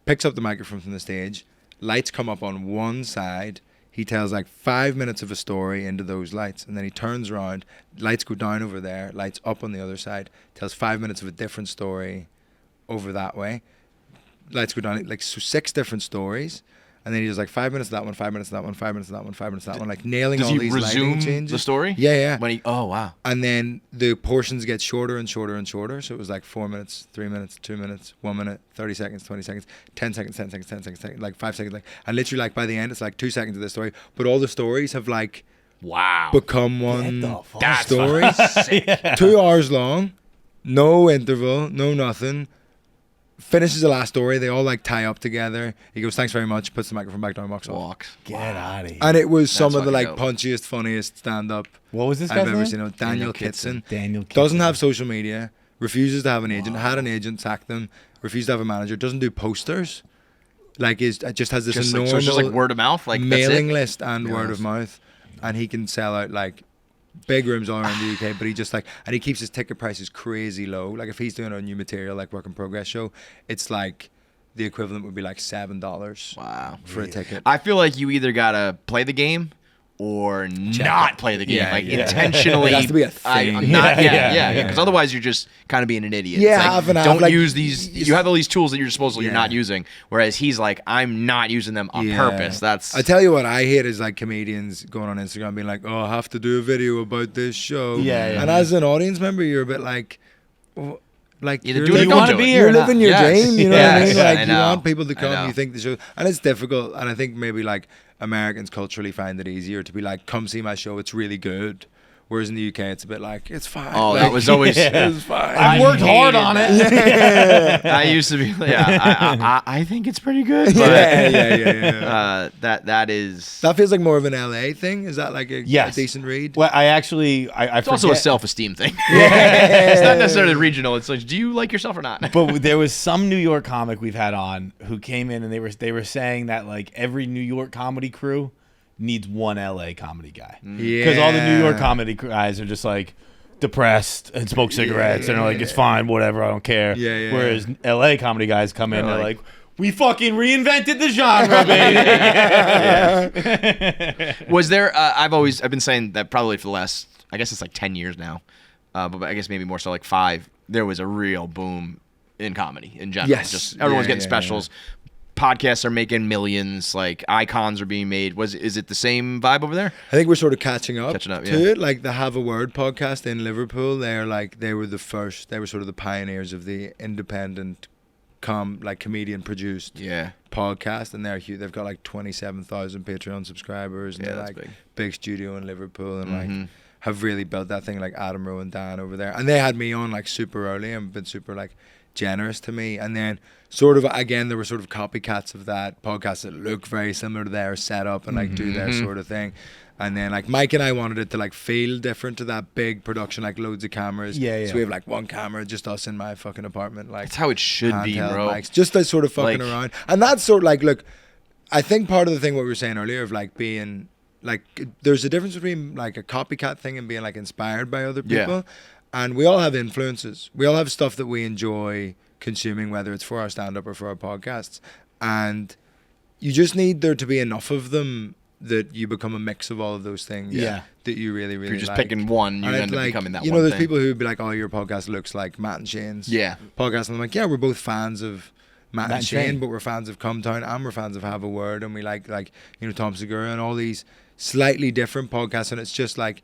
Speaker 1: picks up the microphone from the stage, lights come up on one side. He tells like 5 minutes of a story into those lights, and then he turns around, lights go down over there, lights up on the other side, tells 5 minutes of a different story over that way. Lights go down, like so 6 different stories, and then he does like 5 minutes of that one, 5 minutes of that one, 5 minutes of that one, 5 minutes of that one, like nailing
Speaker 3: Does
Speaker 1: all
Speaker 3: he
Speaker 1: these
Speaker 3: resume
Speaker 1: lighting changes.
Speaker 3: the story?
Speaker 1: Yeah.
Speaker 3: When
Speaker 1: And
Speaker 3: wow.
Speaker 1: then the portions get shorter and shorter and shorter. So it was like 4 minutes, 3 minutes, 2 minutes, 1 minute, 30 seconds, 20 seconds, 10 seconds, 10 seconds, 10 seconds, like 5 seconds, like, and literally like by the end it's like 2 seconds of the story, but all the stories have like
Speaker 3: Wow.
Speaker 1: become one
Speaker 3: That's
Speaker 1: story. 2 hours long, no interval, no nothing. Finishes the last story. They all like tie up together. He goes, "Thanks very much." Puts the microphone back down, walks off.
Speaker 3: Walks.
Speaker 2: Get out of here.
Speaker 1: And it was some of the
Speaker 3: fucking
Speaker 1: like
Speaker 3: dope.
Speaker 1: punchiest, funniest stand up
Speaker 2: What was this
Speaker 1: I've
Speaker 2: guy's
Speaker 1: ever
Speaker 2: name?
Speaker 1: seen. Daniel Kitson.
Speaker 2: Daniel Kitson.
Speaker 1: Doesn't have social media. Refuses to have an agent. Had an agent, sacked them. Refused to have a manager. Doesn't do posters. Like just has this
Speaker 3: Just like,
Speaker 1: enormous
Speaker 3: so it's just like word of mouth, like
Speaker 1: mailing
Speaker 3: that's it?
Speaker 1: list and word of mouth. and he can sell out like big rooms all around the UK, but he just like, and he keeps his ticket prices crazy low. Like if he's doing a new material like Work in Progress show, it's like the equivalent would be like $7
Speaker 3: Wow.
Speaker 1: for a ticket.
Speaker 3: I feel like you either gotta play the game or not play the game.
Speaker 1: Yeah,
Speaker 3: like
Speaker 1: yeah.
Speaker 3: intentionally.
Speaker 1: It has to be a thing.
Speaker 3: I'm not, because otherwise you're just kind of being an idiot.
Speaker 1: Yeah,
Speaker 3: It's like,
Speaker 1: half and half,
Speaker 3: don't
Speaker 1: like,
Speaker 3: use these. You have all these tools that you're supposedly
Speaker 1: Yeah.
Speaker 3: not using. Whereas he's like, I'm not using them on
Speaker 1: Yeah.
Speaker 3: purpose. That's
Speaker 1: I tell you what I hate is like comedians going on Instagram being like, oh, I have to do a video about this show.
Speaker 2: Yeah.
Speaker 1: And as an audience member, you're a bit like, well, like
Speaker 3: Either
Speaker 1: you're
Speaker 3: do it or
Speaker 1: living-
Speaker 3: don't
Speaker 2: wanna
Speaker 3: do
Speaker 2: be
Speaker 3: it.
Speaker 2: here
Speaker 1: You're
Speaker 2: or not.
Speaker 1: living your
Speaker 3: Yes.
Speaker 1: dream, you know what I
Speaker 3: Yes.
Speaker 1: mean? Like
Speaker 3: I
Speaker 1: you
Speaker 3: know.
Speaker 1: want people to
Speaker 3: I
Speaker 1: come,
Speaker 3: know.
Speaker 1: you think the show, and it's difficult. And I think maybe like Americans culturally find it easier to be like, come see my show, it's really good. Whereas in the UK, it's a bit like, it's fine.
Speaker 3: Oh,
Speaker 1: like,
Speaker 3: that was always.
Speaker 1: it's fine.
Speaker 2: I've worked hard on it.
Speaker 3: I used to be. Yeah, I think it's pretty good. But
Speaker 1: yeah.
Speaker 3: that is.
Speaker 1: That feels like more of an LA thing. Is that like a
Speaker 2: Yes.
Speaker 1: decent read?
Speaker 2: Well, I actually, I
Speaker 3: It's also a
Speaker 2: forget-
Speaker 3: self-esteem thing. It's not necessarily regional. It's like, do you like yourself or not?
Speaker 2: But there was some New York comic we've had on who came in and they were saying that like every New York comedy crew needs one LA comedy guy. Because all the New York comedy guys are just like depressed and smoke cigarettes and are like, it's fine, whatever, I don't care.
Speaker 1: Yeah, yeah,
Speaker 2: Whereas LA comedy guys come in and
Speaker 3: They're
Speaker 2: they're
Speaker 3: like,
Speaker 2: like, we fucking reinvented the genre, baby.
Speaker 3: Was there? I've been saying that probably for the last, I guess it's like 10 years now, but I guess maybe more so like 5. There was a real boom in comedy in general.
Speaker 1: Yes.
Speaker 3: Just everyone's
Speaker 1: Yeah,
Speaker 3: getting
Speaker 1: yeah,
Speaker 3: specials. Podcasts are making millions. Like icons are being made. Is it the same vibe over there?
Speaker 1: I think we're sort of catching up
Speaker 3: Catching up,
Speaker 1: to
Speaker 3: yeah.
Speaker 1: it. Like the Have a Word podcast in Liverpool, they were the first. They were sort of the pioneers of the independent, comedian produced
Speaker 3: Yeah.
Speaker 1: podcast, and they're huge. They've got like 27,000 Patreon subscribers, and
Speaker 3: Yeah,
Speaker 1: they're
Speaker 3: that's
Speaker 1: like
Speaker 3: big.
Speaker 1: studio in Liverpool, and
Speaker 3: Mhm.
Speaker 1: like have really built that thing. Like Adam Rowe and Dan over there, and they had me on like super early and been super like generous to me. And then sort of again, there were sort of copycats of that podcasts that look very similar to their setup and like do their sort of thing. And then like Mike and I wanted it to like feel different to that big production, like loads of cameras.
Speaker 2: Yeah.
Speaker 1: So we have like one camera, just us in my fucking apartment, like
Speaker 3: That's how it should be,
Speaker 1: handheld
Speaker 3: bro.
Speaker 1: mics, just like sort of fucking
Speaker 3: Like-
Speaker 1: around. And that's sort of like, look, I think part of the thing what we were saying earlier of like being like, there's a difference between like a copycat thing and being like inspired by other
Speaker 3: Yeah.
Speaker 1: people. And we all have influences. We all have stuff that we enjoy consuming, whether it's for our stand-up or for our podcasts. And you just need there to be enough of them that you become a mix of all of those things.
Speaker 2: Yeah.
Speaker 1: That you really, really
Speaker 3: If you're just
Speaker 1: like.
Speaker 3: picking one, you
Speaker 1: And
Speaker 3: end
Speaker 1: it's
Speaker 3: up
Speaker 1: like,
Speaker 3: becoming that
Speaker 1: you
Speaker 3: one
Speaker 1: know, there's
Speaker 3: thing.
Speaker 1: people who'd be like, "Oh, your podcast looks like Matt and Shane's
Speaker 3: Yeah.
Speaker 1: podcast," and I'm like, "Yeah, we're both fans of Matt and Shane,
Speaker 2: Shane.
Speaker 1: but we're fans of Come Town, and we're fans of Have a Word, and we like Tom Segura and all these slightly different podcasts, and it's just like,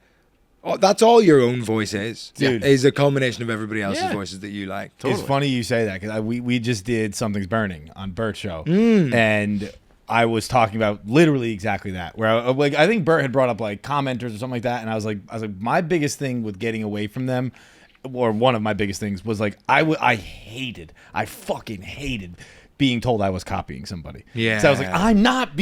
Speaker 1: oh, that's all your own voice is,
Speaker 2: Dude.
Speaker 1: is a culmination of everybody else's
Speaker 3: Yeah.
Speaker 1: voices that you like."
Speaker 2: It's funny you say that because we just did Something's Burning on Bert's show,
Speaker 1: Mm.
Speaker 2: and I was talking about literally exactly that. Where I think Bert had brought up like commenters or something like that, and I was like, my biggest thing with getting away from them, or one of my biggest things was like I fucking hated being told I was copying somebody.
Speaker 1: Yeah.
Speaker 2: So I was like, I'm not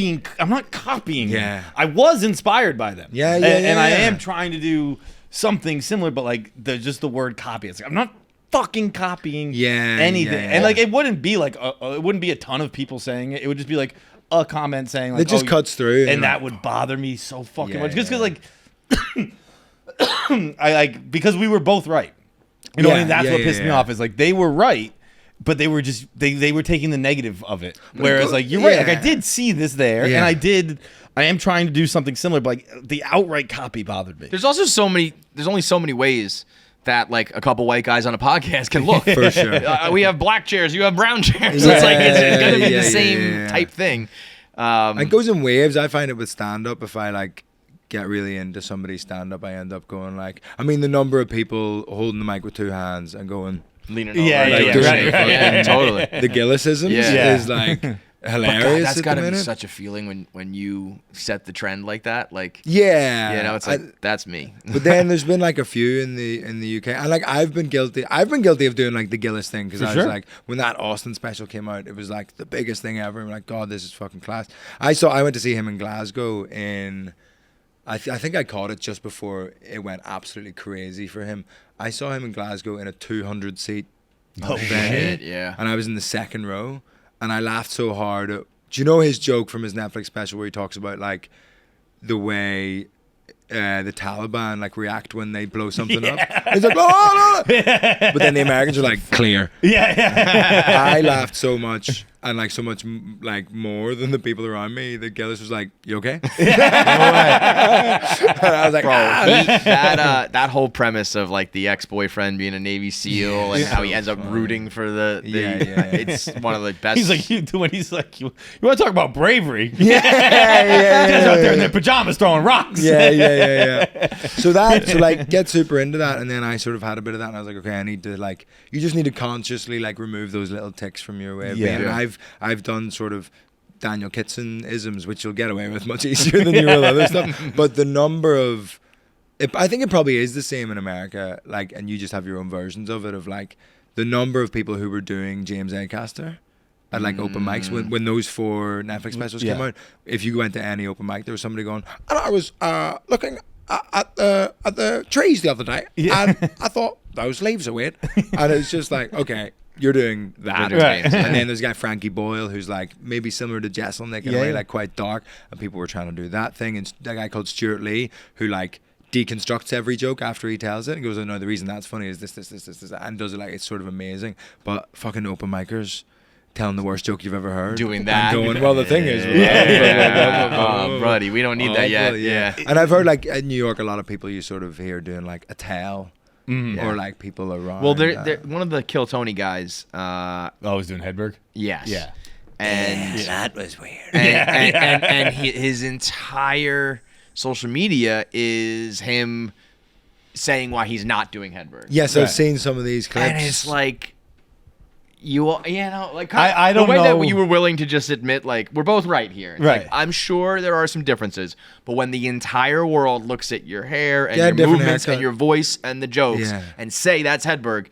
Speaker 2: copying them.
Speaker 1: Yeah.
Speaker 2: I was inspired by them.
Speaker 1: Yeah,
Speaker 2: And,
Speaker 1: yeah,
Speaker 2: and I
Speaker 1: yeah.
Speaker 2: am trying to do something similar, but like just the word copy. It's like I'm not fucking copying anything.
Speaker 1: yeah,
Speaker 2: And
Speaker 1: yeah.
Speaker 2: like it wouldn't be like it wouldn't be a ton of people saying it. It would just be like a comment saying like
Speaker 1: It just cuts through,
Speaker 2: and
Speaker 1: you know.
Speaker 2: that would bother me so fucking
Speaker 1: Yeah,
Speaker 2: much. Just
Speaker 1: yeah.
Speaker 2: because like I like because we were both right. You know what I
Speaker 1: Yeah,
Speaker 2: mean? That's
Speaker 1: yeah,
Speaker 2: what
Speaker 1: yeah,
Speaker 2: pissed me
Speaker 1: yeah.
Speaker 2: off is like they were right, but they were just they were taking the negative of it. Whereas like you're right, like I
Speaker 1: Yeah.
Speaker 2: did see this there,
Speaker 1: Yeah.
Speaker 2: and I am trying to do something similar, but like the outright copy bothered me.
Speaker 3: There's also there's only so many ways that like a couple white guys on a podcast can look.
Speaker 1: For sure.
Speaker 3: We have black chairs, you have brown chairs.
Speaker 1: Yeah,
Speaker 3: It's like it's gonna be
Speaker 1: yeah,
Speaker 3: the same
Speaker 1: yeah, yeah.
Speaker 3: type thing.
Speaker 1: It goes in waves. I find it with stand-up. If I like get really into somebody's stand-up, I end up going like, I mean, the number of people holding the mic with 2 hands and going,
Speaker 3: Leaning
Speaker 2: Yeah,
Speaker 3: over.
Speaker 2: yeah,
Speaker 3: like,
Speaker 2: yeah,
Speaker 3: doing
Speaker 2: right,
Speaker 3: it.
Speaker 2: right,
Speaker 3: Yeah,
Speaker 2: right.
Speaker 3: totally.
Speaker 1: the Gillisisms
Speaker 3: Yeah.
Speaker 1: is like
Speaker 3: But
Speaker 1: hilarious
Speaker 3: God, that's
Speaker 1: at
Speaker 3: gotta
Speaker 1: the
Speaker 3: be
Speaker 1: minute.
Speaker 3: such a feeling when you set the trend like that. Like
Speaker 1: Yeah,
Speaker 3: you know, it's like that's me.
Speaker 1: But then there's been like a few in the UK, and like I've been guilty of doing like the Gillis thing because I was
Speaker 2: sure.
Speaker 1: like, when that Austin special came out, it was like the biggest thing ever. I'm like, God, this is fucking class. I went to see him in Glasgow in, I think I caught it just before it went absolutely crazy for him. I saw him in Glasgow in a 200-seat
Speaker 2: Oh,
Speaker 1: venue,
Speaker 3: shit, yeah.
Speaker 1: and I was in the second row, and I laughed so hard. Do you know his joke from his Netflix special where he talks about like the way the Taliban like react when they blow something up. It's like, oh, no, no. But then the Americans are like, clear.
Speaker 2: Yeah.
Speaker 1: I laughed so much and like so much like more than the people around me. The Gillis was like, "You okay?" And I was like,
Speaker 3: Bro,
Speaker 1: ah.
Speaker 3: that whole premise of like the ex-boyfriend being a Navy SEAL and how he ends up rooting for the it's one of the best.
Speaker 2: He's like, you want to talk about bravery?
Speaker 1: Yeah.
Speaker 2: Guys out there in their pajamas throwing rocks.
Speaker 1: Yeah. So like get super into that, and then I sort of had a bit of that, and I was like, okay, I need to like, you just need to consciously like remove those little ticks from your way of being. And I've done sort of Daniel Kitson isms, which you'll get away with much easier than you will other stuff. But the number of, I think it probably is the same in America, like, and you just have your own versions of it, of like the number of people who were doing James Acaster at like open mics when those 4 Netflix specials came out. If you went to any open mic, there was somebody going, and I was looking at the trees the other day, and I thought those leaves are weird, and it's just like, okay, you're doing that.
Speaker 3: Right.
Speaker 1: And then there's a guy, Frankie Boyle, who's like maybe similar to Jesselnick in a way, like quite dark, and people were trying to do that thing. And that guy called Stuart Lee, who like deconstructs every joke after he tells it and goes, oh no, the reason that's funny is this, and does it like, it's sort of amazing. But fucking open micers telling the worst joke you've ever heard,
Speaker 3: doing that,
Speaker 1: and going, well, the thing is,
Speaker 3: buddy, we don't need that yet. Yeah.
Speaker 1: And I've heard like in New York, a lot of people you sort of hear doing like a tell. Or like people around.
Speaker 3: Well, they're one of the Kill Tony guys.
Speaker 2: He's doing Hedberg?
Speaker 3: Yes.
Speaker 2: Yeah.
Speaker 3: And
Speaker 1: that was weird.
Speaker 3: And his entire social media is him saying why he's not doing Hedberg.
Speaker 1: Yes, I've seen some of these clips.
Speaker 3: And it's like, like
Speaker 2: I don't
Speaker 3: the way
Speaker 2: know.
Speaker 3: that you were willing to just admit, like, we're both right here. It's
Speaker 2: right.
Speaker 3: Like, I'm sure there are some differences, but when the entire world looks at your hair and your
Speaker 1: different
Speaker 3: movements
Speaker 1: haircut.
Speaker 3: and your voice and the jokes and say that's Hedberg,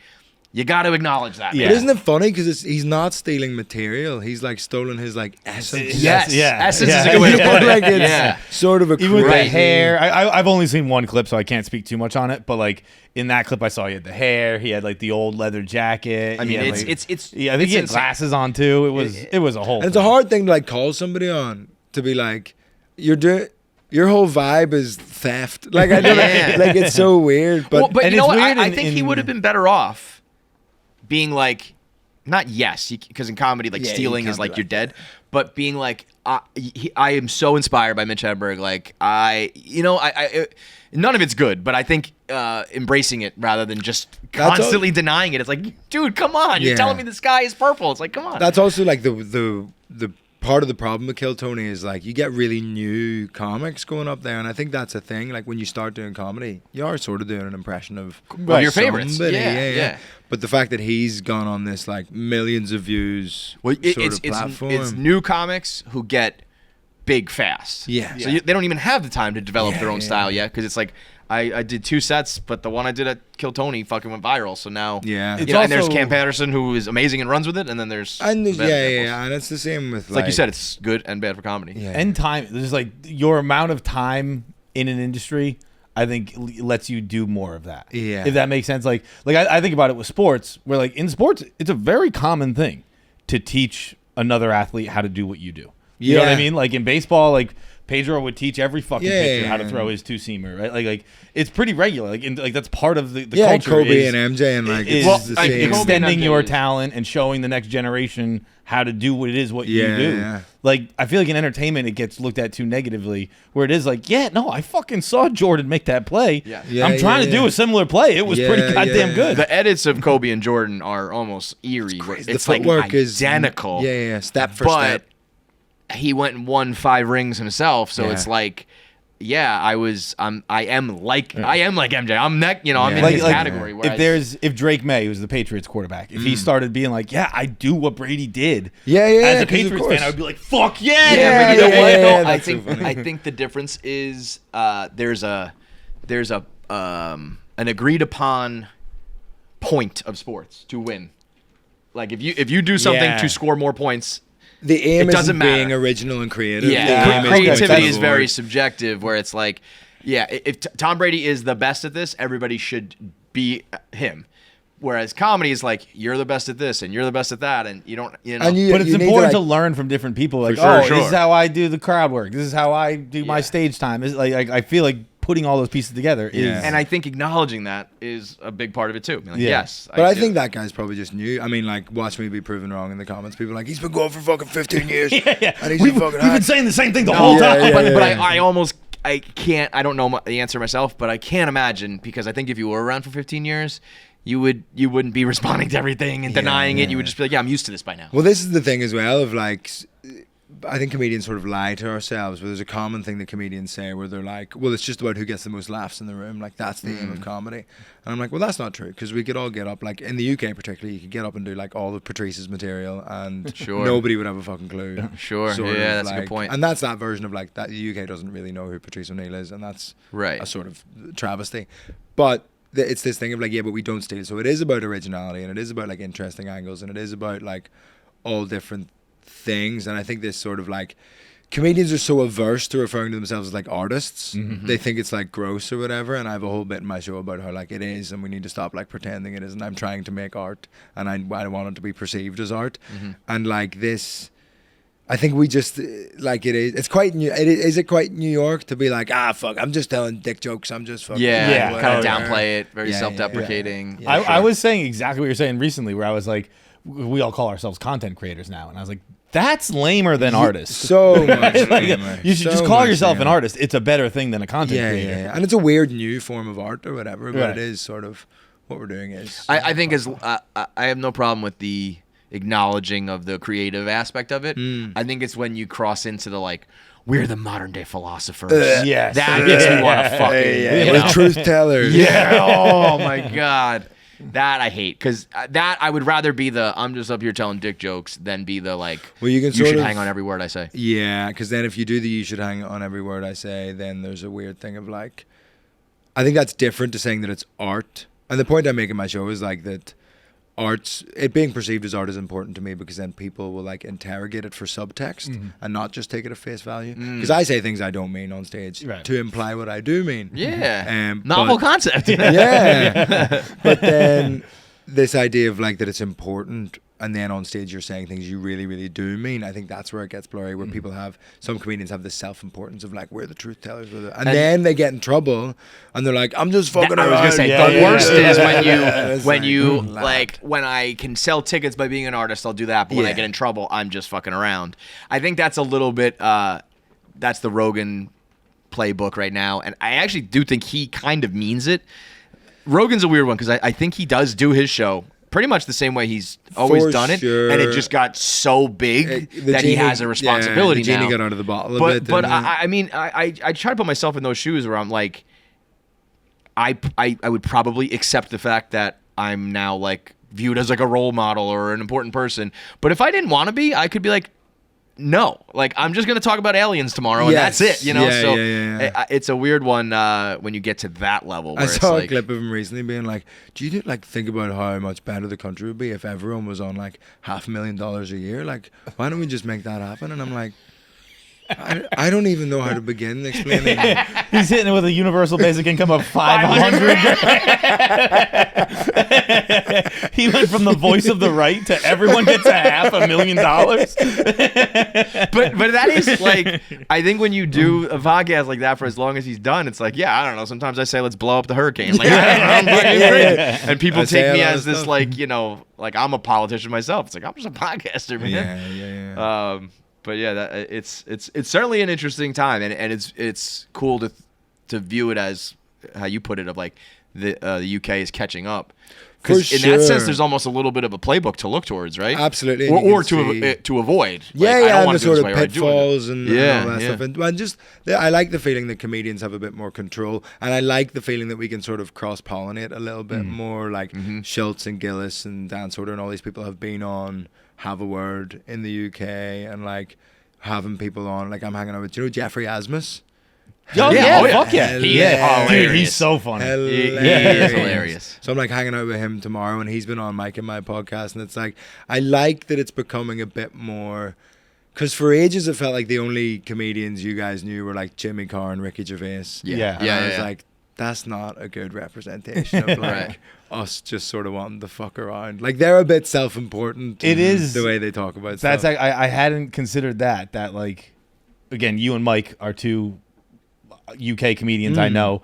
Speaker 3: you got to acknowledge that.
Speaker 2: Yeah.
Speaker 3: Man.
Speaker 1: But isn't it funny because he's not stealing material? He's like stolen his like essence.
Speaker 3: Yes.
Speaker 2: Yeah.
Speaker 3: Essence is a good way to put it.
Speaker 1: Like it's sort of a
Speaker 2: Even with the
Speaker 1: crazy
Speaker 2: hair, I've only seen one clip, so I can't speak too much on it. But like in that clip, I saw he had the hair. He had like the old leather jacket.
Speaker 3: I mean,
Speaker 2: I
Speaker 3: it's
Speaker 2: think he had
Speaker 3: insane.
Speaker 2: glasses on too. It was a whole.
Speaker 1: And it's a hard thing to like call somebody on, to be like, you're doing. Your whole vibe is theft. Like I don't know, like it's so weird. But
Speaker 3: But
Speaker 2: and
Speaker 3: you know
Speaker 2: it's
Speaker 3: what?
Speaker 2: weird
Speaker 3: I think he would have been better off being like, not because in comedy, like
Speaker 1: Yeah, you
Speaker 3: stealing
Speaker 1: can't
Speaker 3: is
Speaker 1: be
Speaker 3: like
Speaker 1: like
Speaker 3: you're dead, but being like, I am so inspired by Mitch Hedberg. Like I none of it's good, but I think embracing it rather than just constantly denying it. It's like, dude, come on, you're
Speaker 1: Yeah.
Speaker 3: telling me the sky is purple. It's like, come on.
Speaker 1: that's also like the part of the problem with Kill Tony is like you get really new comics going up there, and I think that's a thing. Like when you start doing comedy, you are sort of doing an impression of
Speaker 3: your favorites.
Speaker 1: somebody.
Speaker 3: Yeah.
Speaker 1: But the fact that he's gone on this like millions of views platform,
Speaker 3: it's new comics who get big fast.
Speaker 1: Yeah.
Speaker 3: So they don't even have the time to develop their own style yet, because it's like I did 2 sets, but the one I did at Kill Tony fucking went viral. So now,
Speaker 1: Yeah.
Speaker 3: you know, and there's Cam Patterson, who is amazing and runs with it, and then there's
Speaker 1: and
Speaker 3: the bad examples.
Speaker 1: and it's the same with
Speaker 3: It's like you said, it's good and bad for comedy.
Speaker 1: Yeah.
Speaker 2: and time. There's like your amount of time in an industry, I think lets you do more of that.
Speaker 1: Yeah.
Speaker 2: If that makes sense. Like I think about it with sports, where like in sports, it's a very common thing to teach another athlete how to do what you do. You know what I
Speaker 1: Yeah.
Speaker 2: mean? Like in baseball, like Pedro would teach every fucking
Speaker 1: Yeah,
Speaker 2: pitcher
Speaker 1: yeah,
Speaker 2: how to
Speaker 1: yeah.
Speaker 2: throw his 2-seamer, right? Like it's pretty regular. Like that's part of the
Speaker 1: yeah,
Speaker 2: culture.
Speaker 1: Kobe
Speaker 2: is,
Speaker 1: and MJ and like
Speaker 2: is
Speaker 1: it's the
Speaker 3: Kobe
Speaker 1: same.
Speaker 3: and
Speaker 2: extending
Speaker 3: MJ
Speaker 2: your
Speaker 3: is-
Speaker 2: talent and showing the next generation how to do what it is what you
Speaker 1: Yeah,
Speaker 2: do.
Speaker 1: yeah.
Speaker 2: Like I feel like in entertainment it gets looked at too negatively, where it is like, yeah, no, I fucking saw Jordan make that play.
Speaker 3: Yeah.
Speaker 1: Yeah,
Speaker 2: I'm trying to do
Speaker 1: yeah.
Speaker 2: a similar play. It was
Speaker 1: Yeah,
Speaker 2: pretty goddamn
Speaker 1: yeah.
Speaker 2: good.
Speaker 3: The edits of Kobe and Jordan are almost eerie. Where
Speaker 1: The
Speaker 3: It's like
Speaker 1: footwork is
Speaker 3: identical.
Speaker 1: Yeah, step for
Speaker 3: but
Speaker 1: step.
Speaker 3: he went and won 5 rings himself, so
Speaker 1: Yeah.
Speaker 3: it's like, yeah, I am like MJ. I'm I'm in
Speaker 2: Like-
Speaker 3: his
Speaker 2: like,
Speaker 3: category.
Speaker 2: if Drake May, who's the Patriots quarterback, if he started being like, yeah, I do what Brady did,
Speaker 1: Yeah,
Speaker 2: as a
Speaker 1: 'cause of
Speaker 2: Patriots
Speaker 1: course.
Speaker 2: fan, I would be like, fuck yeah,
Speaker 1: Yeah,
Speaker 3: but you know
Speaker 1: yeah,
Speaker 3: what?
Speaker 1: yeah,
Speaker 3: though?
Speaker 1: yeah,
Speaker 3: I
Speaker 1: that's so
Speaker 3: think
Speaker 1: funny.
Speaker 3: I think the difference is there's a an agreed upon point of sports to win. Like if you do something
Speaker 2: Yeah.
Speaker 3: to score more points,
Speaker 1: The aim
Speaker 3: It doesn't
Speaker 1: isn't being
Speaker 3: matter.
Speaker 1: original and creative.
Speaker 3: yeah,
Speaker 1: The aim is
Speaker 3: creativity
Speaker 1: going
Speaker 3: is
Speaker 1: to
Speaker 3: very
Speaker 1: avoid-
Speaker 3: subjective. Where it's like, yeah, if Tom Brady is the best at this, everybody should be him. Whereas comedy is like, you're the best at this and you're the best at that, and you don't, you know.
Speaker 1: And you-
Speaker 2: But it's
Speaker 1: need
Speaker 2: important to
Speaker 1: like-
Speaker 2: learn from different people. Like,
Speaker 3: sure,
Speaker 2: this
Speaker 3: sure.
Speaker 2: is how I do the crowd work. This is how I do my
Speaker 3: Yeah.
Speaker 2: stage time. It's like I feel like putting all those pieces together is.
Speaker 1: Yeah.
Speaker 3: And I think acknowledging that is a big part of it too. Like,
Speaker 2: Yeah.
Speaker 3: Yes,
Speaker 1: But I
Speaker 3: do.
Speaker 1: think that guy's probably just new. I mean, like, watch me be proven wrong in the comments. People are like, he's been going for fucking 15 years.
Speaker 2: yeah.
Speaker 1: And he's
Speaker 2: We've
Speaker 1: a fucking
Speaker 2: been
Speaker 1: hack.
Speaker 2: saying the same thing the whole
Speaker 1: Yeah,
Speaker 2: time.
Speaker 1: yeah,
Speaker 3: but
Speaker 1: yeah.
Speaker 3: I can't. I don't know the answer myself, but I can't imagine, because I think if you were around for 15 years, you wouldn't be responding to everything and denying it. You would just be like, yeah, I'm used to this by now.
Speaker 1: Well, this is the thing as well of like, I think comedians sort of lie to ourselves, but there's a common thing that comedians say where they're like, well, it's just about who gets the most laughs in the room. Like, that's the aim of comedy. And I'm like, well, that's not true, because we could all get up, like in the UK particularly, you could get up and do like all of Patrice's material and
Speaker 3: Sure.
Speaker 1: nobody would have a fucking clue.
Speaker 3: Sure.
Speaker 1: Sort of,
Speaker 3: Yeah, that's a
Speaker 1: like-
Speaker 3: good point.
Speaker 1: And that's that version of like that the UK doesn't really know who Patrice O'Neill is, and that's
Speaker 3: Right.
Speaker 1: a sort of travesty. But it's this thing of like, yeah, but we don't steal. So it is about originality, and it is about like interesting angles, and it is about like all different things. And I think this sort of like, comedians are so averse to referring to themselves as like artists. They think it's like gross or whatever. And I have a whole bit in my show about how like it is, and we need to stop like pretending it isn't. I'm trying to make art, and I want it to be perceived as art. And like this, I think we just like it is. It's quite new. Is it quite New York to be like, fuck, I'm just telling dick jokes. I'm just fucking
Speaker 3: Yeah,
Speaker 2: Yeah.
Speaker 3: kind of
Speaker 2: Oh, yeah.
Speaker 3: downplay it, very
Speaker 1: Yeah, yeah,
Speaker 3: self-deprecating.
Speaker 1: yeah.
Speaker 2: I was saying exactly what you're saying recently, where I was like, we all call ourselves content creators now, and I was like, that's lamer than artists.
Speaker 1: So much.
Speaker 2: Like,
Speaker 1: lamer.
Speaker 2: you should
Speaker 1: So
Speaker 2: just call
Speaker 1: much
Speaker 2: yourself an
Speaker 1: lamer.
Speaker 2: artist. It's a better thing than a content
Speaker 1: Yeah,
Speaker 2: creator.
Speaker 1: yeah, yeah. And it's a weird new form of art or whatever, but
Speaker 2: Right.
Speaker 1: it is sort of what we're doing is.
Speaker 3: I think I have no problem with the acknowledging of the creative aspect of it. I think it's when you cross into the like, we're the modern day philosophers.
Speaker 2: Yes.
Speaker 3: That makes me want to fucking. you
Speaker 1: We're
Speaker 3: know?
Speaker 1: truth tellers.
Speaker 3: Yeah. Oh my god. That I hate, because that I would rather be the I'm just up here telling dick jokes than be the like.
Speaker 1: Well, you can
Speaker 3: you
Speaker 1: sort
Speaker 3: should
Speaker 1: of-
Speaker 3: hang on every word I say.
Speaker 1: Yeah, because then if you do the you should hang on every word I say, then there's a weird thing of like, I think that's different to saying that it's art. And the point I make in my show is like that it being perceived as art is important to me, because then people will like interrogate it for subtext and not just take it at face value. Because I say things I don't mean on stage
Speaker 2: Right.
Speaker 1: to imply what I do mean.
Speaker 3: Yeah.
Speaker 1: But-
Speaker 3: Novel concept.
Speaker 1: Yeah. But then this idea of like that it's important, and then on stage you're saying things you really, really do mean. I think that's where it gets blurry, where people some comedians have this self-importance of like, we're the truth tellers. And then they get in trouble and they're like, I'm just fucking
Speaker 3: I was
Speaker 1: around.
Speaker 3: gonna say
Speaker 2: Yeah,
Speaker 3: the
Speaker 2: yeah,
Speaker 3: worst
Speaker 2: yeah.
Speaker 3: is when
Speaker 1: It's
Speaker 3: when you
Speaker 1: loud.
Speaker 3: like when I can sell tickets by being an artist, I'll do that. But when I
Speaker 1: Yeah.
Speaker 3: get in trouble, I'm just fucking around. I think that's a little bit. That's the Rogan playbook right now, and I actually do think he kind of means it. Rogan's a weird one, because I think he does do his show pretty much the same way he's always
Speaker 1: For
Speaker 3: done it,
Speaker 1: sure.
Speaker 3: and it just got so big
Speaker 1: The
Speaker 3: that he
Speaker 1: genie-
Speaker 3: has a responsibility
Speaker 1: the genie
Speaker 3: now.
Speaker 1: got out of the bottle a
Speaker 3: But
Speaker 1: bit.
Speaker 3: but
Speaker 1: didn't it?
Speaker 3: I mean I try to put myself in those shoes where I'm like, I would probably accept the fact that I'm now like viewed as like a role model or an important person. But if I didn't want to be, I could be like, no, like I'm just gonna talk about aliens tomorrow, and
Speaker 1: Yes.
Speaker 3: that's it. You know,
Speaker 1: Yeah,
Speaker 3: so
Speaker 1: yeah.
Speaker 3: it's a weird one when you get to that level. Where
Speaker 1: I
Speaker 3: it's
Speaker 1: saw
Speaker 3: like,
Speaker 1: a clip of him recently being like, do you like think about how much better the country would be if everyone was on like $500,000 a year? Like, why don't we just make that happen? And I'm like, I don't even know how to begin explaining it.
Speaker 2: He's hitting it with a universal basic income of 500. He went from the voice of the right to everyone gets a $500,000.
Speaker 3: but that is like, I think when you do a podcast like that for as long as he's done, it's like, yeah, I don't know. Sometimes I say, let's blow up the hurricane. Like, I don't know, I'm fucking crazy. And people
Speaker 1: I say
Speaker 3: take me
Speaker 1: a lot
Speaker 3: as
Speaker 1: of
Speaker 3: this,
Speaker 1: stuff.
Speaker 3: like, you know, like I'm a politician myself. It's like, I'm just a podcaster, man.
Speaker 1: Yeah.
Speaker 3: But yeah, it's certainly an interesting time, and it's cool to view it as how you put it, of like the UK is catching up. Because
Speaker 1: For
Speaker 3: in that sense,
Speaker 1: sure.
Speaker 3: there's almost a little bit of a playbook to look towards, right?
Speaker 1: Absolutely.
Speaker 3: Or,
Speaker 1: And you
Speaker 3: or
Speaker 1: can see-
Speaker 3: to avoid.
Speaker 1: Yeah,
Speaker 3: Like, I
Speaker 1: yeah,
Speaker 3: don't
Speaker 1: and
Speaker 3: want
Speaker 1: the
Speaker 3: to do
Speaker 1: sort
Speaker 3: this
Speaker 1: of
Speaker 3: way, or I do it.
Speaker 1: pitfalls and
Speaker 3: Yeah,
Speaker 1: all that
Speaker 3: yeah.
Speaker 1: stuff. And just, I like the feeling that comedians have a bit more control, and I like the feeling that we can sort of cross-pollinate a little bit more. Like Schultz and Gillis and Dan Soder and all these people have been on Have a Word in the UK, and like having people on. Like I'm hanging out with, do you know Jeffrey Asmus?
Speaker 2: Oh,
Speaker 3: Yeah,
Speaker 2: yeah, fuck yeah.
Speaker 3: He is
Speaker 1: Hilarious.
Speaker 2: Dude,
Speaker 3: hilarious.
Speaker 2: he's so funny.
Speaker 3: He
Speaker 1: Hilarious.
Speaker 3: is hilarious.
Speaker 1: So I'm like hanging out with him tomorrow, and he's been on Mike and my podcast, and it's like I like that it's becoming a bit more, because for ages it felt like the only comedians you guys knew were like Jimmy Carr and Ricky Gervais.
Speaker 2: Yeah.
Speaker 1: And
Speaker 3: Yeah,
Speaker 1: I was
Speaker 3: yeah.
Speaker 1: like, that's not a good representation of like
Speaker 3: Right.
Speaker 1: us just sort of wanting to fuck around. Like they're a bit self-important.
Speaker 2: It is-
Speaker 1: the way they talk about
Speaker 2: That's
Speaker 1: stuff.
Speaker 2: I hadn't considered that like, again, you and Mike are two UK comedians I know.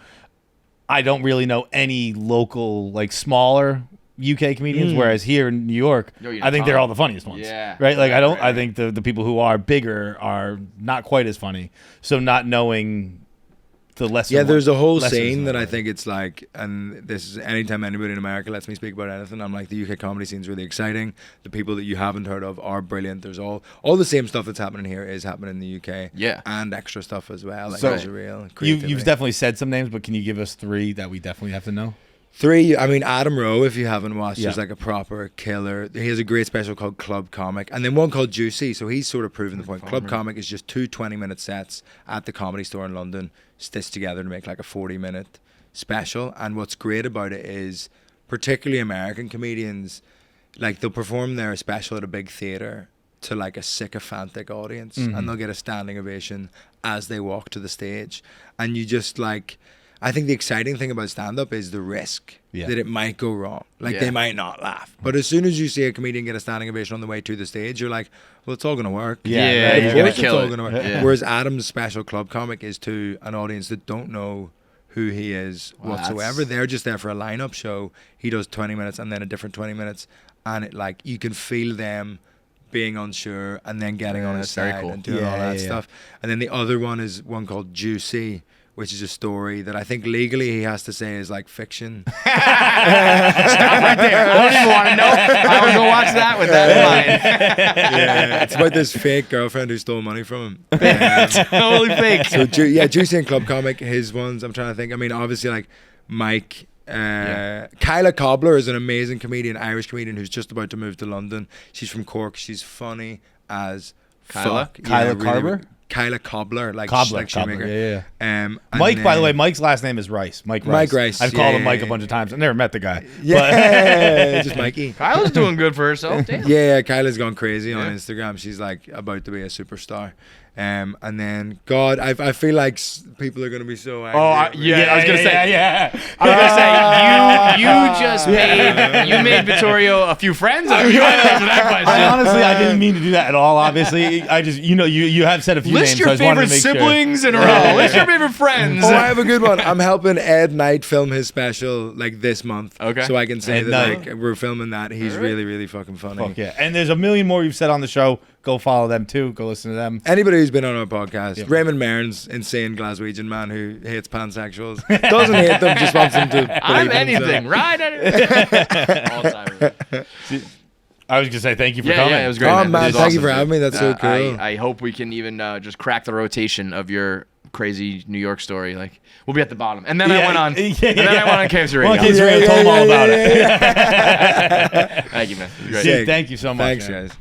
Speaker 2: I don't really know any local, like, smaller UK comedians, whereas here in New York, I think they're all the funniest ones.
Speaker 3: Yeah.
Speaker 2: Right? Like, I think the people who are bigger are not quite as funny. So not knowing the lesser.
Speaker 1: Yeah, there's a whole
Speaker 2: lesser
Speaker 1: scene
Speaker 2: is
Speaker 1: that I
Speaker 2: not
Speaker 1: think it's like, and this is anytime anybody in America lets me speak about anything, I'm like, the UK comedy scene's really exciting. The people that you haven't heard of are brilliant. There's all the same stuff that's happening here is happening in the UK.
Speaker 3: Yeah.
Speaker 1: And extra stuff as well. Like,
Speaker 2: So,
Speaker 1: there's a real
Speaker 2: You've
Speaker 1: creativity.
Speaker 2: definitely said some names, but can you give us 3 that we definitely have to know?
Speaker 1: 3, I mean, Adam Rowe, if you haven't watched,
Speaker 2: Yeah.
Speaker 1: is like a proper killer. He has a great special called Club Comic, and then one called Juicy. So he's sort of proven the point. Club Comic is just 2 20-minute sets at the Comedy Store in London, stitched together to make like a 40-minute special. And what's great about it is, particularly American comedians, like they'll perform their special at a big theater to like a sycophantic audience, and they'll get a standing ovation as they walk to the stage. And you just like, I think the exciting thing about stand-up is the risk that it might go wrong. Like, they might not laugh. But as soon as you see a comedian get a standing ovation on the way to the stage, you're like, well, it's all going to work.
Speaker 3: Yeah,
Speaker 2: right,
Speaker 3: he's
Speaker 1: Of
Speaker 3: gonna
Speaker 1: course
Speaker 3: kill
Speaker 1: it's all
Speaker 3: it.
Speaker 1: gonna work.
Speaker 3: Yeah.
Speaker 1: Whereas Adam's special Club Comic is to an audience that don't know who he is whatsoever.
Speaker 2: that's-
Speaker 1: They're just there for a lineup show. He does 20 minutes and then a different 20 minutes. And it like, you can feel them being unsure and then getting on his
Speaker 3: that's very
Speaker 1: side
Speaker 3: cool.
Speaker 1: and doing all
Speaker 2: Yeah,
Speaker 1: that
Speaker 2: yeah.
Speaker 1: stuff. And then the other one is one called Juicy, which is a story that I think legally he has to say is like fiction.
Speaker 3: Stop right there. I don't even want to know. I would go watch that with that in mind.
Speaker 1: Yeah, it's about this fake girlfriend who stole money from him.
Speaker 3: Totally fake.
Speaker 1: So Juicy and Club Comic, his ones. I'm trying to think. I mean, obviously, like Mike. Kyla Cobbler is an amazing comedian, Irish comedian who's just about to move to London. She's from Cork. She's funny as
Speaker 3: Kyla?
Speaker 1: fuck.
Speaker 2: Kyla Carver?
Speaker 1: Kyla Cobbler, like
Speaker 2: Cobbler,
Speaker 1: shoemaker.
Speaker 2: yeah.
Speaker 1: And
Speaker 2: Mike, by the
Speaker 1: then-
Speaker 2: way, Mike's last name is Rice. Mike Rice.
Speaker 1: Mike Rice,
Speaker 2: I've called
Speaker 1: yeah,
Speaker 2: him Mike
Speaker 1: yeah,
Speaker 2: a bunch of times. I've never met the guy.
Speaker 1: Yeah, just Mikey.
Speaker 3: Kyla's doing good for herself. Damn.
Speaker 1: Yeah, Kyla's gone crazy on
Speaker 3: Yeah.
Speaker 1: Instagram. She's like about to be a superstar. And then God, I feel like people are gonna be so angry.
Speaker 3: Oh,
Speaker 1: at me.
Speaker 3: yeah, I was gonna say.
Speaker 2: Yeah.
Speaker 3: I was gonna say you just made Vittorio a few friends. You answer that question.
Speaker 2: I honestly, I didn't mean to do that at all. Obviously, I just, you have said a few
Speaker 3: List
Speaker 2: names.
Speaker 3: your
Speaker 2: so I just wanted
Speaker 3: favorite
Speaker 2: to make
Speaker 3: siblings in a row. List your favorite friends.
Speaker 1: Oh, I have a good one. I'm helping Ed Knight film his special like this month.
Speaker 3: Okay.
Speaker 1: So I can say
Speaker 2: Ed
Speaker 1: that
Speaker 2: Knight.
Speaker 1: like we're filming that. He's really, really fucking funny.
Speaker 2: Fuck yeah. And there's a million more you've said on the show. Go follow them too. Go listen to them.
Speaker 1: Anybody who's been on our podcast,
Speaker 2: Yeah.
Speaker 1: Raymond Mearns, insane Glaswegian man who hates pansexuals, doesn't hate them, just wants them to.
Speaker 3: I'm
Speaker 1: believe in himself.
Speaker 3: anything, right? All time.
Speaker 2: I was gonna say thank you for
Speaker 3: Yeah,
Speaker 2: coming.
Speaker 3: yeah, it was great.
Speaker 1: Oh,
Speaker 3: man.
Speaker 1: man,
Speaker 3: This is
Speaker 1: thank you
Speaker 3: awesome,
Speaker 1: for having me. That's so cool.
Speaker 3: I hope we can even just crack the rotation of your crazy New York story. Like we'll be at the bottom, and then I went on. And then I went on KFC Radio.
Speaker 2: Well, KFC Radio told them all about it.
Speaker 3: Thank you, man. It was great.
Speaker 1: Sick.
Speaker 2: Thank you so much.
Speaker 1: Thanks,
Speaker 2: man.
Speaker 1: guys.